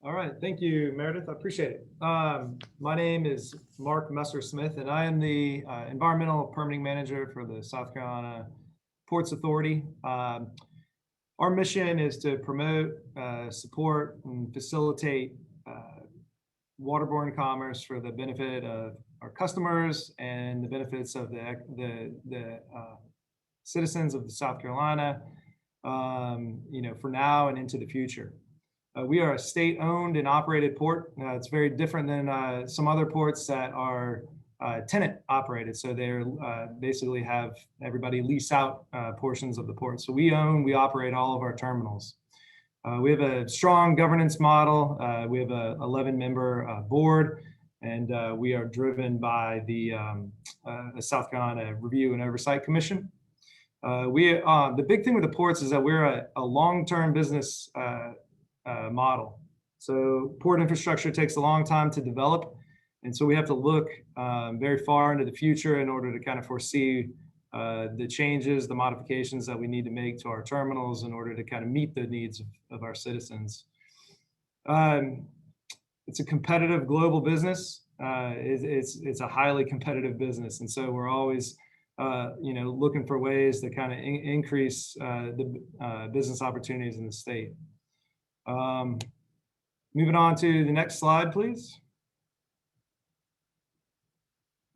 All right, thank you, Meredith. I appreciate it. My name is Mark Messersmith, and I am the Environmental Permitting Manager for the South Carolina Ports Authority. Our mission is to promote, support, and facilitate waterborne commerce for the benefit of our customers and the benefits of the citizens of the South Carolina, for now and into the future. We are a state-owned and operated port. It's very different than some other ports that are tenant-operated. So they're basically have everybody lease out portions of the port. So we operate all of our terminals. We have a strong governance model. We have a 11-member board, and we are driven by the South Carolina Review and Oversight Commission. The big thing with the ports is that we're a long-term business model. So port infrastructure takes a long time to develop. And so we have to look very far into the future in order to kind of foresee the changes, the modifications that we need to make to our terminals in order to kind of meet the needs of our citizens. It's a competitive global business. It's a highly competitive business. And so we're always looking for ways to kind of increase the business opportunities in the state. Moving on to the next slide, please.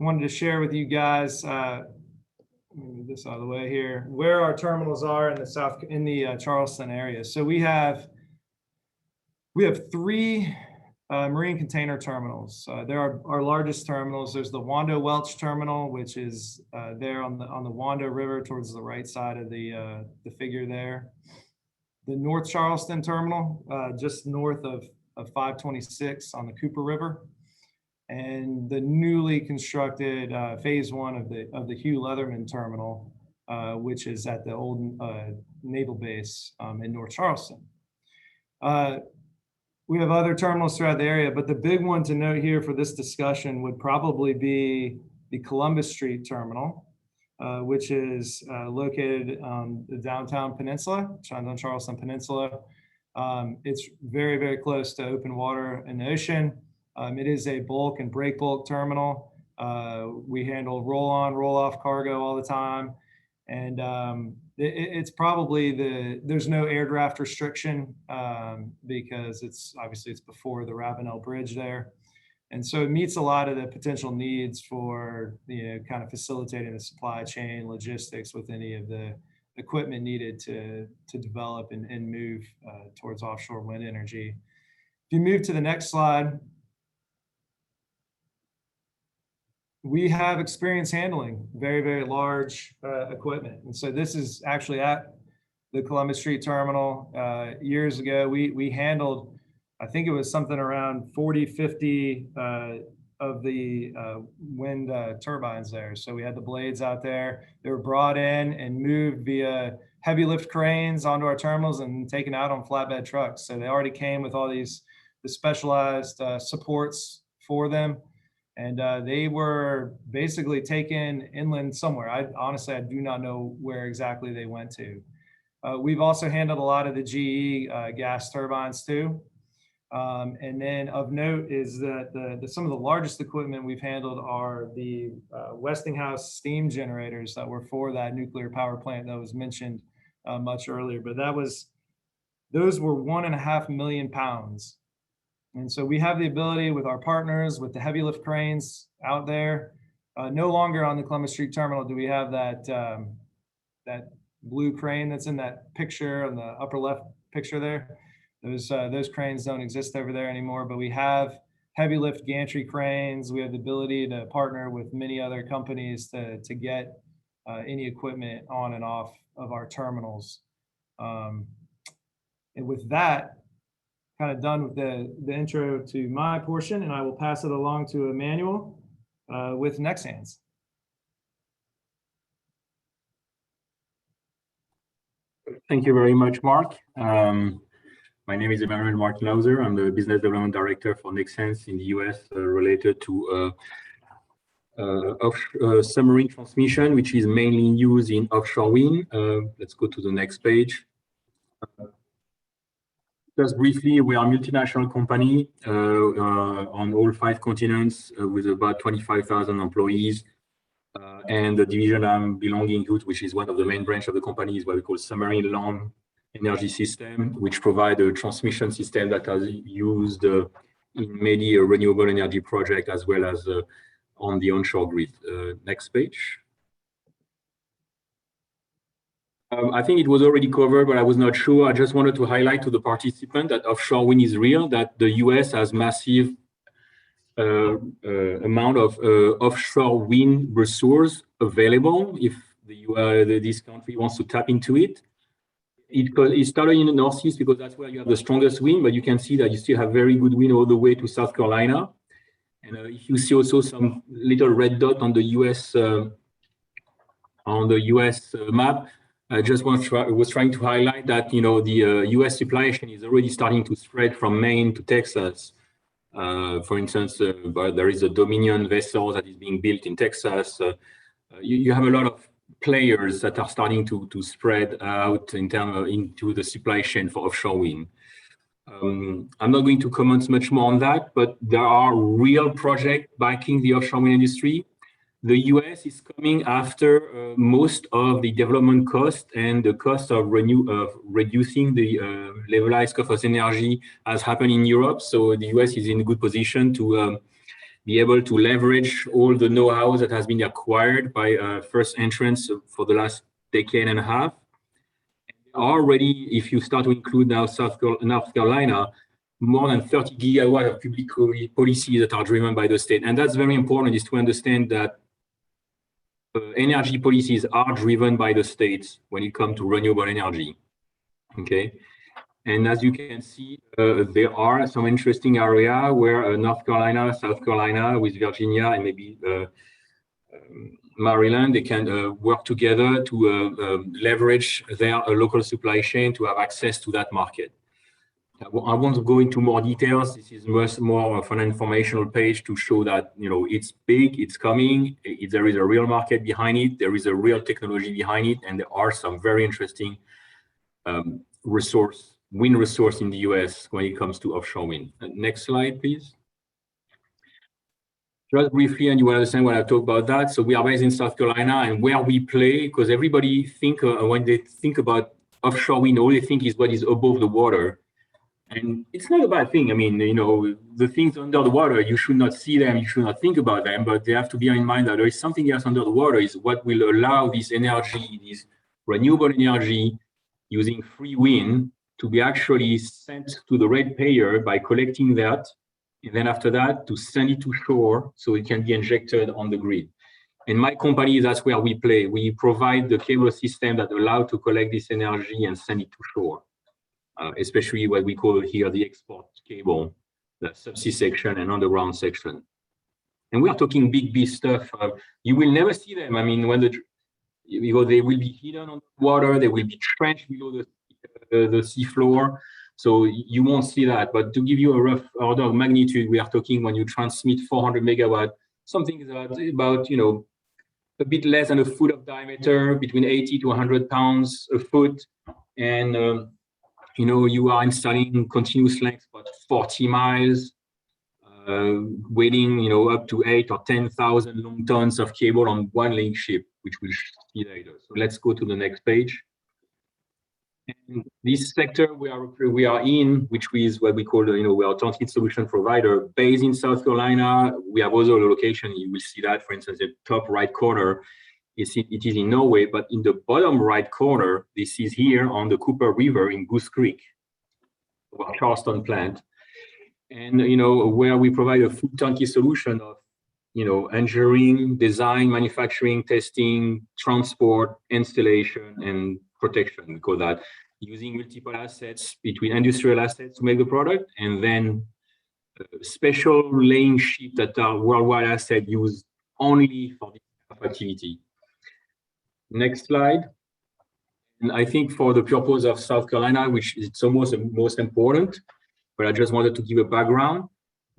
I wanted to share with you guys, move this out of the way here, where our terminals are in the Charleston area. So we have 3 marine container terminals. There are our largest terminals. There's the Wando Welch terminal, which is there on the Wando River towards the right side of the figure there. The North Charleston terminal, just north of 526 on the Cooper River, and the newly constructed phase 1 of the Hugh Leatherman terminal, which is at the old naval base in North Charleston. We have other terminals throughout the area, but the big one to note here for this discussion would probably be the Columbus Street terminal, which is located on the downtown peninsula, downtown Charleston Peninsula. It's very, very close to open water in the ocean. It is a bulk and break bulk terminal. We handle roll-on, roll-off cargo all the time. And it's probably there's no air draft restriction because it's before the Ravenel Bridge there. And so it meets a lot of the potential needs for, kind of facilitating the supply chain logistics with any of the equipment needed to develop and move towards offshore wind energy. If you move to the next slide, we have experience handling very, very large equipment. And so this is actually at the Columbus Street Terminal. Years ago, we handled, I think it was something around 40, 50 of the wind turbines there. So we had the blades out there. They were brought in and moved via heavy lift cranes onto our terminals and taken out on flatbed trucks. So they already came with all the specialized supports for them. And they were basically taken inland somewhere. Honestly, I do not know where exactly they went to. We've also handled a lot of the GE gas turbines too. And then of note is that some of the largest equipment we've handled are the Westinghouse steam generators that were for that nuclear power plant that was mentioned much earlier. But those were 1.5 million pounds. And so we have the ability with our partners, with the heavy lift cranes out there. No longer on the Columbus Street Terminal do we have that blue crane that's in that picture on the upper left picture there. Those cranes don't exist over there anymore, but we have heavy lift gantry cranes. We have the ability to partner with many other companies to get any equipment on and off of our terminals. And with that, kind of done with the intro to my portion, and I will pass it along to Emmanuel with Nexans. Thank you very much, Mark. My name is Emmanuel Martinhauser. I'm the Business Development Director for Nexans in the US related to submarine transmission, which is mainly used in offshore wind. Let's go to the next page. Just briefly, we are a multinational company on all 5 continents with about 25,000 employees. And the division I'm belonging to, which is one of the main branches of the company, is what we call Submarine Land Energy System, which provide a transmission system that is used in many renewable energy projects as well as on the onshore grid. Next page. I think it was already covered, but I was not sure. I just wanted to highlight to the participant that offshore wind is real, that the US has massive amount of offshore wind resource available if this country wants to tap into it. It started in the Northeast because that's where you have the strongest wind, but you can see that you still have very good wind all the way to South Carolina. And if you see also some little red dot on the US map, I just was trying to highlight that the US supply chain is already starting to spread from Maine to Texas. For instance, there is a Dominion vessel that is being built in Texas. You have a lot of players that are starting to spread out into the supply chain for offshore wind. I'm not going to comment much more on that, but there are real projects backing the offshore wind industry. The US is coming after most of the development cost and the cost of reducing the levelized cost of energy has happened in Europe. So the US is in a good position to be able to leverage all the know-how that has been acquired by first entrants for the last decade and a half. Already, if you start to include now North Carolina, more than 30 gigawatts of public policies that are driven by the state. And that's very important, is to understand that energy policies are driven by the states when it comes to renewable energy. Okay. And as you can see, there are some interesting areas where North Carolina, South Carolina, with Virginia and maybe Maryland, they can work together to leverage their local supply chain to have access to that market. I want to go into more details. This is much more of an informational page to show that it's big, it's coming. There is a real market behind it. There is a real technology behind it, and there are some very interesting wind resource in the US when it comes to offshore wind. Next slide, please. just briefly, and you will understand when I talk about that. So we are based in South Carolina, and where we play, because everybody think when they think about offshore wind, all they think is what is above the water. And it's not a bad thing. I mean, the things under the water, you should not see them, you should not think about them, but they have to bear in mind that there is something else under the water, is what will allow this energy, this renewable energy using free wind to be actually sent to the ratepayer by collecting that. And then after that, to send it to shore so it can be injected on the grid. And my company, that's where we play. We provide the cable system that allow to collect this energy and send it to shore. Especially what we call here the export cable, the subsea section and underground section. And we are talking big stuff. You will never see them. I mean, when they will be hidden on the water, they will be trenched below the sea floor. So you won't see that. But to give you a rough order of magnitude, we are talking when you transmit 400 megawatt, something about a bit less than a foot of diameter, between 80 to 100 pounds a foot. And you are installing continuous length about 40 miles, weighing, up to 8 or 10,000 long tons of cable on one link ship, which we'll see later. So let's go to the next page. And this sector we are in, which is what we call, we are a turnkey solution provider based in South Carolina. We have other locations. You will see that, for instance, the top right corner. It is in Norway, but in the bottom right corner, this is here on the Cooper River in Goose Creek, our Charleston plant. And, where we provide a full turnkey solution of, engineering, design, manufacturing, testing, transport, installation, and protection. We call that, using multiple assets between industrial assets to make the product, and then special laying ship that are worldwide asset used only for this type of activity. Next slide. And I think for the purpose of South Carolina, which is almost the most important, but I just wanted to give a background.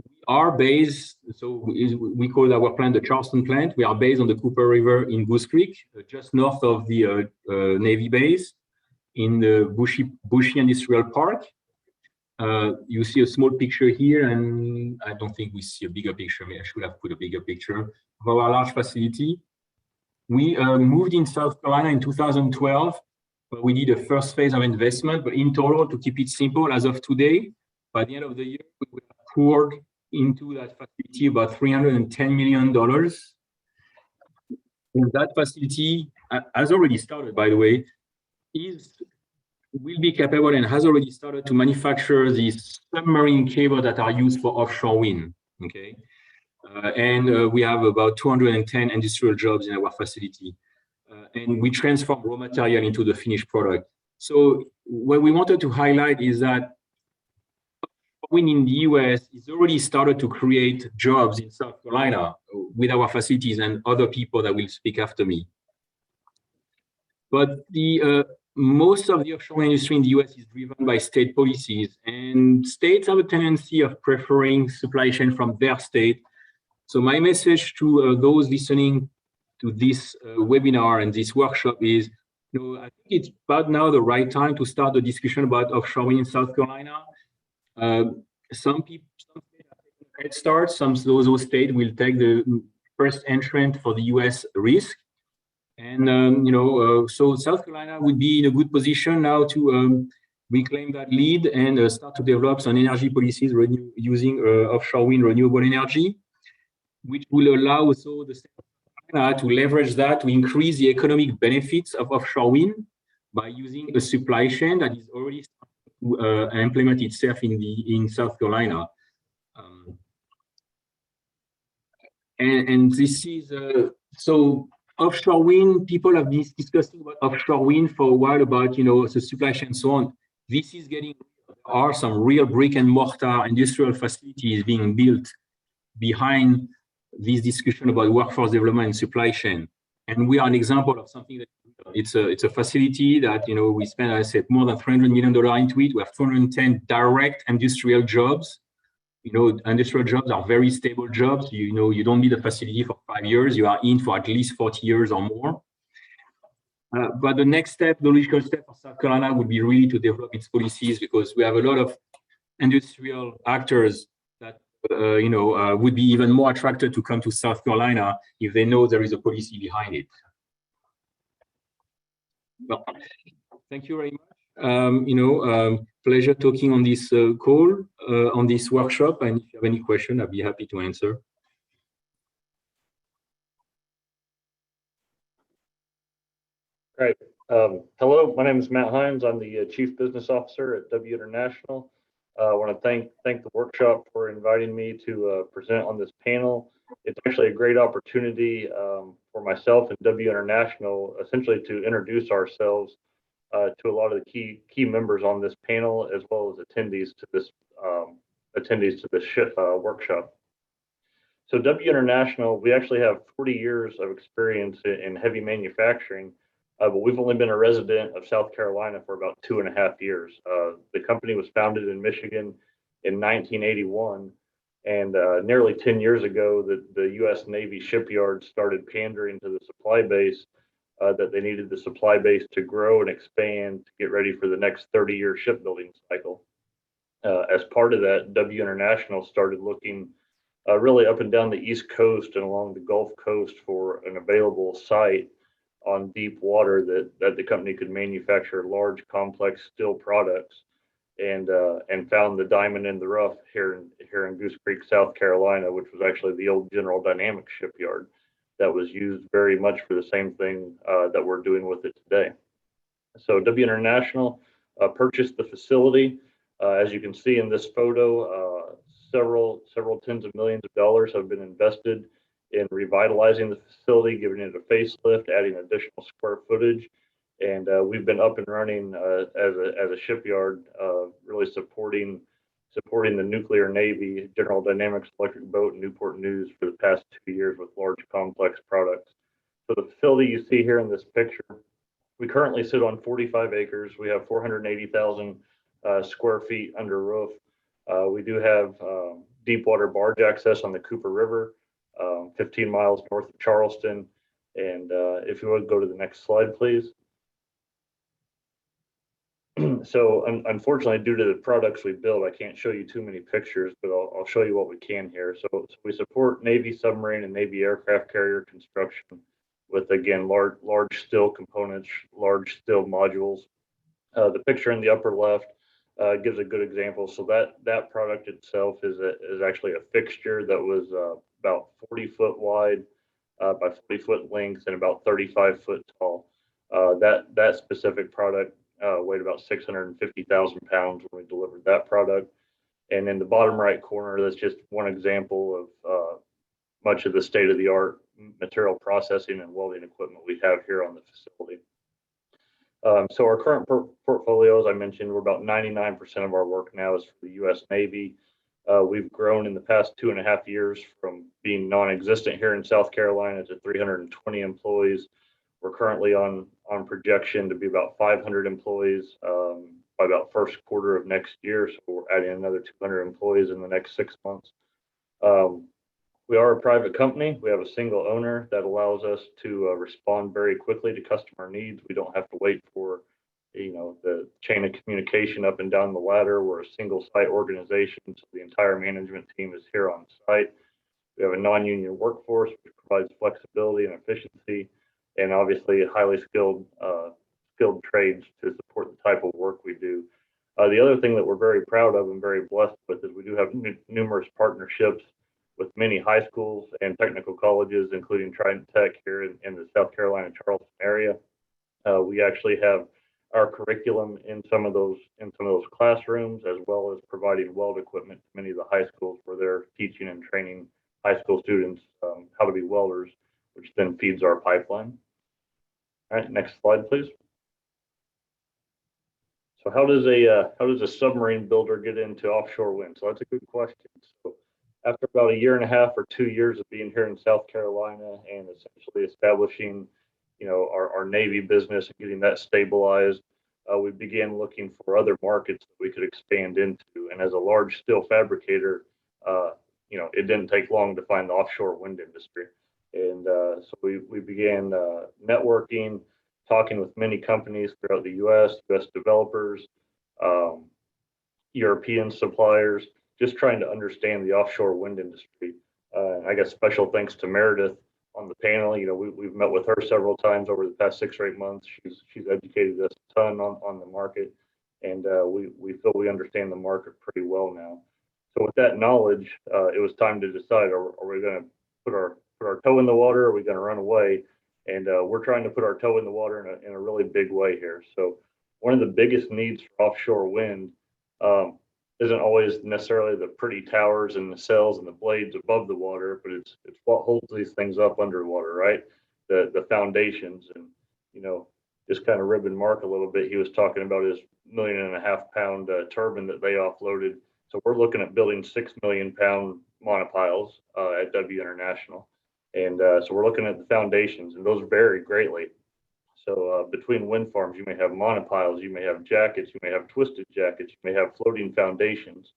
We are based, so we call our plant the Charleston plant. We are based on the Cooper River in Goose Creek, just north of the Navy base in the Bushy Industrial Park. You see a small picture here, and I don't think we see a bigger picture. Maybe I should have put a bigger picture of our large facility. We moved in South Carolina in 2012, but we did a first phase of investment. But in total, to keep it simple, as of today, by the end of the year, we will have poured into that facility about $310 million. And that facility has already started, by the way, will be capable and has already started to manufacture these submarine cables that are used for offshore wind. Okay. And we have about 210 industrial jobs in our facility. And we transform raw material into the finished product. So what we wanted to highlight is that wind in the US is already started to create jobs in South Carolina with our facilities and other people that will speak after me. But most of the offshore industry in the US is driven by state policies, and states have a tendency of preferring supply chain from their state. So my message to those listening to this webinar and this workshop is, I think it's about now the right time to start the discussion about offshore wind in South Carolina. Some people head start, those states will take the first entrant for the US risk. And, so South Carolina would be in a good position now to reclaim that lead and start to develop some energy policies using offshore wind renewable energy, which will allow also the state of Carolina to leverage that to increase the economic benefits of offshore wind by using a supply chain that is already starting to implement itself in South Carolina. And this is, so offshore wind, people have been discussing about offshore wind for a while about, the supply chain and so on. This is there are some real brick and mortar industrial facilities being built behind this discussion about workforce development and supply chain. And we are an example of something that it's a facility that, we spent, I said, more than $300 million into it. We have 210 direct industrial jobs. Industrial jobs are very stable jobs. You don't need a facility for 5 years. You are in for at least 40 years or more. But the next step, the logical step for South Carolina would be really to develop its policies, because we have a lot of industrial actors that would be even more attracted to come to South Carolina if they know there is a policy behind it. Well, thank you very much. Pleasure talking on this call, on this workshop. And if you have any question, I'd be happy to answer. Great. Hello, my name is Matt Hines. I'm the Chief Business Officer at W International. I want to thank the workshop for inviting me to present on this panel. It's actually a great opportunity for myself and W International, essentially to introduce ourselves to a lot of the key members on this panel, as well as attendees to this workshop. So W International, we actually have 40 years of experience in heavy manufacturing. But we've only been a resident of South Carolina for about 2.5 years. The company was founded in Michigan in 1981, and nearly 10 years ago, the U.S. Navy shipyards started pandering to the supply base that they needed the supply base to grow and expand to get ready for the next 30-year shipbuilding cycle. As part of that, W International started looking really up and down the East Coast and along the Gulf Coast for an available site on deep water that the company could manufacture large, complex steel products, and found the diamond in the rough here in Goose Creek, South Carolina, which was actually the old General Dynamics shipyard that was used very much for the same thing that we're doing with it today. So W International purchased the facility. As you can see in this photo, several tens of millions of dollars have been invested in revitalizing the facility, giving it a facelift, adding additional square footage, and we've been up and running as a shipyard, really supporting the nuclear Navy, General Dynamics Electric Boat, and Newport News for the past 2 years with large complex products. So the facility you see here in this picture, we currently sit on 45 acres. We have 480,000 square feet under roof. We do have deep water barge access on the Cooper River, 15 miles north of Charleston. And if you would go to the next slide, please. So unfortunately, due to the products we build, I can't show you too many pictures, but I'll show you what we can here. So we support Navy submarine and Navy aircraft carrier construction with, again, large steel components, large steel modules. The picture in the upper left gives a good example. So that product itself is actually a fixture that was about 40 foot wide by 40 foot length and about 35 foot tall. That specific product weighed about 650,000 pounds when we delivered that product. And in the bottom right corner, that's just one example of much of the state-of-the-art material processing and welding equipment we have here on the facility. So our current portfolio, as I mentioned, we're about 99% of our work now is for the U.S. Navy. We've grown in the past 2.5 years from being non-existent here in South Carolina to 320 employees. We're currently on projection to be about 500 employees by about first quarter of next year. So we're adding another 200 employees in the next 6 months. We are a private company. We have a single owner that allows us to respond very quickly to customer needs. We don't have to wait for, the chain of communication up and down the ladder. We're a single site organization, so the entire management team is here on site. We have a non-union workforce, which provides flexibility and efficiency, and obviously highly skilled trades to support the type of work we do. The other thing that we're very proud of and very blessed with is we do have numerous partnerships with many high schools and technical colleges, including Trident Tech here in the South Carolina Charleston area. We actually have our curriculum in some of those classrooms, as well as providing weld equipment to many of the high schools where they're teaching and training high school students how to be welders, which then feeds our pipeline. All right, next slide, please. So how does a submarine builder get into offshore wind? So that's a good question. So after about 1.5 years or 2 years of being here in South Carolina and essentially establishing, our Navy business and getting that stabilized, we began looking for other markets that we could expand into. And as a large steel fabricator, it didn't take long to find the offshore wind industry. And so we began networking, talking with many companies throughout the U.S. developers, European suppliers, just trying to understand the offshore wind industry. I guess special thanks to Meredith on the panel. You know, we've met with her several times over the past 6 or 8 months. She's educated us a ton on the market, and we feel we understand the market pretty well now. So with that knowledge, it was time to decide: are we going to put our toe in the water? Or are we going to run away? And we're trying to put our toe in the water in a really big way here. So one of the biggest needs for offshore wind isn't always necessarily the pretty towers and the sails and the blades above the water, but it's what holds these things up underwater, right? The foundations. And, you know, just kind of ribbing Mark a little bit, he was talking about his 1.5 million pound turbine that they offloaded. So we're looking at building 6 million pound monopiles at W International. And so we're looking at the foundations, and those vary greatly. So between wind farms, you may have monopiles, you may have jackets, you may have twisted jackets, you may have floating foundations.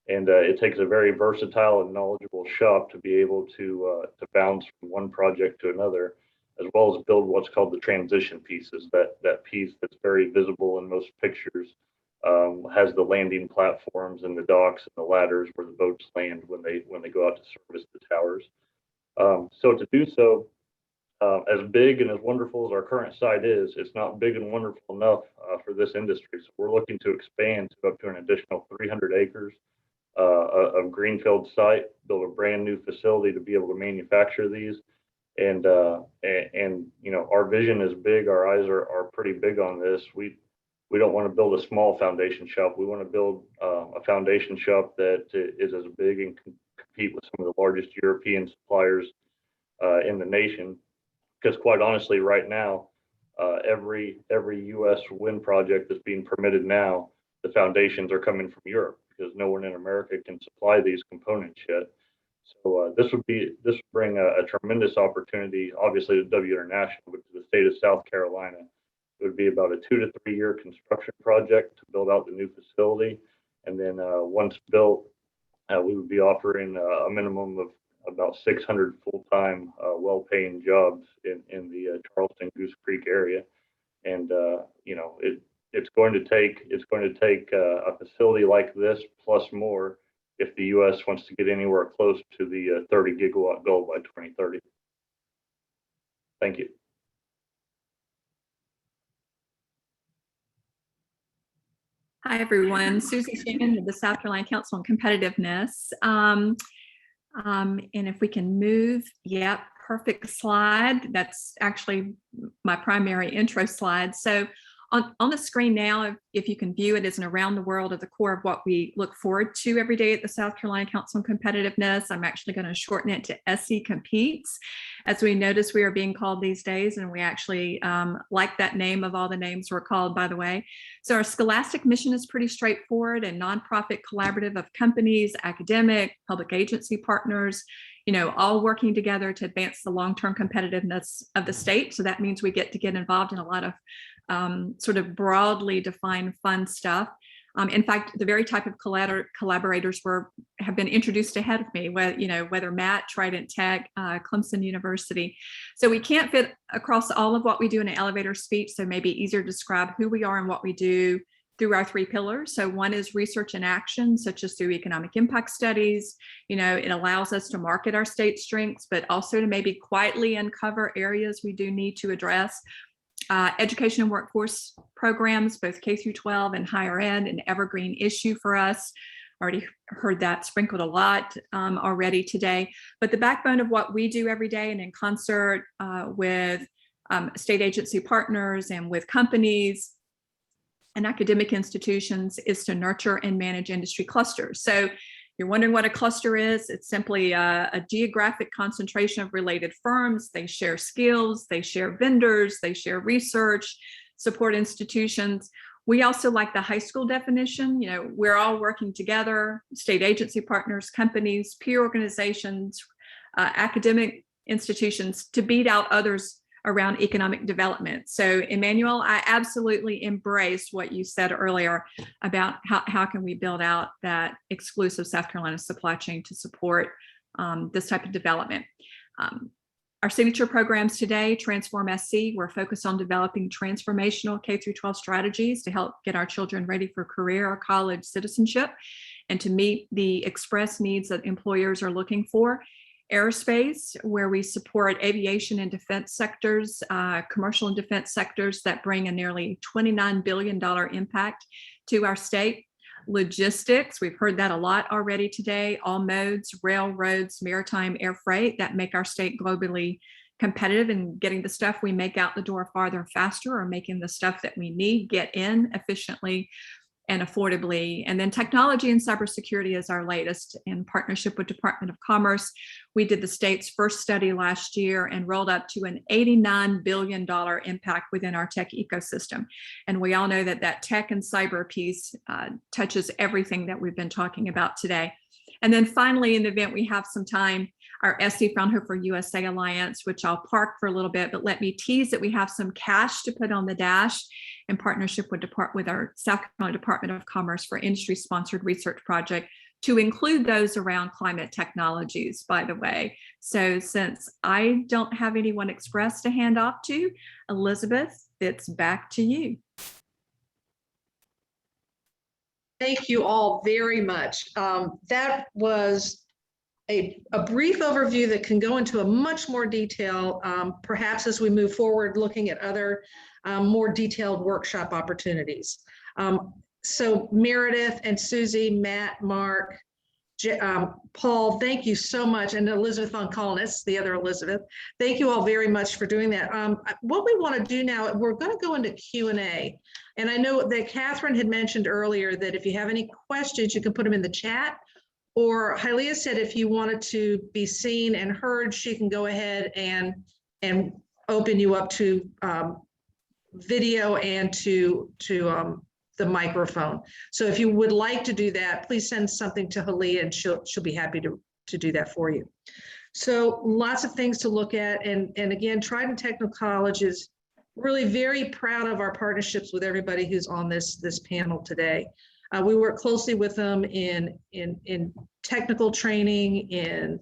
And it takes a very versatile and knowledgeable shop to be able to bounce from one project to another, as well as build what's called the transition pieces. That piece that's very visible in most pictures has the landing platforms and the docks and the ladders where the boats land when they go out to service the towers. So to do so, as big and as wonderful as our current site is, it's not big and wonderful enough for this industry. So we're looking to expand to up to an additional 300 acres of greenfield site, build a brand new facility to be able to manufacture these. And you know, our vision is big. Our eyes are pretty big on this. We don't want to build a small foundation shop. We want to build a foundation shop that is as big and can compete with some of the largest European suppliers in the nation. Because quite honestly, right now, every U.S. wind project that's being permitted now, the foundations are coming from Europe because no one in America can supply these components yet. So this would bring a tremendous opportunity, obviously to W International, but to the state of South Carolina. It would be about a 2 to 3 year construction project to build out the new facility, and then once built, we would be offering a minimum of about 600 full-time, well-paying jobs in the Charleston Goose Creek area. And you know, it's going to take a facility like this plus more if the U.S. wants to get anywhere close to the 30 gigawatt goal by 2030. Thank you. Hi, everyone. Susie Shannon with the South Carolina Council on Competitiveness. And if we can move, yep, perfect slide. That's actually my primary intro slide. So on the screen now, if you can view it as an around the world of the core of what we look forward to every day at the South Carolina Council on Competitiveness. I'm actually going to shorten it to SC Competes. As we notice, we are being called these days, and we actually like that name of all the names we're called, by the way. So our scholastic mission is pretty straightforward: and nonprofit collaborative of companies, academic, public agency partners, you know, all working together to advance the long-term competitiveness of the state. So that means we get involved in a lot of sort of broadly defined fun stuff. In fact, the very type of collaborators have been introduced ahead of me, whether Matt, Trident Tech, Clemson University. So we can't fit across all of what we do in an elevator speech, so maybe easier to describe who we are and what we do through our 3 pillars. So one is research and action, such as through economic impact studies. You know, it allows us to market our state strengths, but also to maybe quietly uncover areas we do need to address. Education and workforce programs, both K through 12 and higher ed, an evergreen issue for us. Already heard that sprinkled a lot already today. But the backbone of what we do every day, and in concert with state agency partners and with companies and academic institutions, is to nurture and manage industry clusters. So you're wondering what a cluster is. It's simply a geographic concentration of related firms. They share skills, they share vendors, they share research, support institutions. We also like the high school definition. You know, we're all working together, state agency partners, companies, peer organizations, academic institutions, to beat out others around economic development. So Emmanuel, I absolutely embrace what you said earlier about how can we build out that exclusive South Carolina supply chain to support this type of development. Our signature programs today, Transform SC, we're focused on developing transformational K through 12 strategies to help get our children ready for career or college citizenship. and to meet the express needs that employers are looking for. Aerospace, where we support aviation and defense sectors, commercial and defense sectors that bring a nearly $29 billion impact to our state. Logistics, we've heard that a lot already today, all modes, railroads, maritime, air freight that make our state globally competitive and getting the stuff we make out the door farther faster, or making the stuff that we need get in efficiently and affordably. And then technology and cybersecurity is our latest. In partnership with Department of Commerce, we did the state's first study last year and rolled up to an $89 billion impact within our tech ecosystem. And we all know that that tech and cyber piece touches everything that we've been talking about today. And then finally, in the event we have some time, our SC Fraunhofer USA Alliance, which I'll park for a little bit, but let me tease that we have some cash to put on the dash in partnership with our South Carolina Department of Commerce for industry-sponsored research project, to include those around climate technologies, by the way. So since I don't have anyone express to hand off to, Elizabeth, it's back to you. Thank you all very much. That was a brief overview that can go into a much more detail, perhaps as we move forward, looking at other more detailed workshop opportunities. So Meredith and Susie, Matt, Mark, Paul, thank you so much. And Elizabeth on Collins, the other Elizabeth, thank you all very much for doing that. What we want to do now, we're going to go into Q&A. And I know that Katherine had mentioned earlier that if you have any questions, you can put them in the chat. Or Hylea said if you wanted to be seen and heard, she can go ahead and open you up to video and to the microphone. So if you would like to do that, please send something to Hylea and she'll be happy to do that for you. So lots of things to look at. And again, Trident Technical College is really very proud of our partnerships with everybody who's on this panel today. We work closely with them in technical training, in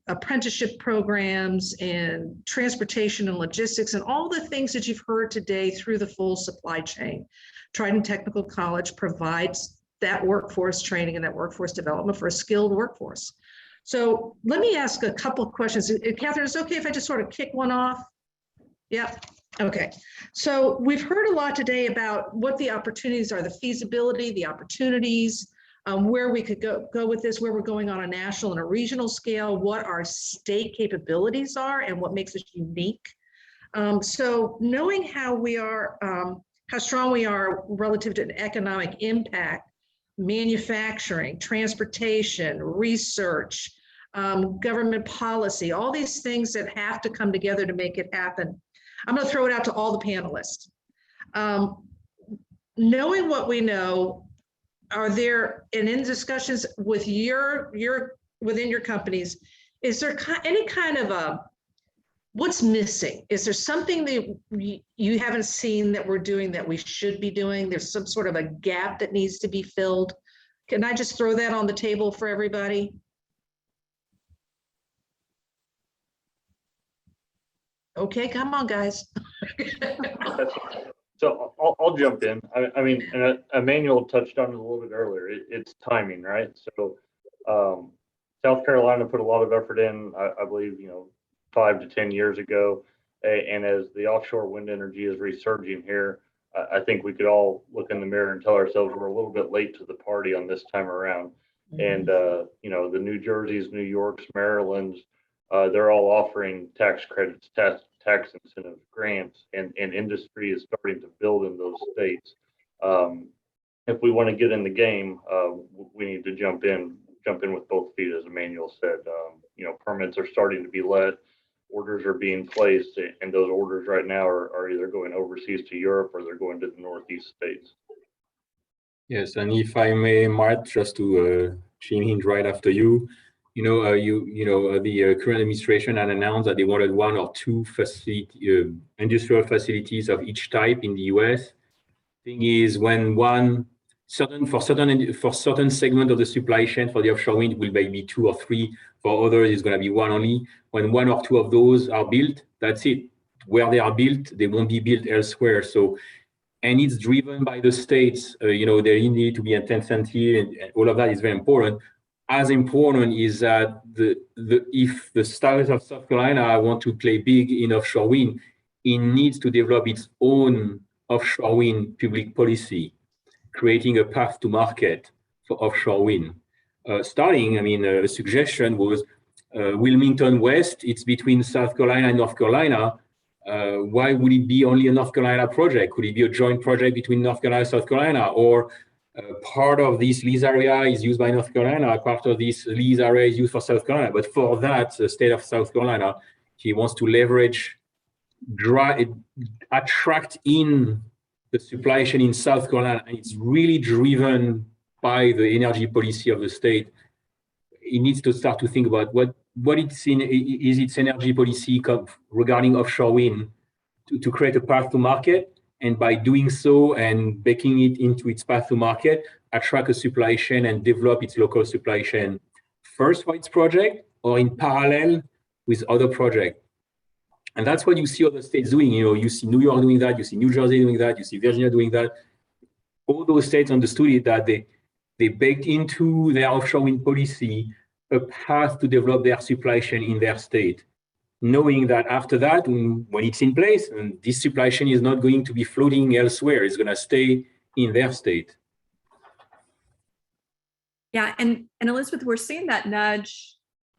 apprenticeship programs, in transportation and logistics, and all the things that you've heard today through the full supply chain. Trident Technical College provides that workforce training and that workforce development for a skilled workforce. So let me ask a couple of questions. Katherine, is it okay if I just sort of kick one off? Yep. Okay, so we've heard a lot today about what the opportunities are, the feasibility, the opportunities, where we could go with this, where we're going on a national and a regional scale, what our state capabilities are and what makes us unique. So knowing how we are, how strong we are relative to an economic impact, manufacturing, transportation, research, government policy, all these things that have to come together to make it happen. I'm going to throw it out to all the panelists. Knowing what we know, are there, and in discussions with within your companies, is there any kind of a, what's missing? Is there something that you haven't seen that we're doing that we should be doing? There's some sort of a gap that needs to be filled. Can I just throw that on the table for everybody? Okay, come on, guys. So I'll jump in. I mean, and Emmanuel touched on it a little bit earlier. It's timing, right? So South Carolina put a lot of effort in, I believe, 5 to 10 years ago. And as the offshore wind energy is resurging here, I think we could all look in the mirror and tell ourselves we're a little bit late to the party on this time around. And, the New Jerseys, New Yorks, Marylands, they're all offering tax credits, tax incentive grants, and industry is starting to build in those states. If we want to get in the game, we need to jump in with both feet, as Emmanuel said. Permits are starting to be let, orders are being placed, and those orders right now are either going overseas to Europe or they're going to the Northeast states. Yes, and if I may, Mark, just to chime in right after you. The current administration had announced that they wanted 1 or 2 industrial facilities of each type in the US. Thing is, when for certain segment of the supply chain for the offshore wind, it will maybe 2 or 3. For others, it's going to be 1 only. When 1 or 2 of those are built, that's it. Where they are built, they won't be built elsewhere. So and it's driven by the states. You know, there need to be a incentive, and all of that is very important. As important is that if the state of South Carolina want to play big in offshore wind, it needs to develop its own offshore wind public policy, creating a path to market for offshore wind. Starting, I mean, a suggestion was Wilmington West, it's between South Carolina and North Carolina. Why would it be only a North Carolina project? Could it be a joint project between North Carolina and South Carolina? Or part of this lease area is used by North Carolina, part of this lease area is used for South Carolina. But for that, the state of South Carolina, he wants to leverage, attract in the supply chain in South Carolina, and it's really driven by the energy policy of the state. It needs to start to think about what is its energy policy regarding offshore wind to create a path to market, and by doing so and baking it into its path to market, attract a supply chain and develop its local supply chain first for its project or in parallel with other projects. And that's what you see other states doing. You know, you see New York doing that, you see New Jersey doing that, you see Virginia doing that. All those states understood it, that they baked into their offshore wind policy a path to develop their supply chain in their state, knowing that after that, when it's in place, and this supply chain is not going to be floating elsewhere, it's going to stay in their state. Yeah, and Elizabeth, we're seeing that nudge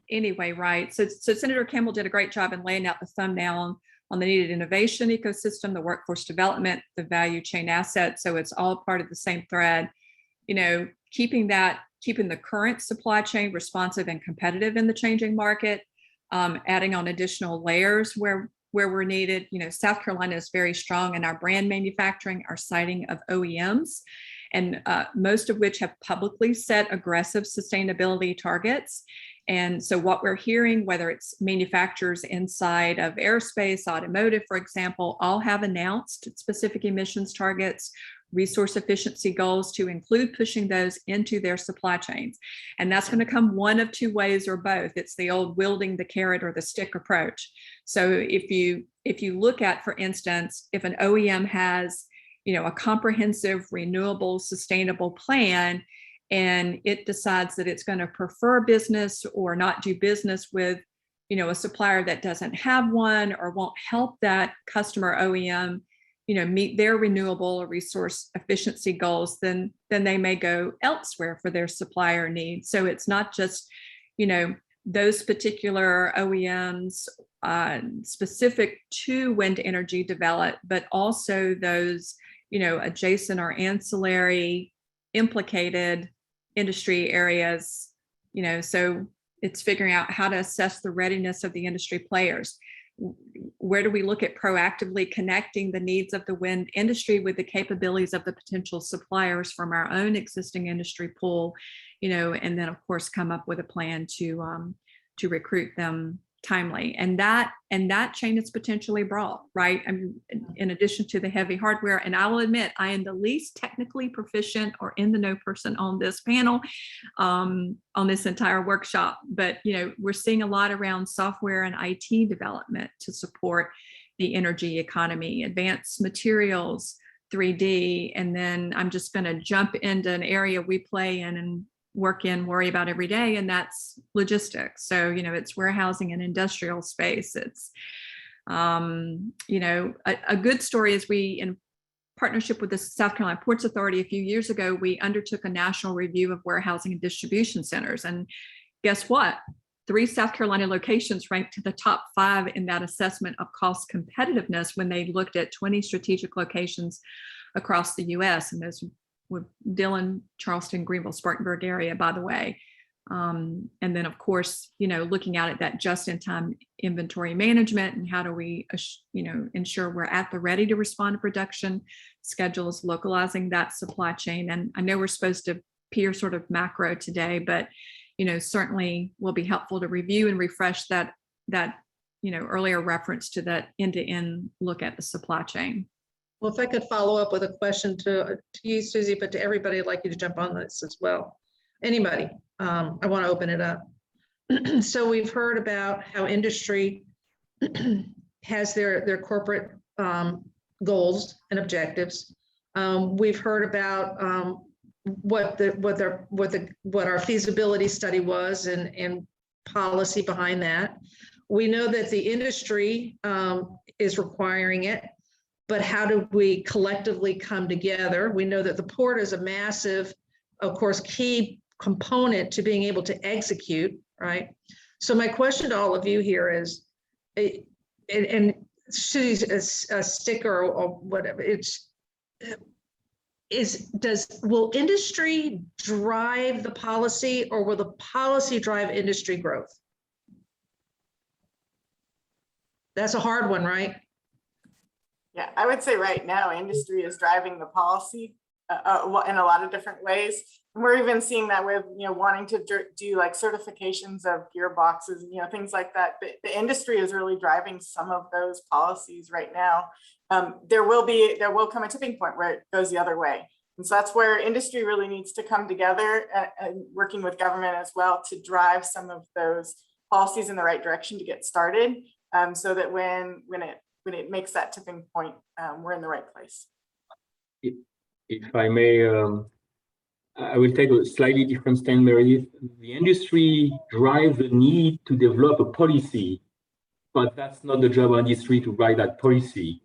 anyway, right? So Senator Campbell did a great job in laying out the thumbnail on the needed innovation ecosystem, the workforce development, the value chain assets. So it's all part of the same thread. You know, keeping the current supply chain responsive and competitive in the changing market, adding on additional layers where we're needed. You know, South Carolina is very strong in our brand manufacturing, our siting of OEMs, and most of which have publicly set aggressive sustainability targets. And so what we're hearing, whether it's manufacturers inside of aerospace, automotive, for example, all have announced specific emissions targets, resource efficiency goals to include pushing those into their supply chains. And that's going to come one of two ways or both. It's the old wielding the carrot or the stick approach. So if you look at, for instance, if an OEM has, you know, a comprehensive, renewable, sustainable plan, and it decides that it's going to prefer business or not do business with, you know, a supplier that doesn't have one or won't help that customer OEM, you know, meet their renewable or resource efficiency goals, then they may go elsewhere for their supplier needs. So it's not just, you know, those particular OEMs specific to wind energy development, but also those, you know, adjacent or ancillary implicated industry areas, you know, so it's figuring out how to assess the readiness of the industry players. Where do we look at proactively connecting the needs of the wind industry with the capabilities of the potential suppliers from our own existing industry pool, you know, and then of course come up with a plan to recruit them timely. And that chain is potentially broad, right? I mean, in addition to the heavy hardware, and I will admit I am the least technically proficient or in the know person on this panel, on this entire workshop. But you know, we're seeing a lot around software and IT development to support the energy economy, advanced materials, 3D, and then I'm just going to jump into an area we play in and worry about every day, and that's logistics. So, you know, it's warehousing and industrial space. It's, you know, a good story is we, in partnership with the South Carolina Ports Authority a few years ago, we undertook a national review of warehousing and distribution centers. And guess what? 3 South Carolina locations ranked to the top 5 in that assessment of cost competitiveness when they looked at 20 strategic locations across the US. And those with Dillon, Charleston, Greenville, Spartanburg area, by the way. And then of course, you know, looking at that just-in-time inventory management and how do we, you know, ensure we're at the ready to respond to production schedules, localizing that supply chain. And I know we're supposed to peer sort of macro today, but, you know, certainly will be helpful to review and refresh that, you know, earlier reference to that end-to-end look at the supply chain. Well, if I could follow up with a question to you, Susie, but to everybody, I'd like you to jump on this as well. Anybody, I want to open it up. So we've heard about how industry has their corporate goals and objectives. We've heard about what our feasibility study was and policy behind that. We know that the industry is requiring it, but how do we collectively come together? We know that the port is a massive, of course, key component to being able to execute, right? So my question to all of you here is, and Susie's a sticker or whatever, will industry drive the policy, or will the policy drive industry growth? That's a hard one, right? Yeah, I would say right now, industry is driving the policy in a lot of different ways. And we're even seeing that with, wanting to do like certifications of gearboxes, things like that. But the industry is really driving some of those policies right now. There will come a tipping point where it goes the other way. And so that's where industry really needs to come together and working with government as well to drive some of those policies in the right direction to get started, so that when it makes that tipping point, we're in the right place. If I may, I will take a slightly different stand, Meredith. The industry drives the need to develop a policy, but that's not the job of industry to write that policy.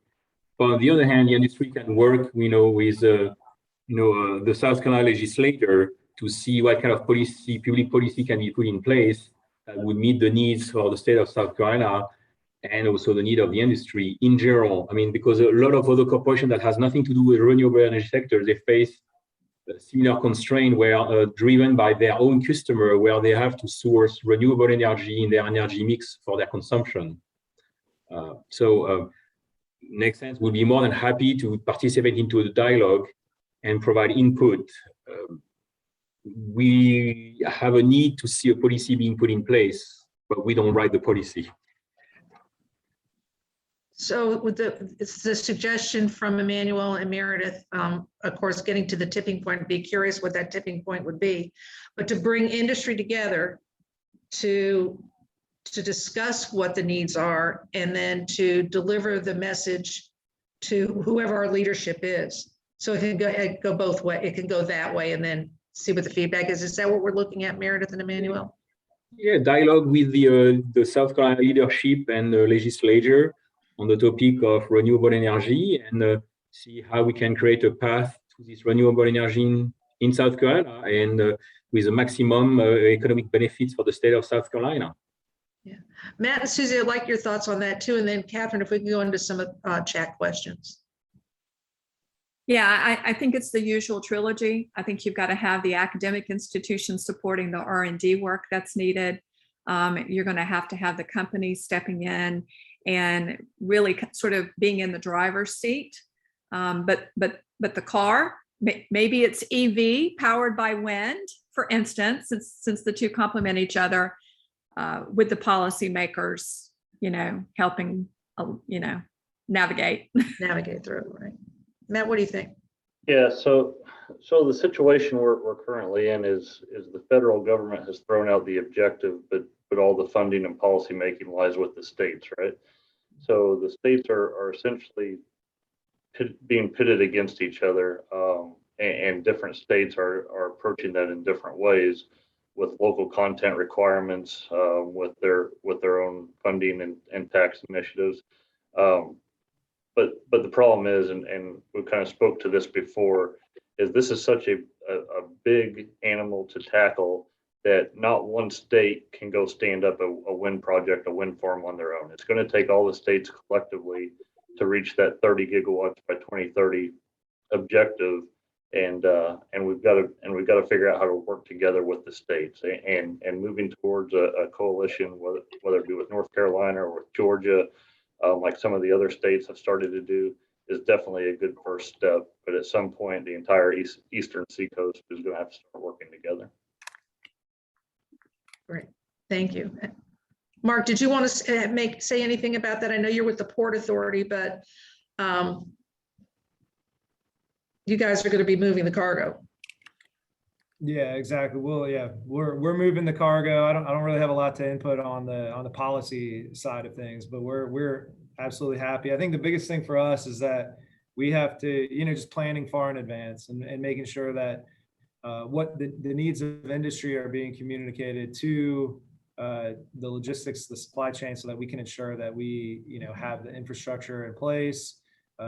But on the other hand, the industry can work, with the South Carolina legislature to see what kind of policy, public policy can be put in place that would meet the needs for the state of South Carolina and also the need of the industry in general. I mean, because a lot of other corporations that has nothing to do with renewable energy sector, they face a similar constraint where driven by their own customer, where they have to source renewable energy in their energy mix for their consumption. Next sense, we'll be more than happy to participate into the dialogue and provide input. We have a need to see a policy being put in place, but we don't write the policy. So with it's the suggestion from Emmanuel and Meredith, of course, getting to the tipping point, be curious what that tipping point would be, but to bring industry together to discuss what the needs are and then to deliver the message to whoever our leadership is. So it can go both ways. It can go that way and then see what the feedback is. Is that what we're looking at, Meredith and Emmanuel? Yeah, dialogue with the South Carolina leadership and the legislature on the topic of renewable energy and see how we can create a path to this renewable energy in South Carolina and with the maximum economic benefits for the state of South Carolina. Yeah, Matt and Susie, I'd like your thoughts on that too. And then Katherine, if we can go into some chat questions. Yeah, I think it's the usual trilogy. I think you've got to have the academic institutions supporting the R&D work that's needed. You're going to have the companies stepping in and really sort of being in the driver's seat. But the car, maybe it's EV powered by wind, for instance, since the two complement each other, with the policymakers, helping, navigate through, right? Matt, what do you think? Yeah, so the situation we're currently in is the federal government has thrown out the objective, but all the funding and policy making lies with the states, right? So the states are essentially being pitted against each other, and different states are approaching that in different ways with local content requirements, with their own funding and tax initiatives. But the problem is, and we kind of spoke to this before, is this is such a big animal to tackle that not one state can go stand up a wind project, a wind farm on their own. It's going to take all the states collectively to reach that 30 gigawatts by 2030 objective, and we've got to figure out how to work together with the states and moving towards a coalition, whether it be with North Carolina or with Georgia, like some of the other states have started to do, is definitely a good first step. But at some point, the entire eastern seacoast is going to have to start working together. Great, thank you. Mark, did you want to say anything about that? I know you're with the Port Authority, but you guys are going to be moving the cargo. Yeah, exactly. Well, yeah, we're moving the cargo. I don't really have a lot to input on the policy side of things, but we're absolutely happy. I think the biggest thing for us is that we have to, just planning far in advance and making sure that what the needs of industry are being communicated to the logistics, the supply chain, so that we can ensure that we, have the infrastructure in place.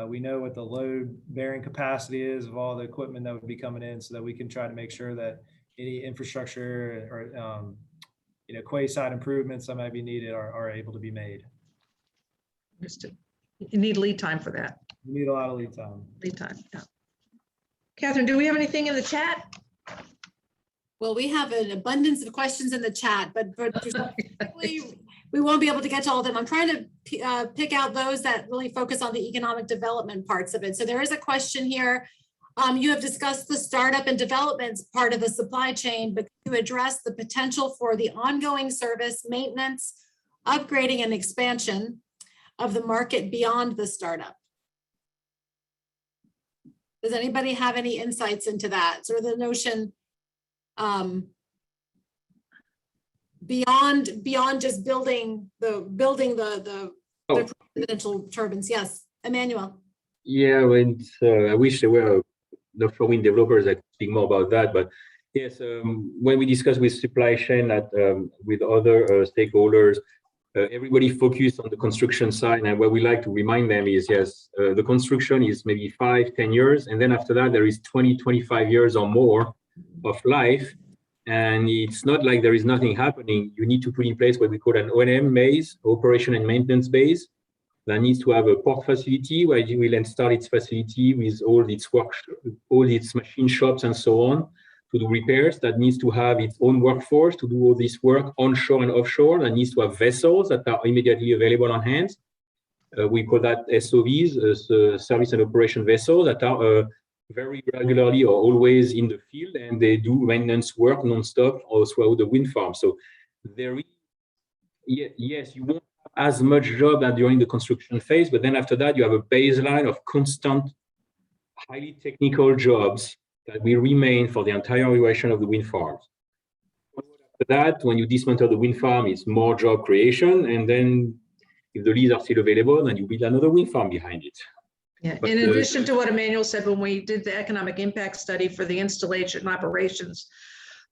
We know what the load bearing capacity is of all the equipment that would be coming in, so that we can try to make sure that any infrastructure or, quayside improvements that might be needed are able to be made. You need lead time for that. We need a lot of lead time. Yeah. Catherine, do we have anything in the chat? Well, we have an abundance of questions in the chat, but we won't be able to get to all of them. I'm trying to pick out those that really focus on the economic development parts of it. So there is a question here. You have discussed the startup and development part of the supply chain, but to address the potential for the ongoing service, maintenance, upgrading, and expansion of the market beyond the startup. Does anybody have any insights into that? Sort of the notion beyond just building the residential turbines. Yes, Emmanuel. Yeah, I wish there were the offshore wind developers that speak more about that. But yes, when we discuss with supply chain with other stakeholders, everybody focused on the construction side. And what we like to remind them is, yes, the construction is maybe 5-10 years. And then after that, there is 20-25 years or more of life. And it's not like there is nothing happening. You need to put in place what we call an O&M base, operation and maintenance base, that needs to have a port facility where you will then start its facility with all its machine shops and so on to do repairs. That needs to have its own workforce to do all this work onshore and offshore. That needs to have vessels that are immediately available on hand. We call that SOVs, service and operation vessels, that are very regularly or always in the field, and they do maintenance work nonstop all throughout the wind farm. So there is, yes, you won't have as much job as during the construction phase, but then after that, you have a baseline of constant, highly technical jobs that will remain for the entire duration of the wind farms. After that, when you dismantle the wind farm, it's more job creation, and then if the leads are still available, then you build another wind farm behind it. Yeah. In addition to what Emmanuel said, when we did the economic impact study for the installation and operations,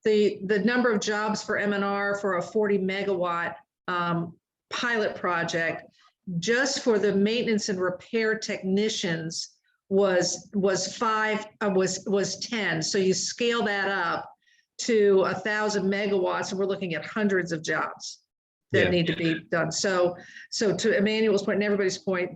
the number of jobs for M&R for a 40 megawatt pilot project, just for the maintenance and repair technicians was 10. So you scale that up to 1,000 megawatts, and we're looking at hundreds of jobs that need to be done. So to Emmanuel's point and everybody's point,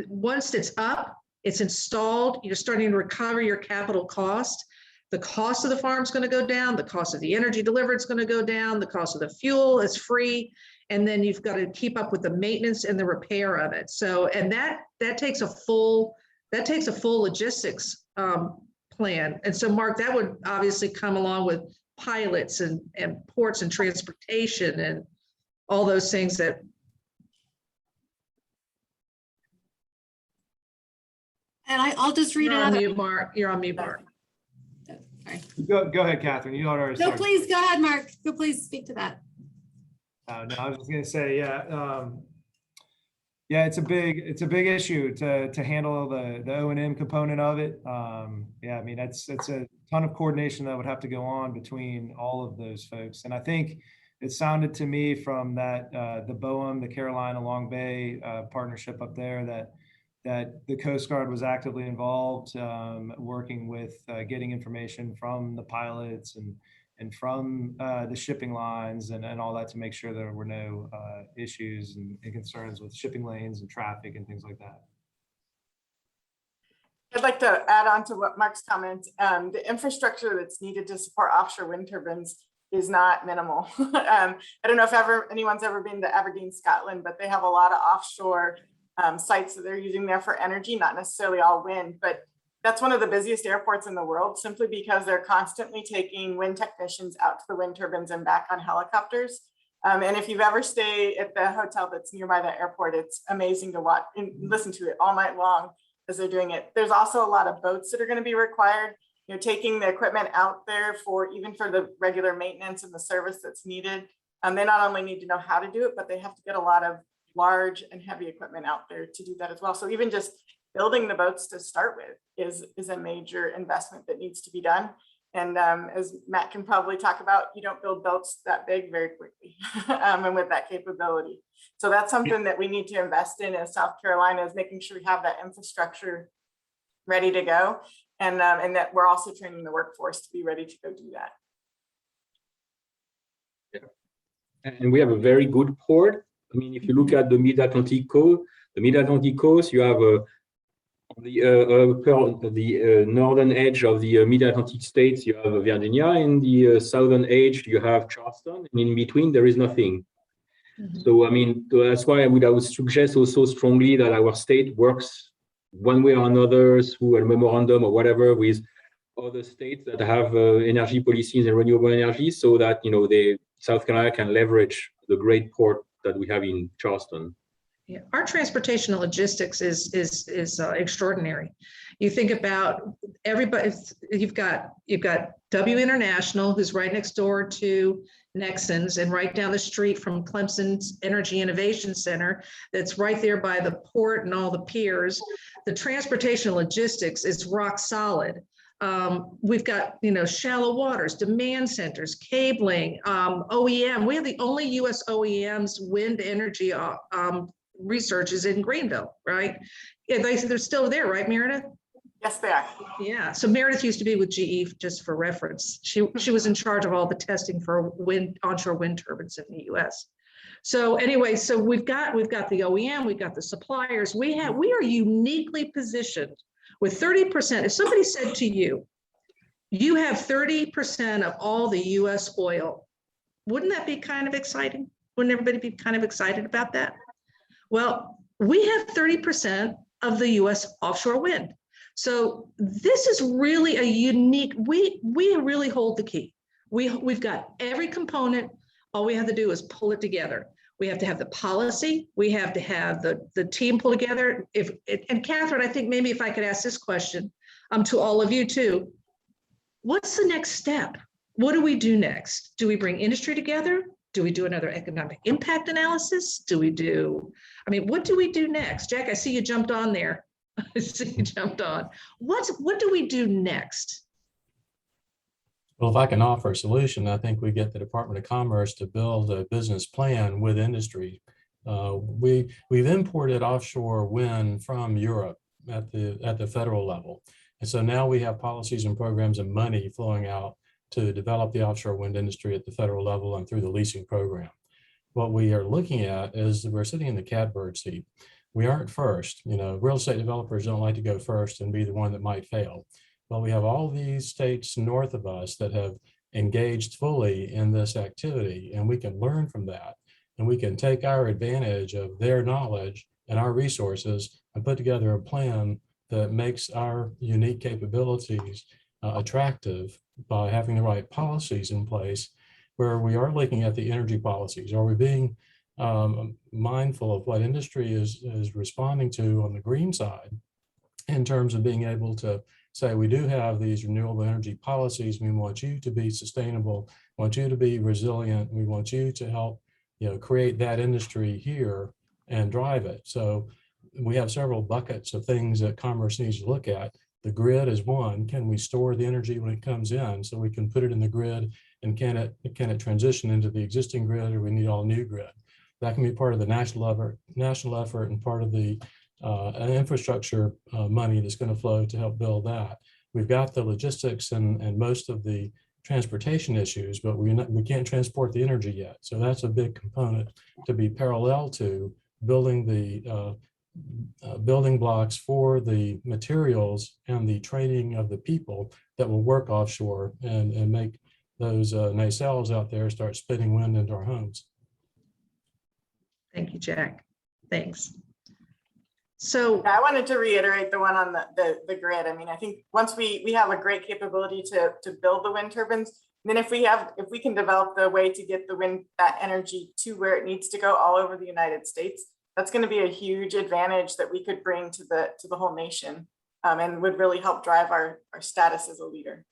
once it's up, it's installed, you're starting to recover your capital cost. The cost of the farm is going to go down. The cost of the energy delivered is going to go down. The cost of the fuel is free. And then you've got to keep up with the maintenance and the repair of it. So, and that takes a full logistics plan. And so, Mark, that would obviously come along with pilots and ports and transportation and all those things that. And I'll just read You're another. on mute, Mark. You're on mute, Mark. Sorry. Go ahead, Catherine. You already. No, please go ahead, Mark. Go please speak to that. No, I was just going to say, yeah, it's a big issue to handle the O&M component of it. Yeah, I mean it's a ton of coordination that would have to go on between all of those folks, and I think it sounded to me from that the Boehms, the Carolina Long Bay partnership up there that the Coast Guard was actively involved, working with getting information from the pilots and from the shipping lines and all that to make sure there were no issues and concerns with shipping lanes and traffic and things like that. I'd like to add on to what Mark's comments. The infrastructure that's needed to support offshore wind turbines is not minimal. I don't know if anyone's ever been to Aberdeen, Scotland, but they have a lot of offshore sites that they're using there for energy, not necessarily all wind, but that's one of the busiest airports in the world, simply because they're constantly taking wind technicians out to the wind turbines and back on helicopters. And if you've ever stayed at the hotel that's nearby the airport, it's amazing to watch and listen to it all night long as they're doing it. There's also a lot of boats that are going to be required, taking the equipment out there even for the regular maintenance and the service that's needed. They not only need to know how to do it, but they have to get a lot of large and heavy equipment out there to do that as well. So even just building the boats to start with is a major investment that needs to be done. And as Matt can probably talk about, you don't build boats that big very quickly and with that capability. So that's something that we need to invest in as South Carolina, is making sure we have that infrastructure ready to go, and that we're also training the workforce to be ready to go do that. And we have a very good port. I mean, if you look at the Mid-Atlantic coast, you have the northern edge of the Mid-Atlantic states, you have Virginia. In the southern edge, you have Charleston. And in between, there is nothing. So, I mean, that's why I would suggest also strongly that our state works one way or another through a memorandum or whatever with other states that have energy policies and renewable energy, so that, you know, South Carolina can leverage the great port that we have in Charleston. Yeah, our transportation and logistics is extraordinary. You think about everybody. You've got W International, who's right next door to Nexans, and right down the street from Clemson's Energy Innovation Center, that's right there by the port and all the piers. The transportation and logistics is rock solid. We've got, you know, shallow waters, demand centers, cabling, OEM. We have the only U.S. OEMs wind energy research is in Greenville, right? Yeah, they're still there, right, Meredith? Yes, they are. Yeah. So Meredith used to be with GE, just for reference. She was in charge of all the testing for onshore wind turbines in the U.S. So anyway, so we've got the OEM, we've got the suppliers. We are uniquely positioned with 30%. If somebody said to you, you have 30% of all the U.S. oil, wouldn't that be kind of exciting? Wouldn't everybody be kind of excited about that? Well, we have 30% of the U.S. offshore wind. So this is really a unique, we really hold the key. We've got every component. All we have to do is pull it together. We have to have the policy. We have to have the team pull together. And Catherine, I think maybe if I could ask this question to all of you too, what's the next step? What do we do next? Do we bring industry together? Do we do another economic impact analysis? What do we do next? Jack, I see you jumped on there. I see you jumped on. What do we do next? Well, if I can offer a solution, I think we get the Department of Commerce to build a business plan with industry. We've imported offshore wind from Europe at the federal level. And so now we have policies and programs and money flowing out to develop the offshore wind industry at the federal level and through the leasing program. What we are looking at is we're sitting in the catbird seat. We aren't first. You know, real estate developers don't like to go first and be the one that might fail. Well, we have all these states north of us that have engaged fully in this activity, and we can learn from that. And we can take our advantage of their knowledge and our resources and put together a plan that makes our unique capabilities attractive by having the right policies in place, where we are looking at the energy policies. Are we being mindful of what industry is responding to on the green side in terms of being able to say, we do have these renewable energy policies. We want you to be sustainable, want you to be resilient. We want you to help, you know, create that industry here and drive it. So we have several buckets of things that commerce needs to look at. The grid is one. Can we store the energy when it comes in so we can put it in the grid, and can it transition into the existing grid, or we need all new grid? That can be part of the national effort and part of the infrastructure money that's going to flow to help build that. We've got the logistics and most of the transportation issues, but we can't transport the energy yet. So that's a big component to be parallel to building the building blocks for the materials and the training of the people that will work offshore and make those nacelles out there start spinning wind into our homes. Thank you, Jack. Thanks. So I wanted to reiterate the one on the grid. I mean, I think once we have a great capability to build the wind turbines, then if we can develop the way to get that energy to where it needs to go all over the United States, that's going to be a huge advantage that we could bring to the whole nation, and would really help drive our status as a leader.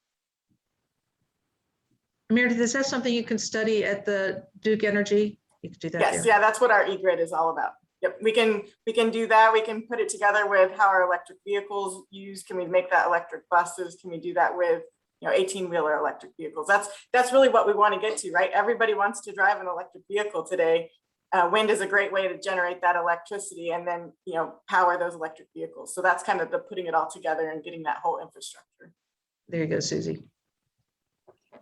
Meredith, is that something you can study at the Duke Energy? You could do that. Yes, there. Yeah, that's what our eGrid is all about. Yep, we can do that. We can put it together with how our electric vehicles use. Can we make that electric buses? Can we do that with 18-wheeler electric vehicles? That's really what we want to get to, right? Everybody wants to drive an electric vehicle today. Wind is a great way to generate that electricity and then power those electric vehicles. So that's kind of the putting it all together and getting that whole infrastructure. There you go, Susie.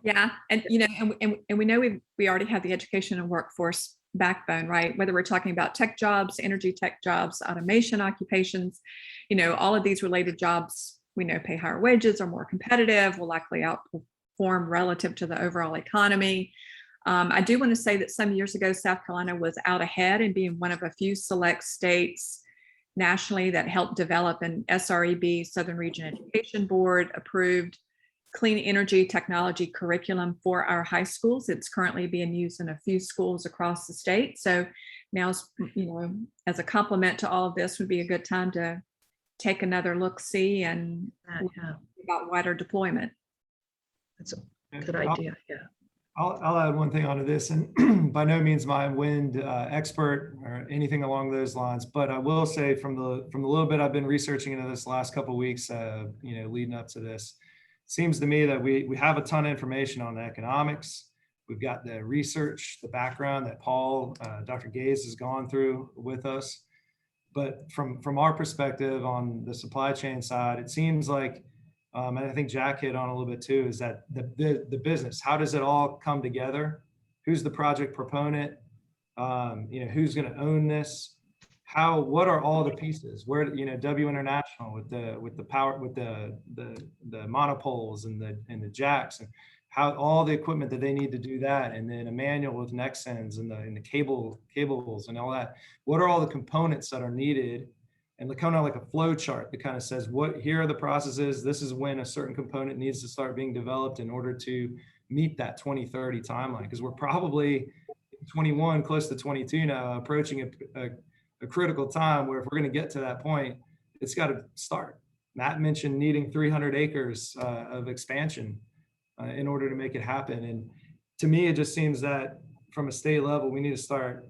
Yeah, and and we know we already have the education and workforce backbone, right? Whether we're talking about tech jobs, energy tech jobs, automation occupations, all of these related jobs, we know pay higher wages, are more competitive, will likely outperform relative to the overall economy. I do want to say that some years ago, South Carolina was out ahead in being one of a few select states nationally that helped develop an SREB, Southern Region Education Board approved clean energy technology curriculum for our high schools. It's currently being used in a few schools across the state. So now, as a complement to all of this, would be a good time to take another look-see and about wider deployment. That's a good idea. Yeah. I'll add one thing onto this, and by no means am I a wind expert or anything along those lines, but I will say from the little bit I've been researching into this last couple of weeks, leading up to this, seems to me that we have a ton of information on the economics. We've got the research, the background that Paul, Dr. Gaze has gone through with us. But from our perspective on the supply chain side, it seems like, and I think Jack hit on a little bit too, is that the business, how does it all come together? Who's the project proponent? Who's going to own this? What are all the pieces? Where, W International with the power, with the monopoles and the jacks, and how all the equipment that they need to do that, and then a manual with Nexens and the cables and all that. What are all the components that are needed? And kind of like a flow chart that kind of says here are the processes. This is when a certain component needs to start being developed in order to meet that 2030 timeline. Because we're probably 21, close to 22 now, approaching a critical time where if we're going to get to that point, it's got to start. Matt mentioned needing 300 acres of expansion in order to make it happen. And to me, it just seems that from a state level, we need to start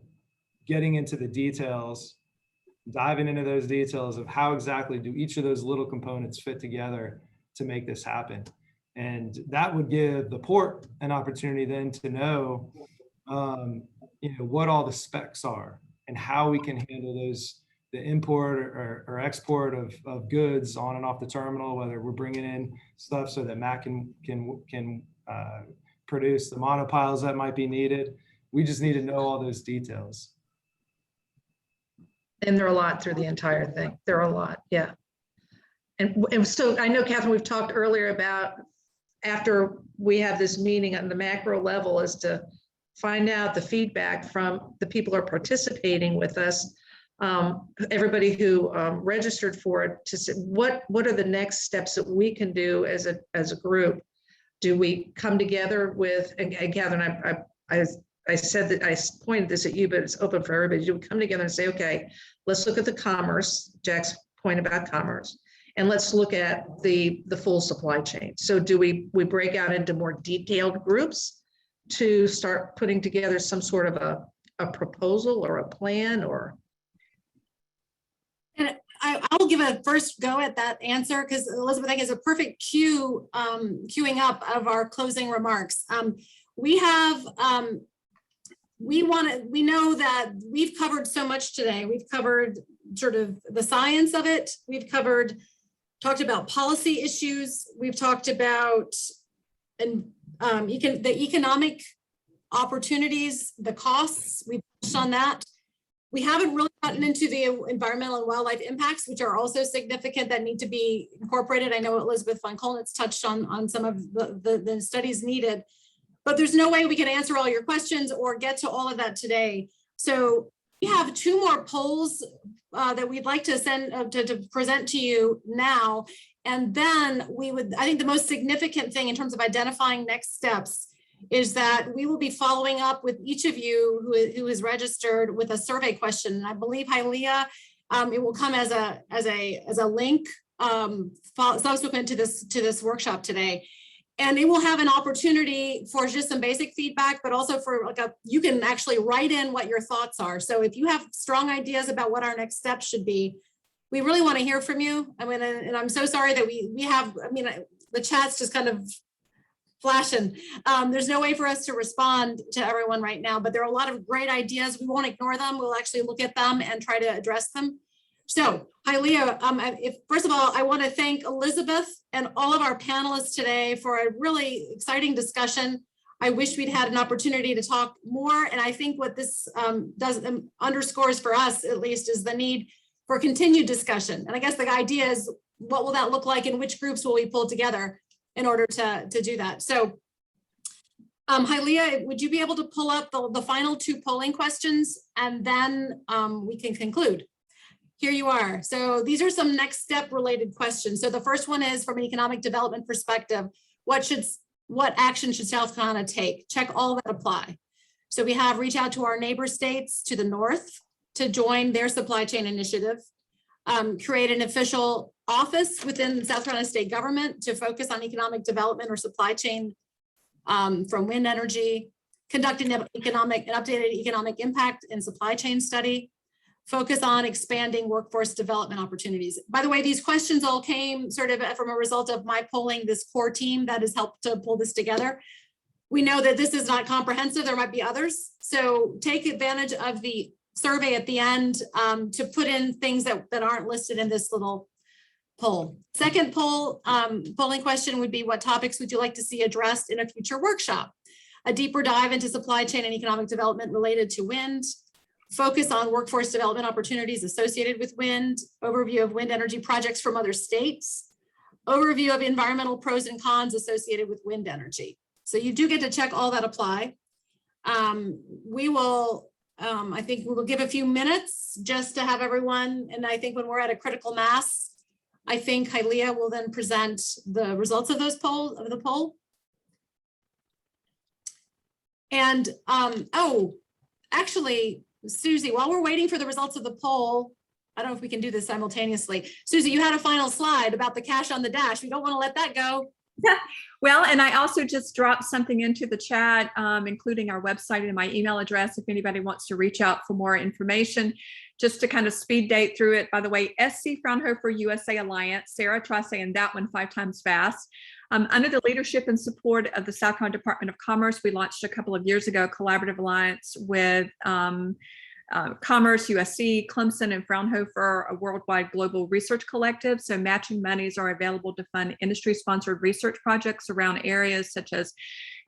getting into the details, diving into those details of how exactly do each of those little components fit together to make this happen. And that would give the port an opportunity then to know, what all the specs are and how we can handle the import or export of goods on and off the terminal, whether we're bringing in stuff so that Matt can produce the monopiles that might be needed. We just need to know all those details. And there are a lot through the entire thing. There are a lot, yeah. And so I know, Catherine, we've talked earlier about after we have this meeting on the macro level is to find out the feedback from the people who are participating with us, everybody who registered for it, to say what are the next steps that we can do as a group? Do we come together with, and Catherine, I said that I pointed this at you, but it's open for everybody. Do we come together and say, okay, let's look at the commerce, Jack's point about commerce, and let's look at the full supply chain. So do we break out into more detailed groups to start putting together some sort of a proposal or a plan? Or and I'll give a first go at that answer, because Elizabeth, I think is a perfect queuing up of our closing remarks. We know that we've covered so much today. We've covered sort of the science of it. We've talked about policy issues. We've talked about the economic opportunities, the costs. We've touched on that. We haven't really gotten into the environmental and wildlife impacts, which are also significant, that need to be incorporated. I know Elizabeth von Kolnitz touched on some of the studies needed. But there's no way we can answer all your questions or get to all of that today. So we have 2 more polls that we'd like to send to present to you now. And then I think the most significant thing in terms of identifying next steps is that we will be following up with each of you who is registered with a survey question. And I believe, Hialeah, it will come as a link subsequent to this workshop today. And it will have an opportunity for just some basic feedback, but also for like you can actually write in what your thoughts are. So if you have strong ideas about what our next steps should be, we really want to hear from you. I mean, and I'm so sorry that we have, I mean, the chat's just kind of flashing. There's no way for us to respond to everyone right now, but there are a lot of great ideas. We won't ignore them. We'll actually look at them and try to address them. So, hi, Leah. First of all, I want to thank Elizabeth and all of our panelists today for a really exciting discussion. I wish we'd had an opportunity to talk more. And I think what this underscores for us, at least, is the need for continued discussion. And I guess the idea is, what will that look like and which groups will we pull together in order to do that? So, hi, Leah, would you be able to pull up the final 2 polling questions, and then we can conclude? Here you are. So these are some next step related questions. So the first one is, from an economic development perspective, what action should South Carolina take? Check all that apply. So we have reach out to our neighbor states to the north to join their supply chain initiative, create an official office within the South Carolina state government to focus on economic development or supply chain from wind energy, conduct an updated economic impact and supply chain study, focus on expanding workforce development opportunities. By the way, these questions all came sort of from a result of my polling this core team that has helped to pull this together. We know that this is not comprehensive. There might be others. So take advantage of the survey at the end to put in things that aren't listed in this little poll. Second polling question would be, what topics would you like to see addressed in a future workshop? A deeper dive into supply chain and economic development related to wind, focus on workforce development opportunities associated with wind, overview of wind energy projects from other states, overview of environmental pros and cons associated with wind energy. So you do get to check all that apply. We will, I think we will give a few minutes just to have everyone, and I think when we're at a critical mass, I think Hylea will then present the results of the poll. And actually, Susie, while we're waiting for the results of the poll, I don't know if we can do this simultaneously. Susie, you had a final slide about the cash on the dash. We don't want to let that go. Well, and I also just dropped something into the chat, including our website and my email address, if anybody wants to reach out for more information, just to kind of speed date through it. By the way, SC Fraunhofer USA Alliance, Sarah, try saying that one 5 times fast. Under the leadership and support of the South Carolina Department of Commerce, we launched a couple of years ago a collaborative alliance with Commerce, USC, Clemson, and Fraunhofer, a worldwide global research collective. So matching monies are available to fund industry-sponsored research projects around areas such as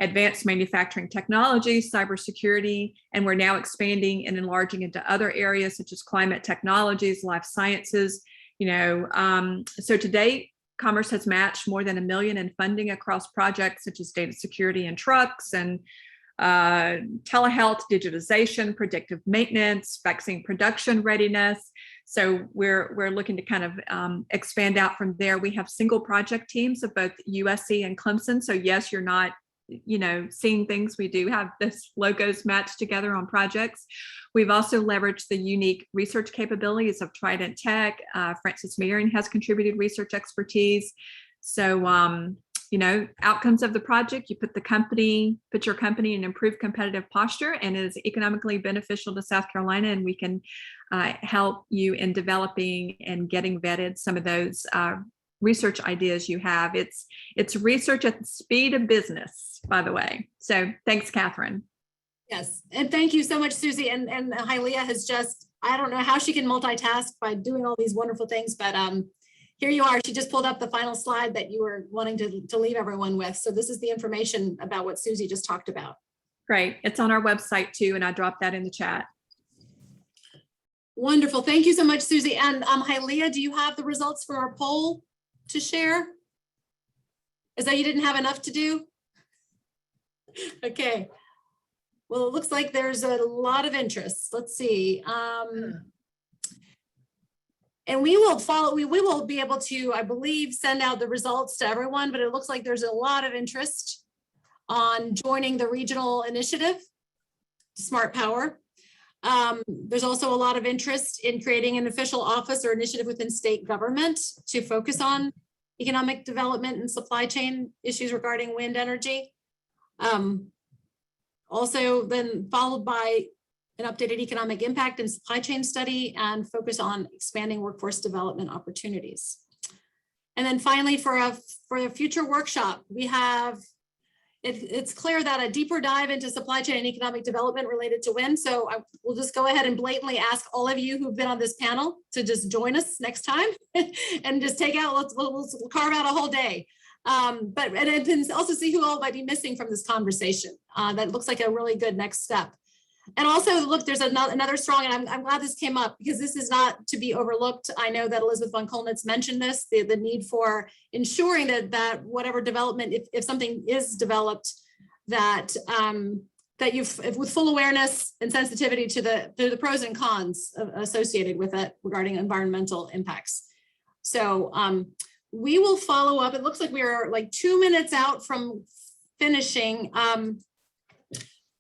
advanced manufacturing technology, cybersecurity, and we're now expanding and enlarging into other areas such as climate technologies, life sciences. So to date, Commerce has matched more than $1 million in funding across projects such as data security and trucks and telehealth, digitization, predictive maintenance, vaccine production readiness. So we're looking to kind of expand out from there. We have single project teams of both USC and Clemson. So yes, you're not, seeing things. We do have this logos matched together on projects. We've also leveraged the unique research capabilities of Trident Tech. Francis Marion has contributed research expertise. So, outcomes of the project, you put your company in improved competitive posture, and it is economically beneficial to South Carolina, and we can help you in developing and getting vetted some of those research ideas you have. It's research at the speed of business, by the way. So thanks, Catherine. Yes, and thank you so much, Susie. And Hylea has just, I don't know how she can multitask by doing all these wonderful things, but here you are. She just pulled up the final slide that you were wanting to leave everyone with. So this is the information about what Susie just talked about. Great. It's on our website too, and I dropped that in the chat. Wonderful. Thank you so much, Susie. And Hylea, do you have the results for our poll to share? Is that you didn't have enough to do? Okay. Well, it looks like there's a lot of interest. Let's see. And we will follow, we will be able to, I believe, send out the results to everyone, but it looks like there's a lot of interest on joining the regional initiative, Smart Power. There's also a lot of interest in creating an official office or initiative within state government to focus on economic development and supply chain issues regarding wind energy. Also then followed by an updated economic impact and supply chain study and focus on expanding workforce development opportunities. And then finally, for a future workshop, we have, it's clear that a deeper dive into supply chain and economic development related to wind. So I will just go ahead and blatantly ask all of you who've been on this panel to just join us next time and just take out, we'll carve out a whole day. And also see who all might be missing from this conversation. That looks like a really good next step. And also, look, there's another strong, and I'm glad this came up because this is not to be overlooked. I know that Elizabeth von Kolnitz mentioned this, the need for ensuring that whatever development, if something is developed, that you've with full awareness and sensitivity to the pros and cons associated with it regarding environmental impacts. So we will follow up. It looks like we are like 2 minutes out from finishing.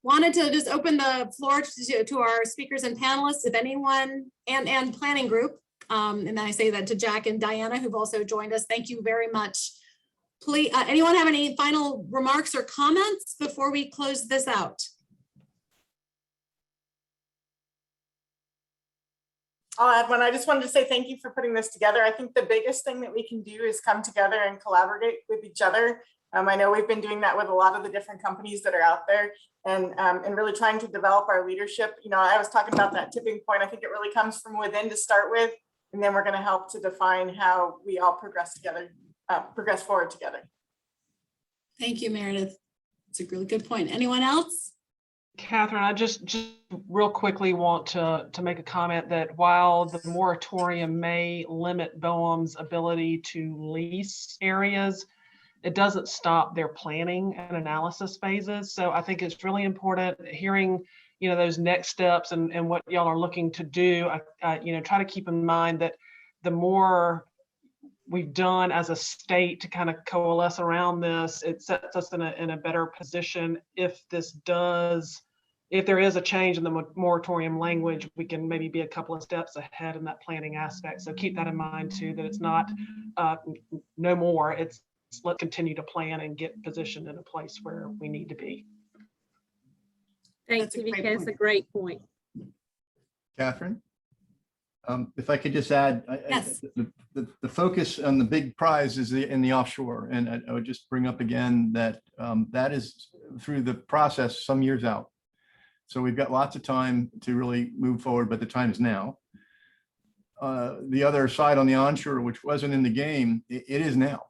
Wanted to just open the floor to our speakers and panelists, if anyone, and planning group. And I say that to Jack and Diana, who've also joined us. Thank you very much. Please, anyone have any final remarks or comments before we close this out? I'll add one. I just wanted to say thank you for putting this together. I think the biggest thing that we can do is come together and collaborate with each other. I know we've been doing that with a lot of the different companies that are out there and really trying to develop our leadership. You know, I was talking about that tipping point. I think it really comes from within to start with, and then we're going to help to define how we all progress together, progress forward together. Thank you, Meredith. It's a really good point. Anyone else? Catherine, I just real quickly want to make a comment that while the moratorium may limit Boehm's ability to lease areas, it doesn't stop their planning and analysis phases. So I think it's really important hearing, you know, those next steps and what y'all are looking to do. You know, try to keep in mind that the more we've done as a state to kind of coalesce around this, it sets us in a better position. If there is a change in the moratorium language, we can maybe be a couple of steps ahead in that planning aspect. So keep that in mind too, that it's not no more, it's let's continue to plan and get positioned in a place where we need to be. Thanks, Vika. It's a great point. Catherine, if I could just add, Yes. The focus on the big prize is in the offshore. And I would just bring up again that that is through the process some years out. So we've got lots of time to really move forward, but the time is now. The other side on the onshore, which wasn't in the game, it is now.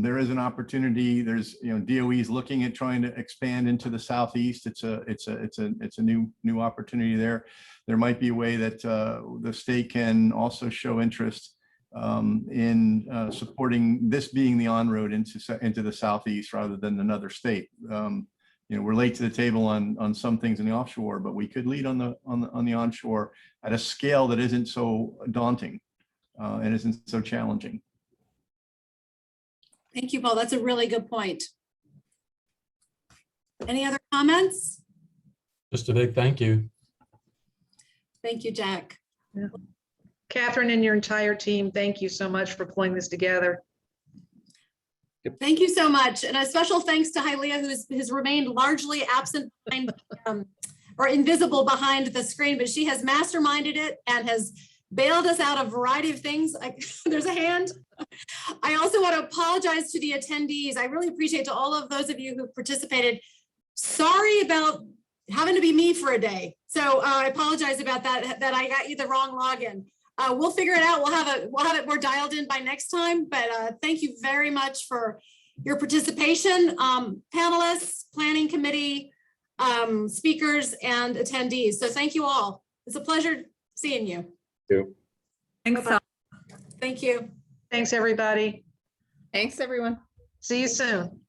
There is an opportunity. There's, you know, DOE is looking at trying to expand into the Southeast. It's a new opportunity there. There might be a way that the state can also show interest in supporting this being the on-road into the Southeast rather than another state. You know, we're late to the table on some things in the offshore, but we could lead on the onshore at a scale that isn't so daunting and isn't so challenging. Thank you, Paul. That's a really good point. Any other comments? Just a big thank you. Thank you, Jack. Yeah. Catherine and your entire team, thank you so much for pulling this together. Thank you so much. And a special thanks to Hylea, who has remained largely absent behind, or invisible behind the screen, but she has masterminded it and has bailed us out a variety of things. There's a hand. I also want to apologize to the attendees. I really appreciate to all of those of you who participated. Sorry about having to be me for a day. So I apologize about that I got you the wrong login. We'll figure it out. We'll have it more dialed in by next time. But thank you very much for your participation, panelists, planning committee, speakers, and attendees. So thank you all. It's a pleasure seeing you. Thanks. Thank you. Thanks, everybody. Thanks, everyone. See you soon.